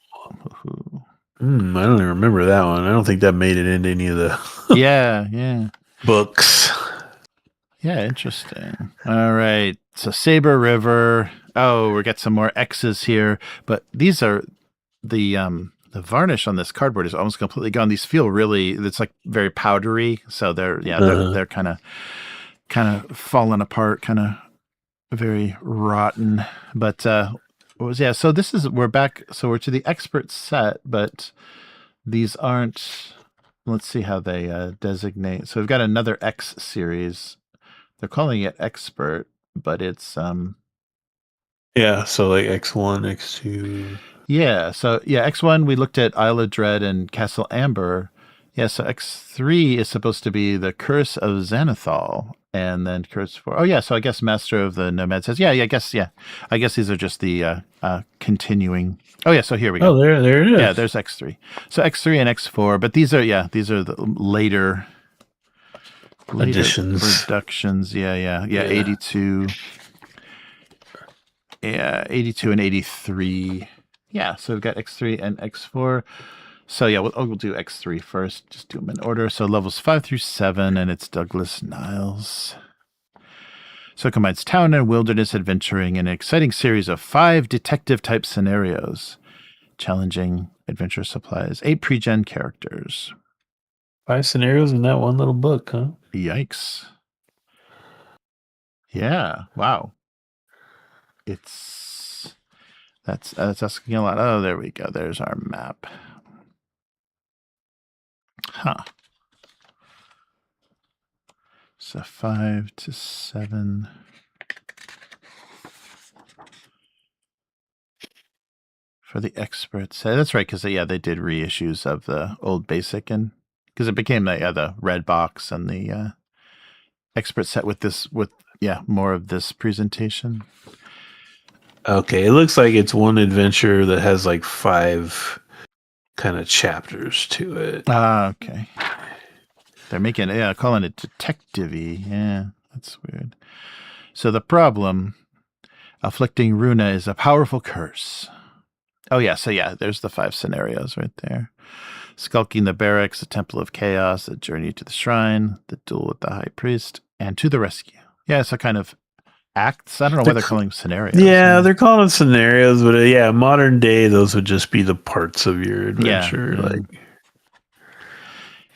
I don't even remember that one. I don't think that made it into any of the yeah books. Yeah, interesting. All right. So Saber River. Oh, we get some more X's here, but these are the varnish on this cardboard is almost completely gone. These feel really, it's like very powdery. So they're kind of falling apart, kind of very rotten. But so we're back. So we're to the expert set, but these aren't, let's see how they designate. So we've got another X series. They're calling it expert, but it's Yeah, so like X1, X2. Yeah, so X1 we looked at Isle of Dread and Castle Amber. Yeah, so X3 is supposed to be the Curse of Xanathal, and then Curse 4. Oh yeah, so I guess Master of the Nomad says, I guess these are just the continuing. Oh yeah, so here we go. Oh, there it is. Yeah, there's X3. So X3 and X4, but these are the later Additions. productions. Yeah, 82. Yeah, 82 and 83. Yeah, so we've got X3 and X4. So yeah, we'll do X3 first. Just do them in order. So levels 5 through 7, and it's Douglas Niles. So it combines town and wilderness adventuring in an exciting series of 5 detective-type scenarios. Challenging adventure supplies. 8 pre-gen characters. 5 scenarios in that one little book, huh? Yikes. Yeah, wow. That's asking a lot. Oh, there we go. There's our map. Huh. So 5 to 7. For the experts. That's right, because they did reissues of the old basic, and because it became the red box and the expert set with more of this presentation. Okay, it looks like it's one adventure that has like 5 kind of chapters to it. Okay. They're calling it detective-y. Yeah, that's weird. So the problem, afflicting Runa is a powerful curse. Oh yeah, so there's the 5 scenarios right there. Skulking the barracks, the Temple of Chaos, the journey to the shrine, the duel with the High Priest, and to the rescue. Yeah, so kind of acts. I don't know why they're calling them scenarios. Yeah, they're calling them scenarios, but modern day, those would just be the parts of your adventure.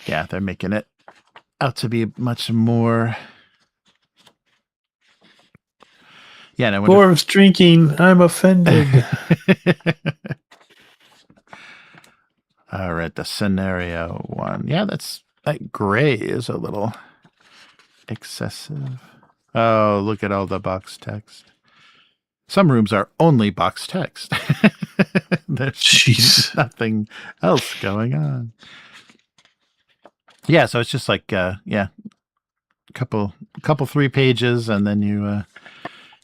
They're making it out to be much more. Yeah, and I wonder Dwarves drinking, I'm offended. All right, the scenario 1. Yeah, that gray is a little excessive. Oh, look at all the box text. Some rooms are only box text. There's nothing else going on. Yeah, so it's just like couple 3 pages, and then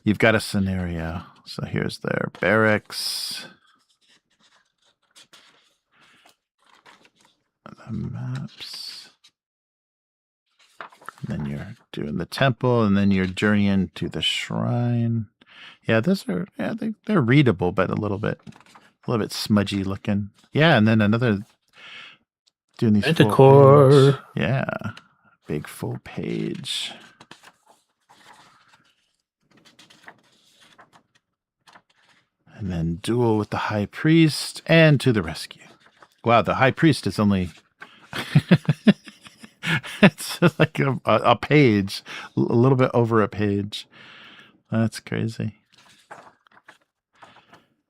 you've got a scenario. So here's their barracks. The maps. And then you're doing the temple, and then you're journeying to the shrine. Yeah, those are they're readable, but a little bit smudgy looking. Yeah, and then another doing these full page. Yeah, big full page. And then duel with the High Priest and to the rescue. Wow, the High Priest is only it's like a page, a little bit over a page. That's crazy.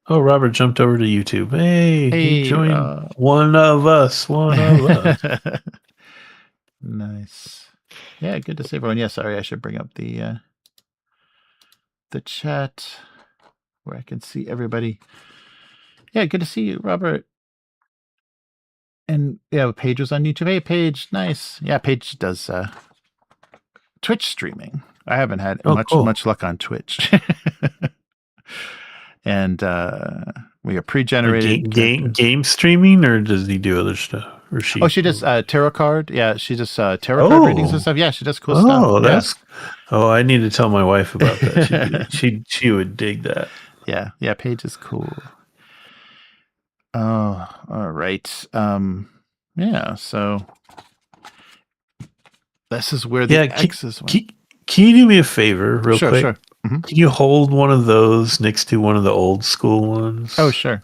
Oh, Robert jumped over to YouTube. Hey, he joined one of us. Nice. Yeah, good to see everyone. Yeah, sorry, I should bring up the chat where I can see everybody. Yeah, good to see you, Robert. And Paige was on YouTube. Hey, Paige, nice. Yeah, Paige does Twitch streaming. I haven't had much luck on Twitch. And we are pre-generated game streaming, or does he do other stuff? Or she? Oh, she does tarot card. Yeah, she does tarot card readings and stuff. Yeah, she does cool stuff. Oh, I need to tell my wife about that. She would dig that. Yeah, Paige is cool. Oh, all right. So this is where the X's went. Can you do me a favor real quick? Sure. Mm-hmm. Can you hold one of those next to one of the old school ones? Oh, sure.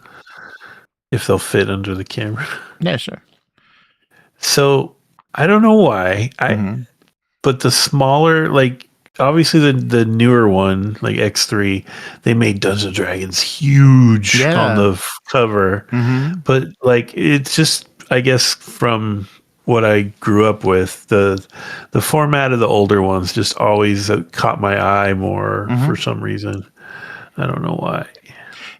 If they'll fit under the camera. Yeah, sure. So I don't know why, but the smaller, like obviously the newer one, like X3, they made Dungeons and Dragons huge on the cover, but like it's just, I guess from what I grew up with, the format of the older ones just always caught my eye more for some reason. I don't know why.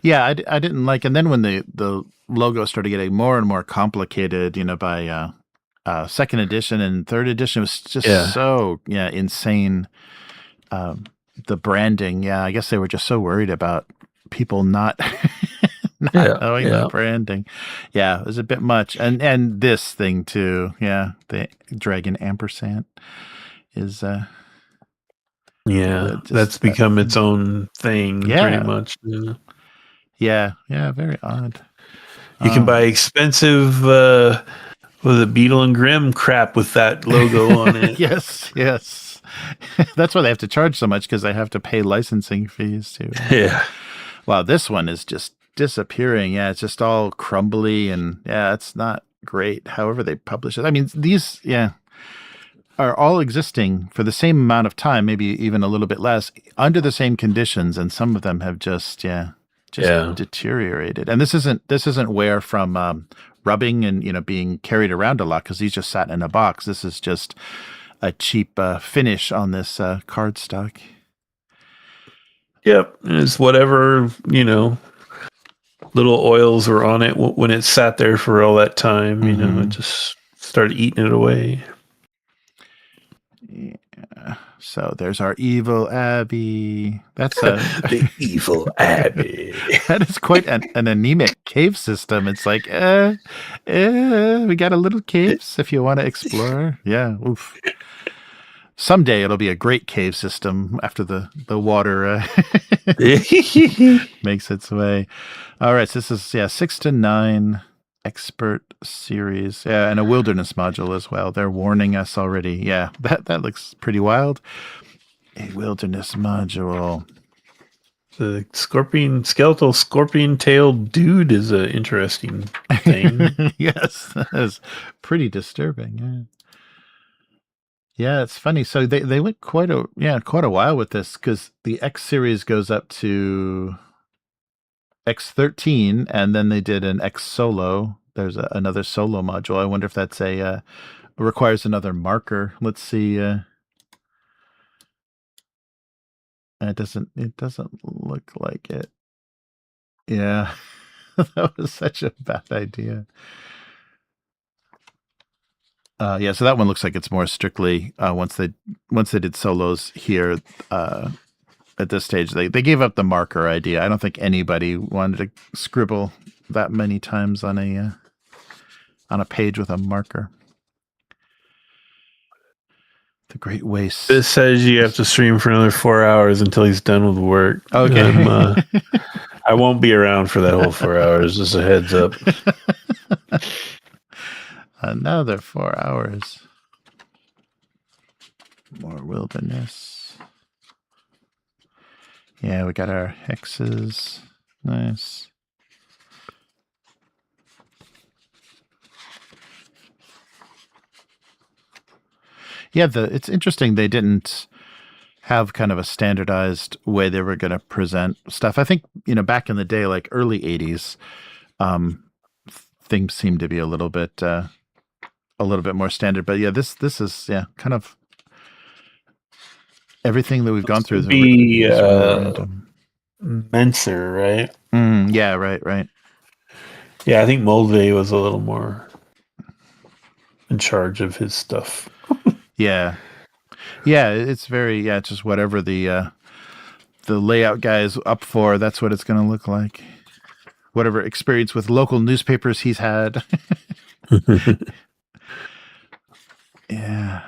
Yeah, I didn't like, and then when the logo started getting more and more complicated, by second edition and third edition, it was just Yeah. so insane. Um, the branding, I guess they were just so worried about people not not Yeah. knowing the Yeah. branding. Yeah, it was a bit much, and this thing too. Yeah, the dragon ampersand is Yeah. just That's become its own thing, pretty yeah, much. Yeah. yeah, very odd. You can buy expensive with a Beetle and Grimm crap with that logo on it. Yes. That's why they have to charge so much, because they have to pay licensing fees too. Yeah. Wow, this one is just disappearing. Yeah, it's just all crumbly, and it's not great. However they publish it. I mean, these are all existing for the same amount of time, maybe even a little bit less, under the same conditions, and some of them have just deteriorated. And this isn't wear from rubbing and being carried around a lot, because these just sat in a box. This is just a cheap finish on this cardstock. Yep. It's whatever, little oils were on it when it sat there for all that time. It just started eating it away. Yeah. So there's our evil Abbey. That's the evil Abbey. That is quite an anemic cave system. It's like, we got a little caves if you want to explore. Yeah, oof. Someday it'll be a great cave system after the water makes its way. All right, so this is 6 to 9 expert series. Yeah, and a wilderness module as well. They're warning us already. Yeah, that looks pretty wild. A wilderness module. The skeletal scorpion-tailed dude is an interesting thing. Yes, that is pretty disturbing. Yeah. Yeah, it's funny. So they went quite a while with this, because the X series goes up to X13, and then they did an X solo. There's another solo module. I wonder if that's requires another marker. Let's see. It doesn't look like it. Yeah, that was such a bad idea. So that one looks like it's more strictly once they did solos here at this stage. They gave up the marker idea. I don't think anybody wanted to scribble that many times on a page with a marker. The Great Waste. It says you have to stream for another 4 hours until he's done with work. Okay. I won't be around for that whole 4 hours. Just a heads up. Another 4 hours. More wilderness. Yeah, we got our hexes. Nice. Yeah, it's interesting they didn't have kind of a standardized way they were going to present stuff. I think, back in the day, like early 80s, things seemed to be a little bit more standard. But yeah, this is kind of everything that we've gone through is really random. Menser, right? Yeah, right. Yeah, I think Mulvey was a little more in charge of his stuff. Yeah, it's very just whatever the layout guy is up for. That's what it's going to look like. Whatever experience with local newspapers he's had. Yeah.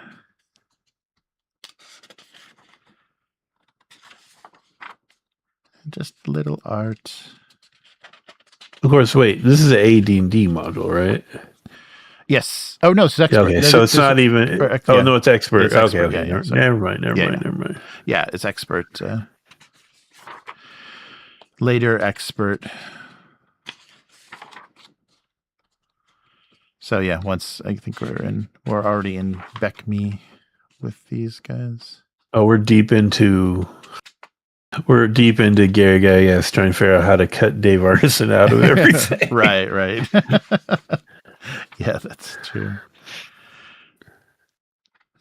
Just little art. Of course, wait. This is an AD&D module, right? Yes. Oh no, it's expert. Okay, so it's not even. No, it's expert. It's expert. Okay. Yeah, never mind. Yeah, it's expert. Later expert. So yeah, once I think we're already in BECME with these guys. Oh, we're deep into Gary Gygax trying to figure out how to cut Dave Artisan out of everything. Right. Yeah, that's true.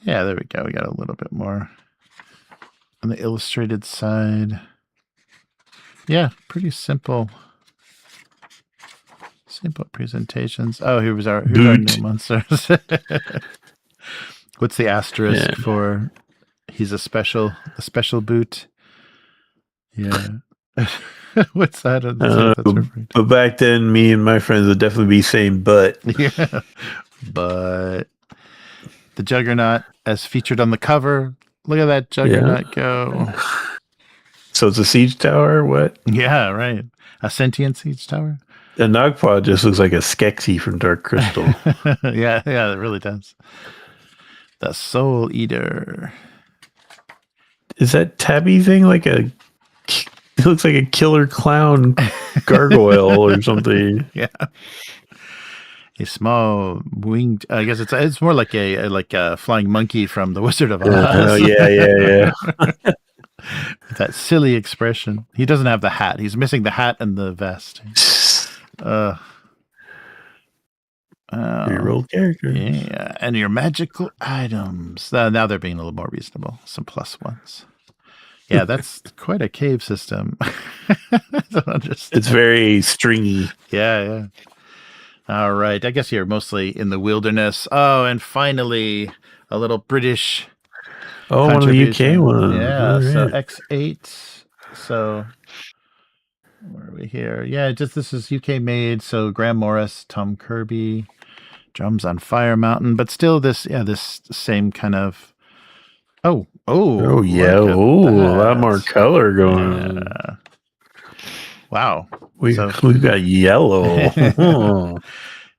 Yeah, there we go. We got a little bit more on the illustrated side. Yeah, pretty simple. Simple presentations. Oh, here's our new monsters. What's the asterisk for? He's a special boot. Yeah. What's that? Let's see what that's referring to. But back then, me and my friends would definitely be saying "but." Yeah, but the Juggernaut, as featured on the cover. Look at that Juggernaut go. So it's a siege tower. What? Yeah, right. A sentient siege tower. The Nagpa just looks like a Skeksis from Dark Crystal. yeah, it really does. The Soul Eater. Is that tabby thing like a? It looks like a killer clown gargoyle or something. Yeah. A small winged. I guess it's more like a flying monkey from the Wizard of Oz. Oh yeah. That silly expression. He doesn't have the hat. He's missing the hat and the vest. Your old character. Yeah, and your magical items. Now they're being a little more reasonable. Some plus ones. Yeah, that's quite a cave system. I don't understand. It's very stringy. Yeah. All right. I guess you're mostly in the wilderness. Oh, and finally, a little British. Oh, one of the UK ones. Yeah. Right. So X8. So where are we here? Yeah, this is UK made. So Graham Morris, Tom Kirby, drums on Fire Mountain, but still this same kind of. Oh yeah. A lot more color going on. Wow. We've got yellow.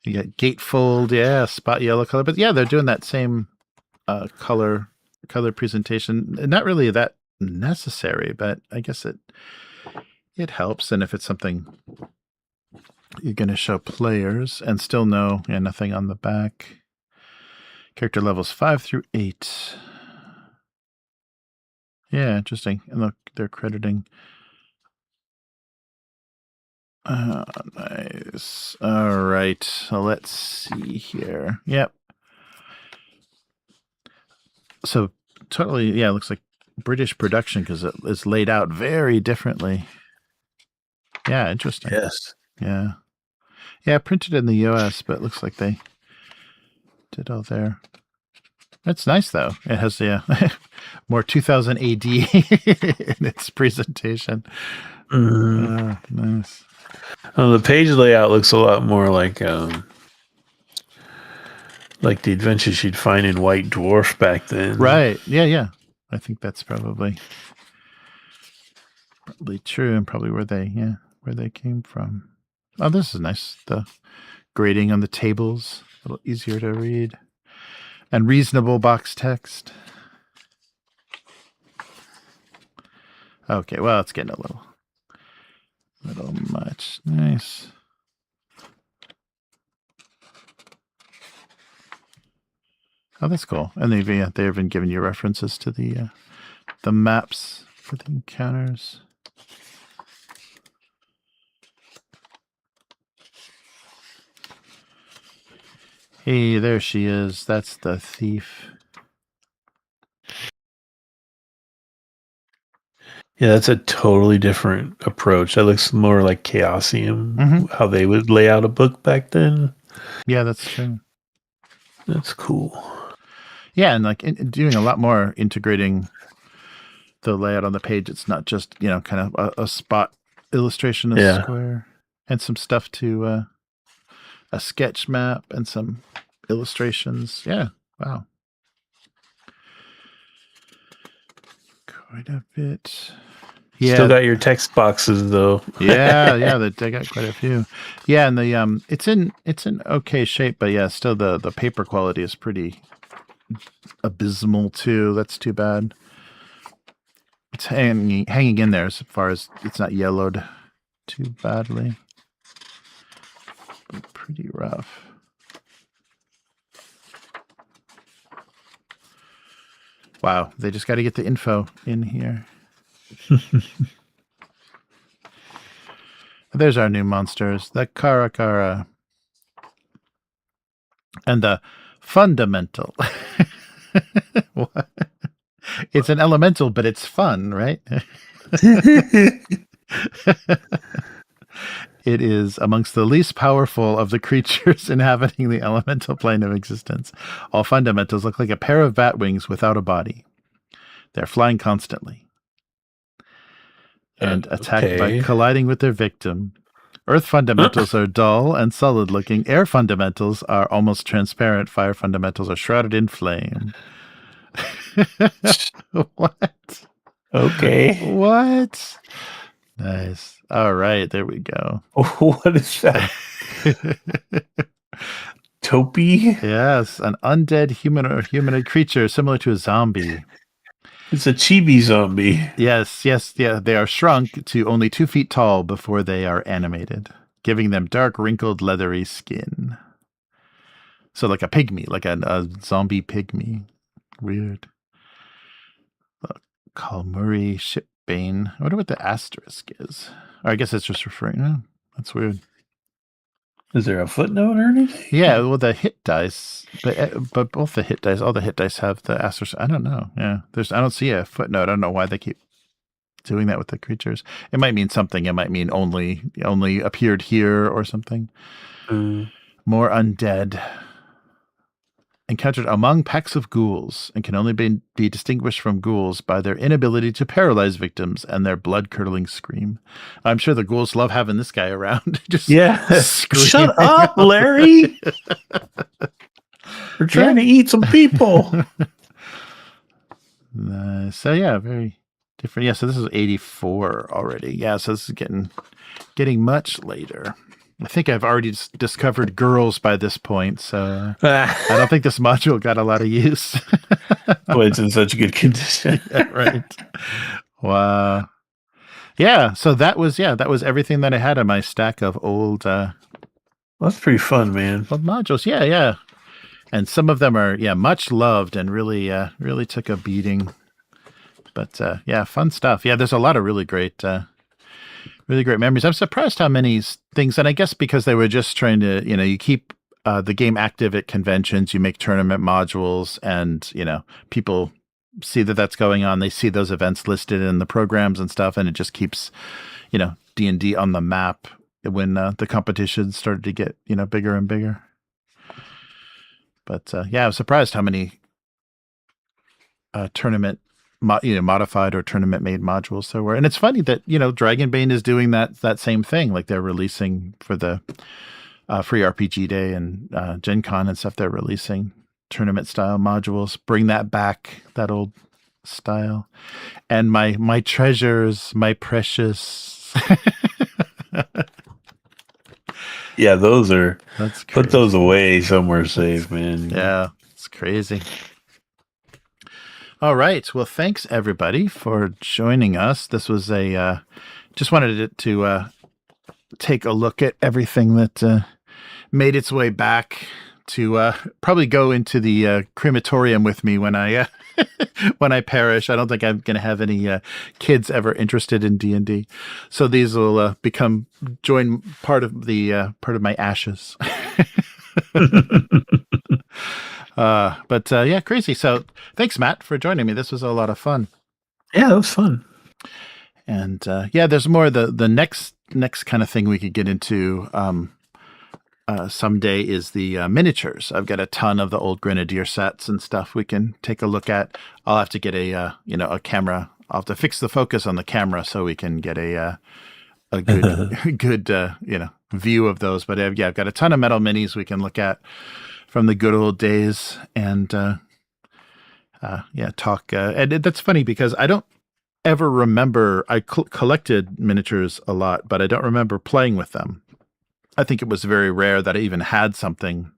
You got gatefold, spot yellow color. But yeah, they're doing that same color presentation. Not really that necessary, but I guess it helps. And if it's something you're going to show players and still nothing on the back. Character levels 5 through 8. Yeah, interesting. And look, they're crediting. Nice. All right. So let's see here. Yep. So totally, it looks like British production because it is laid out very differently. Yeah, interesting. Yes. Yeah. Yeah, printed in the US, but it looks like they did all there. It's nice though. It has more 2000 AD in its presentation. Nice. Oh, the page layout looks a lot more like the adventures you'd find in White Dwarf back then. Right. Yeah. I think that's probably true and probably where they came from. Oh, this is nice. The grading on the tables, a little easier to read. And reasonable box text. Okay, well, it's getting a little much. Nice. Oh, that's cool. And they've been giving you references to the maps for the encounters. Hey, there she is. That's the thief. Yeah, that's a totally different approach. That looks more like Chaosium, how they would lay out a book back then. Yeah, that's true. That's cool. Yeah, and doing a lot more integrating the layout on the page. It's not just, kind of a spot illustration of square and some stuff to a sketch map and some illustrations. Yeah, wow. Quite a bit. Yeah. Still got your text boxes though. yeah, they got quite a few. Yeah, and the it's in okay shape, but still the paper quality is pretty abysmal too. That's too bad. It's hanging in there as far as it's not yellowed too badly. But pretty rough. Wow, they just got to get the info in here. There's our new monsters, the Karakara. And the fundamental. What? It's an elemental, but it's fun, right? It is amongst the least powerful of the creatures inhabiting the elemental plane of existence. All fundamentals look like a pair of bat wings without a body. They're flying constantly and attack by colliding with their victim. Earth fundamentals are dull and solid-looking. Air fundamentals are almost transparent. Fire fundamentals are shrouded in flame. What? Okay. What? Nice. All right, there we go. What is that? Topi? Yes, an undead human or humanoid creature similar to a zombie. It's a chibi zombie. Yes, yeah. They are shrunk to only 2 feet tall before they are animated, giving them dark, wrinkled, leathery skin. So like a pygmy, like a zombie pygmy. Weird. Kalmuri shipbane. I wonder what the asterisk is. Or I guess it's just referring. No, that's weird. Is there a footnote or anything? Yeah, well, the hit dice, but both the hit dice, all the hit dice have the asterisk. I don't know. Yeah, I don't see a footnote. I don't know why they keep doing that with the creatures. It might mean something. It might mean only appeared here or something. More undead. Encountered among packs of ghouls and can only be distinguished from ghouls by their inability to paralyze victims and their blood-curdling scream. I'm sure the ghouls love having this guy around. Just Shut up, Larry! We're trying to eat some people. So yeah, very different. Yeah, so this is 84 already. Yeah, so this is getting much later. I think I've already discovered girls by this point, so I don't think this module got a lot of use. Boy, it's in such good condition. Right. Wow. Yeah, so that was everything that I had on my stack of old that's pretty fun, man. Old modules. Yeah. And some of them are much loved and really took a beating. But yeah, fun stuff. Yeah, there's a lot of really great memories. I'm surprised how many things, and I guess because they were just trying to, you keep the game active at conventions, you make tournament modules, and, people see that that's going on. They see those events listed in the programs and stuff, and it just keeps, D&D on the map when the competition started to get, bigger and bigger. But yeah, I was surprised how many tournament modified or tournament made modules there were. And it's funny that Dragonbane is doing that same thing. Like they're releasing for the free RPG day and Gen Con and stuff, they're releasing tournament style modules. Bring that back, that old style. And my treasures, my precious. Yeah, that's crazy. Put those away somewhere safe, man. Yeah, it's crazy. All right. Well, thanks everybody for joining us. This was just wanted to take a look at everything that made its way back to probably go into the crematorium with me when I when I perish. I don't think I'm going to have any kids ever interested in D&D. So these will join part of my ashes. But yeah, crazy. So thanks, Matt, for joining me. This was a lot of fun. Yeah, it was fun. And yeah, there's more. The next kind of thing we could get into someday is the miniatures. I've got a ton of the old Grenadier sets and stuff we can take a look at. I'll have to get a camera. I'll have to fix the focus on the camera so we can get a good view of those. But I've got a ton of metal minis we can look at from the good old days, and talk. And that's funny because I don't ever remember. I collected miniatures a lot, but I don't remember playing with them. I think it was very rare that I even had something.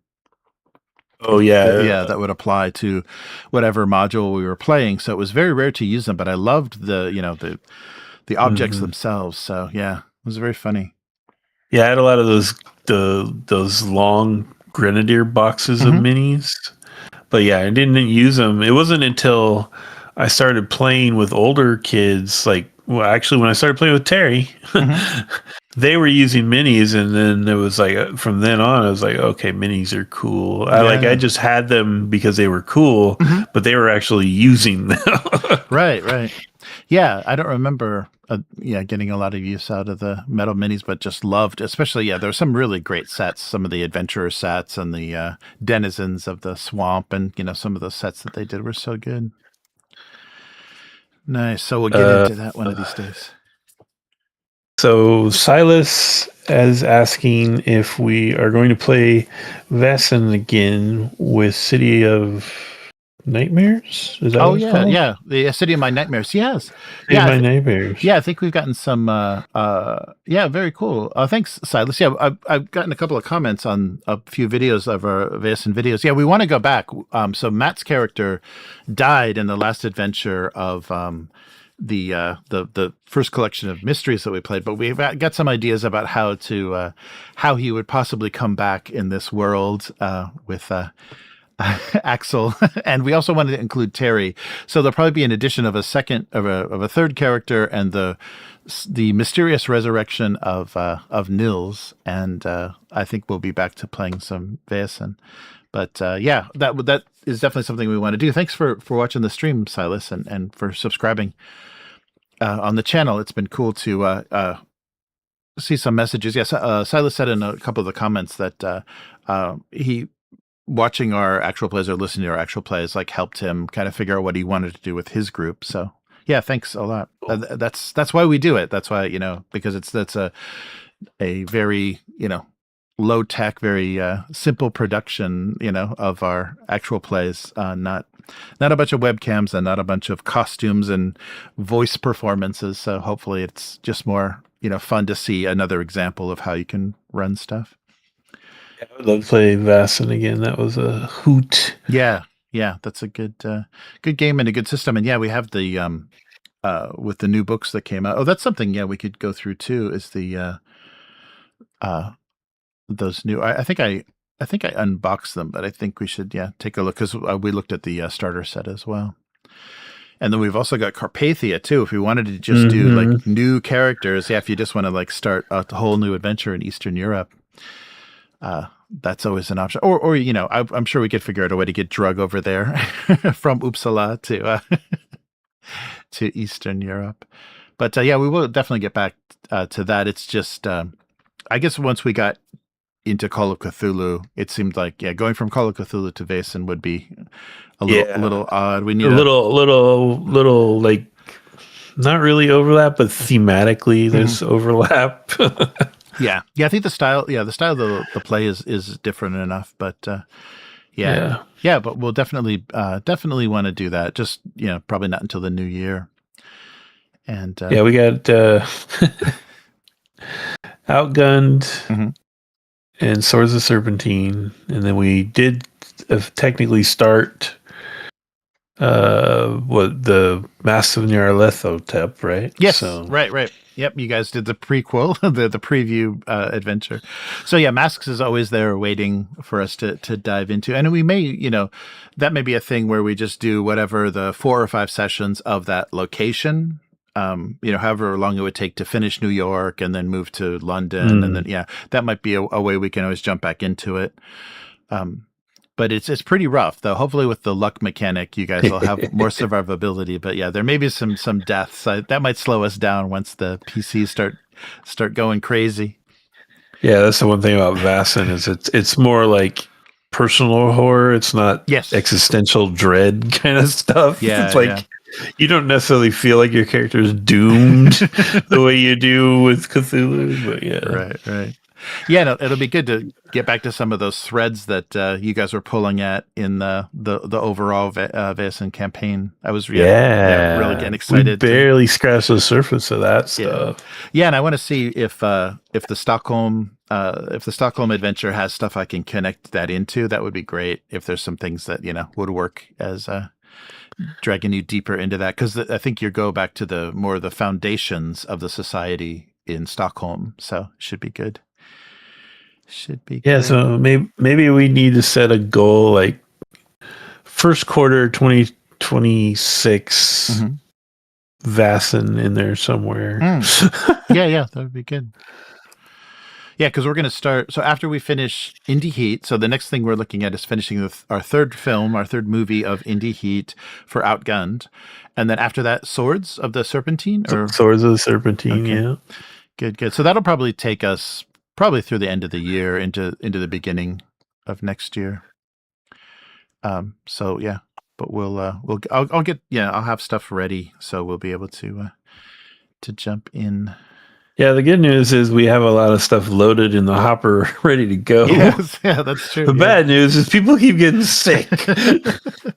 Oh yeah, that would apply to whatever module we were playing. So it was very rare to use them, but I loved the objects themselves. So yeah, it was very funny. Yeah, I had a lot of those long Grenadier boxes of minis, but yeah, I didn't use them. It wasn't until I started playing with older kids, actually when I started playing with Terry, they were using minis, and then it was like from then on, I was like, okay, minis are cool. I just had them because they were cool, but they were actually using them. Right. Yeah, I don't remember getting a lot of use out of the metal minis, but just loved, especially there were some really great sets, some of the adventurer sets and the denizens of the swamp, and some of those sets that they did were so good. Nice. So we'll get into that one of these days. So Silas is asking if we are going to play Vaesen again with City of Nightmares. Is that what it's called? Yeah, the City of My Nightmares. Yes, City of My Nightmares. Yeah, I think we've gotten some. Very cool. Thanks, Silas. Yeah, I've gotten a couple of comments on a few videos of our Vaesen videos. Yeah, we want to go back. So Matt's character died in the last adventure of the first collection of mysteries that we played, but we've got some ideas about how he would possibly come back in this world with Axel, and we also wanted to include Terry. So there'll probably be an addition of a third character and the mysterious resurrection of Nils, and I think we'll be back to playing some Vaesen. But that is definitely something we want to do. Thanks for watching the stream, Silas, and for subscribing on the channel. It's been cool to see some messages. Yes, Silas said in a couple of the comments that he watching our actual plays or listening to our actual plays helped him kind of figure out what he wanted to do with his group. So yeah, thanks a lot. That's why we do it. That's why because that's a very low tech, very simple production of our actual plays. Not a bunch of webcams and not a bunch of costumes and voice performances. So hopefully it's just more fun to see another example of how you can run stuff. I would love to play Vaesen again. That was a hoot. Yeah, that's a good game and a good system. And yeah, we have the with the new books that came out. Oh, that's something we could go through too. Is the those new? I think I unboxed them, but I think we should take a look because we looked at the starter set as well. And then we've also got Carpathia too. If we wanted to just do new characters, if you just want to start a whole new adventure in Eastern Europe. That's always an option. Or I'm sure we could figure out a way to get Drug over there from Uppsala to Eastern Europe. But we will definitely get back to that. It's just, I guess once we got into Call of Cthulhu, it seemed like going from Call of Cthulhu to Vaesen would be a little odd. We need a little like not really overlap, but thematically there's overlap. Yeah. I think the style of the play is different enough, but but we'll definitely want to do that. Just probably not until the new year. And we got Outgunned and Swords of Serpentine, and then we did technically start the Masks of Nyarlathotep, right? Yes, so. Right. Yep, you guys did the prequel, the preview adventure. So Masks is always there waiting for us to dive into. And we may, that may be a thing where we just do whatever the 4 or 5 sessions of that location, however long it would take to finish New York and then move to London. And then, that might be a way we can always jump back into it. But it's pretty rough, though. Hopefully, with the luck mechanic, you guys will have more survivability. But there may be some deaths. That might slow us down once the PCs start going crazy. Yeah, that's the one thing about Vaesen is it's more like personal horror. It's not existential dread kind of stuff. Yeah, it's like you don't necessarily feel like your character is doomed the way you do with Cthulhu. But right. Yeah, no, it'll be good to get back to some of those threads that you guys were pulling at in the overall Vaesen campaign. I was really getting excited. We barely scratched the surface of that stuff. Yeah, and I want to see if the Stockholm adventure has stuff I can connect that into. That would be great. If there's some things that would work as dragging you deeper into that, because I think you go back to the foundations of the society in Stockholm, so it should be good. So maybe we need to set a goal like first quarter 2026 Vaesen in there somewhere. Yeah, that would be good. Yeah, because we're going to start. So after we finish Indie Heat, so the next thing we're looking at is finishing our third film, our third movie of Indie Heat for Outgunned, and then after that, Swords of the Serpentine. Or Swords of the Serpentine. okay, Yeah. good. So that'll probably take us through the end of the year into the beginning of next year. So yeah, but I'll get I'll have stuff ready, so we'll be able to jump in. Yeah, the good news is we have a lot of stuff loaded in the hopper ready to go. Yes, yeah, that's true. The bad news is people keep getting sick.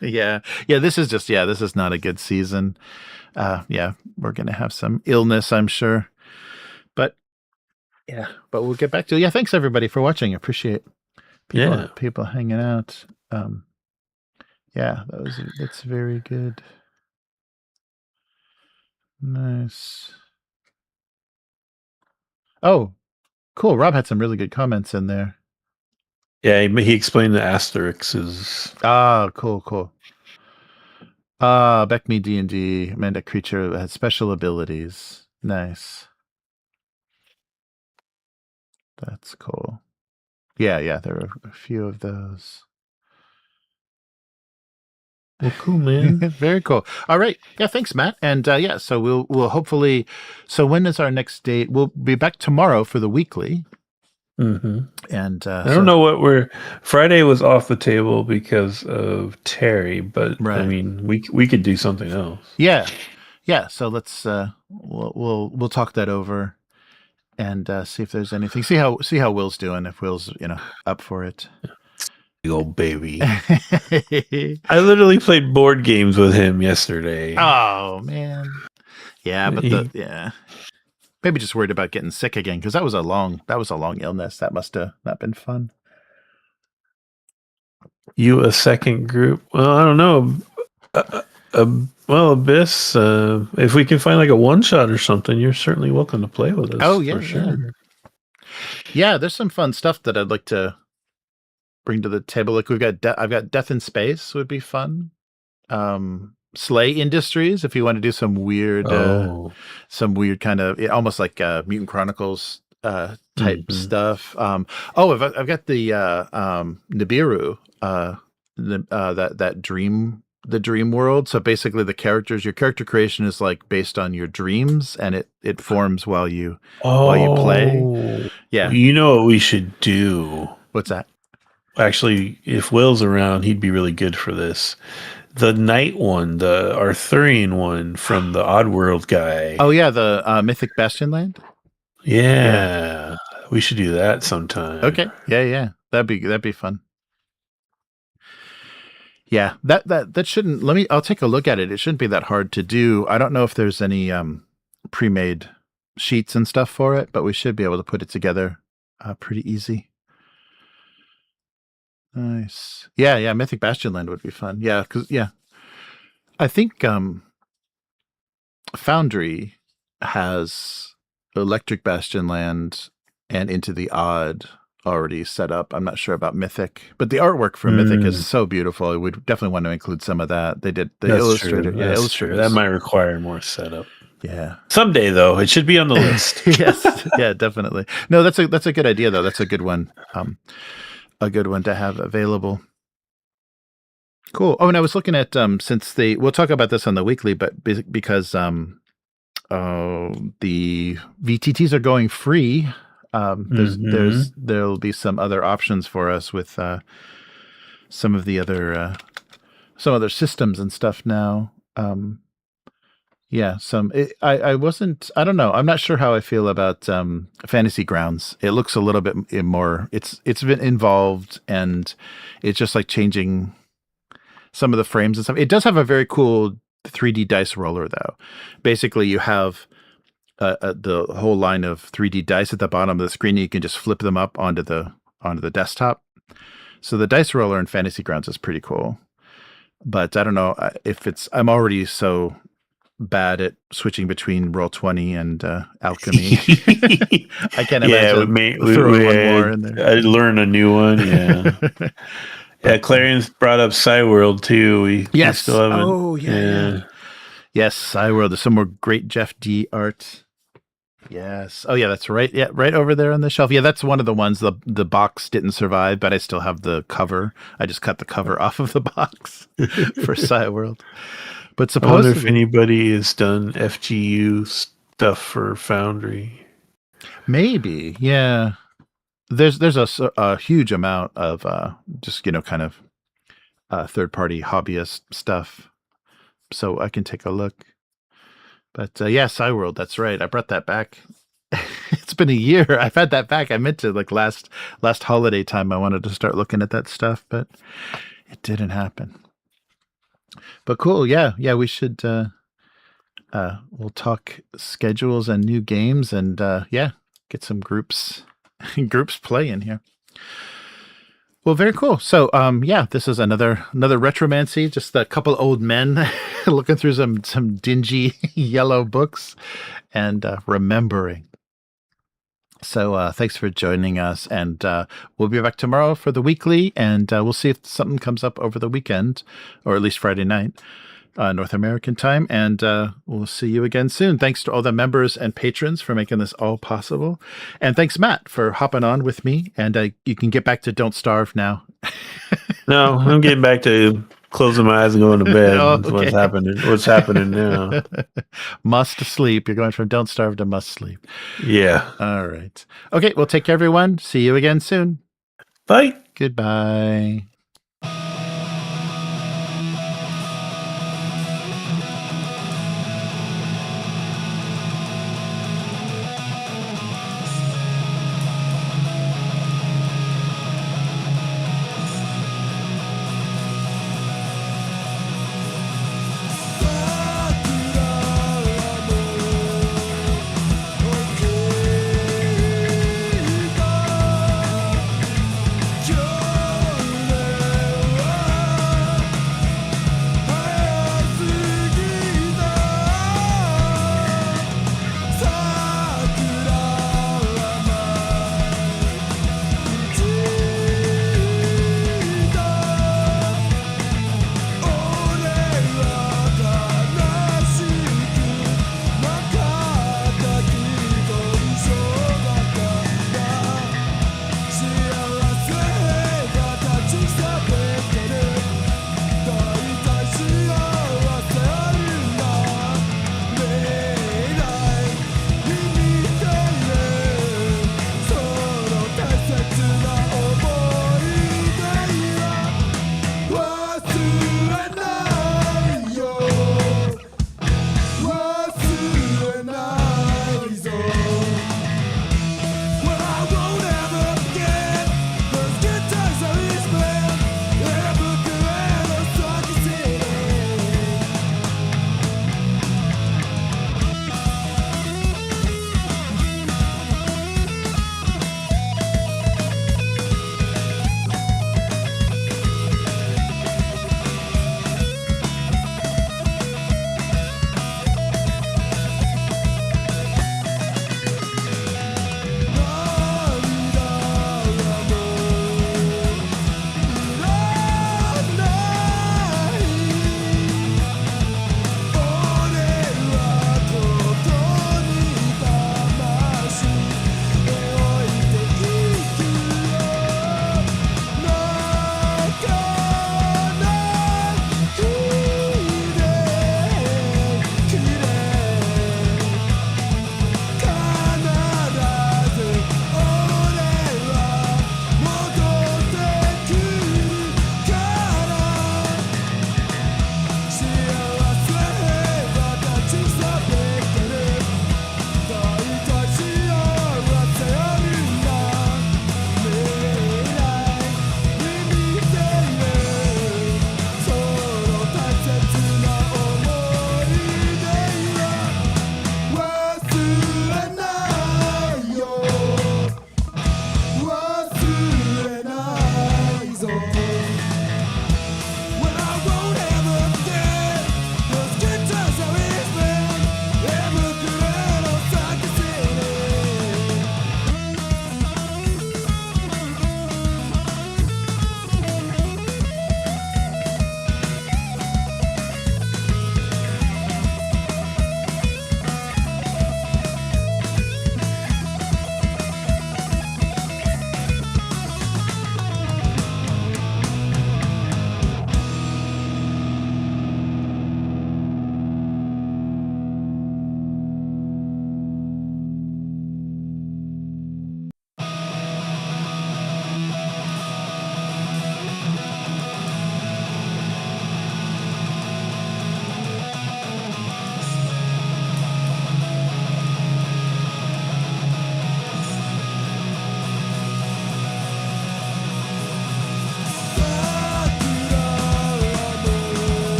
Yeah. This is not a good season. Yeah, we're going to have some illness, I'm sure. But we'll get back to it. Yeah, thanks everybody for watching. I appreciate people hanging out. That's very good. Nice. Oh, cool. Rob had some really good comments in there. Yeah, he explained the asterisks. Ah, cool. Beck Me D&D, Amanda Creature has special abilities. Nice. That's cool. Yeah, there are a few of those. Well, cool, man. Very cool. All right. Yeah, thanks, Matt. And so we'll hopefully. So when is our next date? We'll be back tomorrow for the weekly. Mm-hmm. And I don't know what Friday was off the table because of Terry, but right. I mean, we could do something else. Yeah. So let's we'll talk that over and see if there's anything. See how Will's doing. If Will's up for it. Big old baby. I literally played board games with him yesterday. Oh man. Yeah, but maybe just worried about getting sick again because that was a long illness. That must have not been fun. You a second group? Well, I don't know. Well, Abyss. If we can find like a one shot or something, you're certainly welcome to play with us. Oh yeah, for sure. Yeah, there's some fun stuff that I'd like to bring to the table. Like I've got Death in Space would be fun. Slay Industries, if you want to do some weird kind of almost like Mutant Chronicles type stuff. I've got the Nibiru, the dream world. So basically your character creation is like based on your dreams, and it forms while you play. Yeah. You know what we should do? What's that? Actually, if Will's around, he'd be really good for this. The night one, the Arthurian one from the Oddworld guy. Oh yeah, the Mythic Bastion Land. Yeah, we should do that sometime. Okay, yeah, that'd be fun. Yeah, that shouldn't. I'll take a look at it. It shouldn't be that hard to do. I don't know if there's any pre-made sheets and stuff for it, but we should be able to put it together pretty easy. Nice. Yeah, Mythic Bastion Land would be fun. Yeah, because I think Foundry has Electric Bastion Land and Into the Odd already set up. I'm not sure about Mythic, but the artwork for Mythic is so beautiful. We'd definitely want to include some of that. They did the illustrator. Yeah, illustrator. That might require more setup. Yeah. Someday though, it should be on the list. Yes. Yeah, definitely. No, that's a good idea though. That's a good one. A good one to have available. Cool. Oh, and I was looking at we'll talk about this on the weekly, but because the VTTs are going free, there'll be some other options for us with some of the other systems and stuff now. I don't know. I'm not sure how I feel about Fantasy Grounds. It looks a little bit more, it's been involved, and it's just like changing some of the frames and stuff. It does have a very cool 3D dice roller though. Basically you have the whole line of 3D dice at the bottom of the screen. You can just flip them up onto the desktop. So the dice roller in Fantasy Grounds is pretty cool. But I don't know if I'm already so bad at switching between Roll20 and Alchemy. I can't imagine throwing one more in there. I'd learn a new one. Yeah. Yeah, Clarion's brought up Cyworld too. We still haven't. Oh yeah. Yes, Cyworld. There's some more great Jeff D art. Yes. Oh yeah, that's right. Yeah, right over there on the shelf. Yeah, that's one of the ones. The box didn't survive, but I still have the cover. I just cut the cover off of the box for World. But I wonder if supposedly, anybody has done FGU stuff for Foundry. maybe. Yeah. There's a huge amount of just kind of third party hobbyist stuff, so I can take a look. But yeah, World. That's right. I brought that back. It's been a year. I've had that back. I meant to last holiday time. I wanted to start looking at that stuff, but it didn't happen. But cool. Yeah. We should. We'll talk schedules and new games, and yeah, get some groups play in here. Well, very cool. So, yeah, this is another Retromancy. Just a couple old men looking through some dingy yellow books and remembering. So, thanks for joining us, and we'll be back tomorrow for the weekly, and we'll see if something comes up over the weekend, or at least Friday night, North American time, and we'll see you again soon. Thanks to all the members and patrons for making this all possible, and thanks, Matt, for hopping on with me, and you can get back to Don't Starve now. No, I'm getting back to closing my eyes and going to bed. Oh, That's okay. What's happening now? Must sleep. You're going from Don't Starve to must sleep. Yeah. All right. Okay, well, take care, everyone. See you again soon. Bye. Goodbye.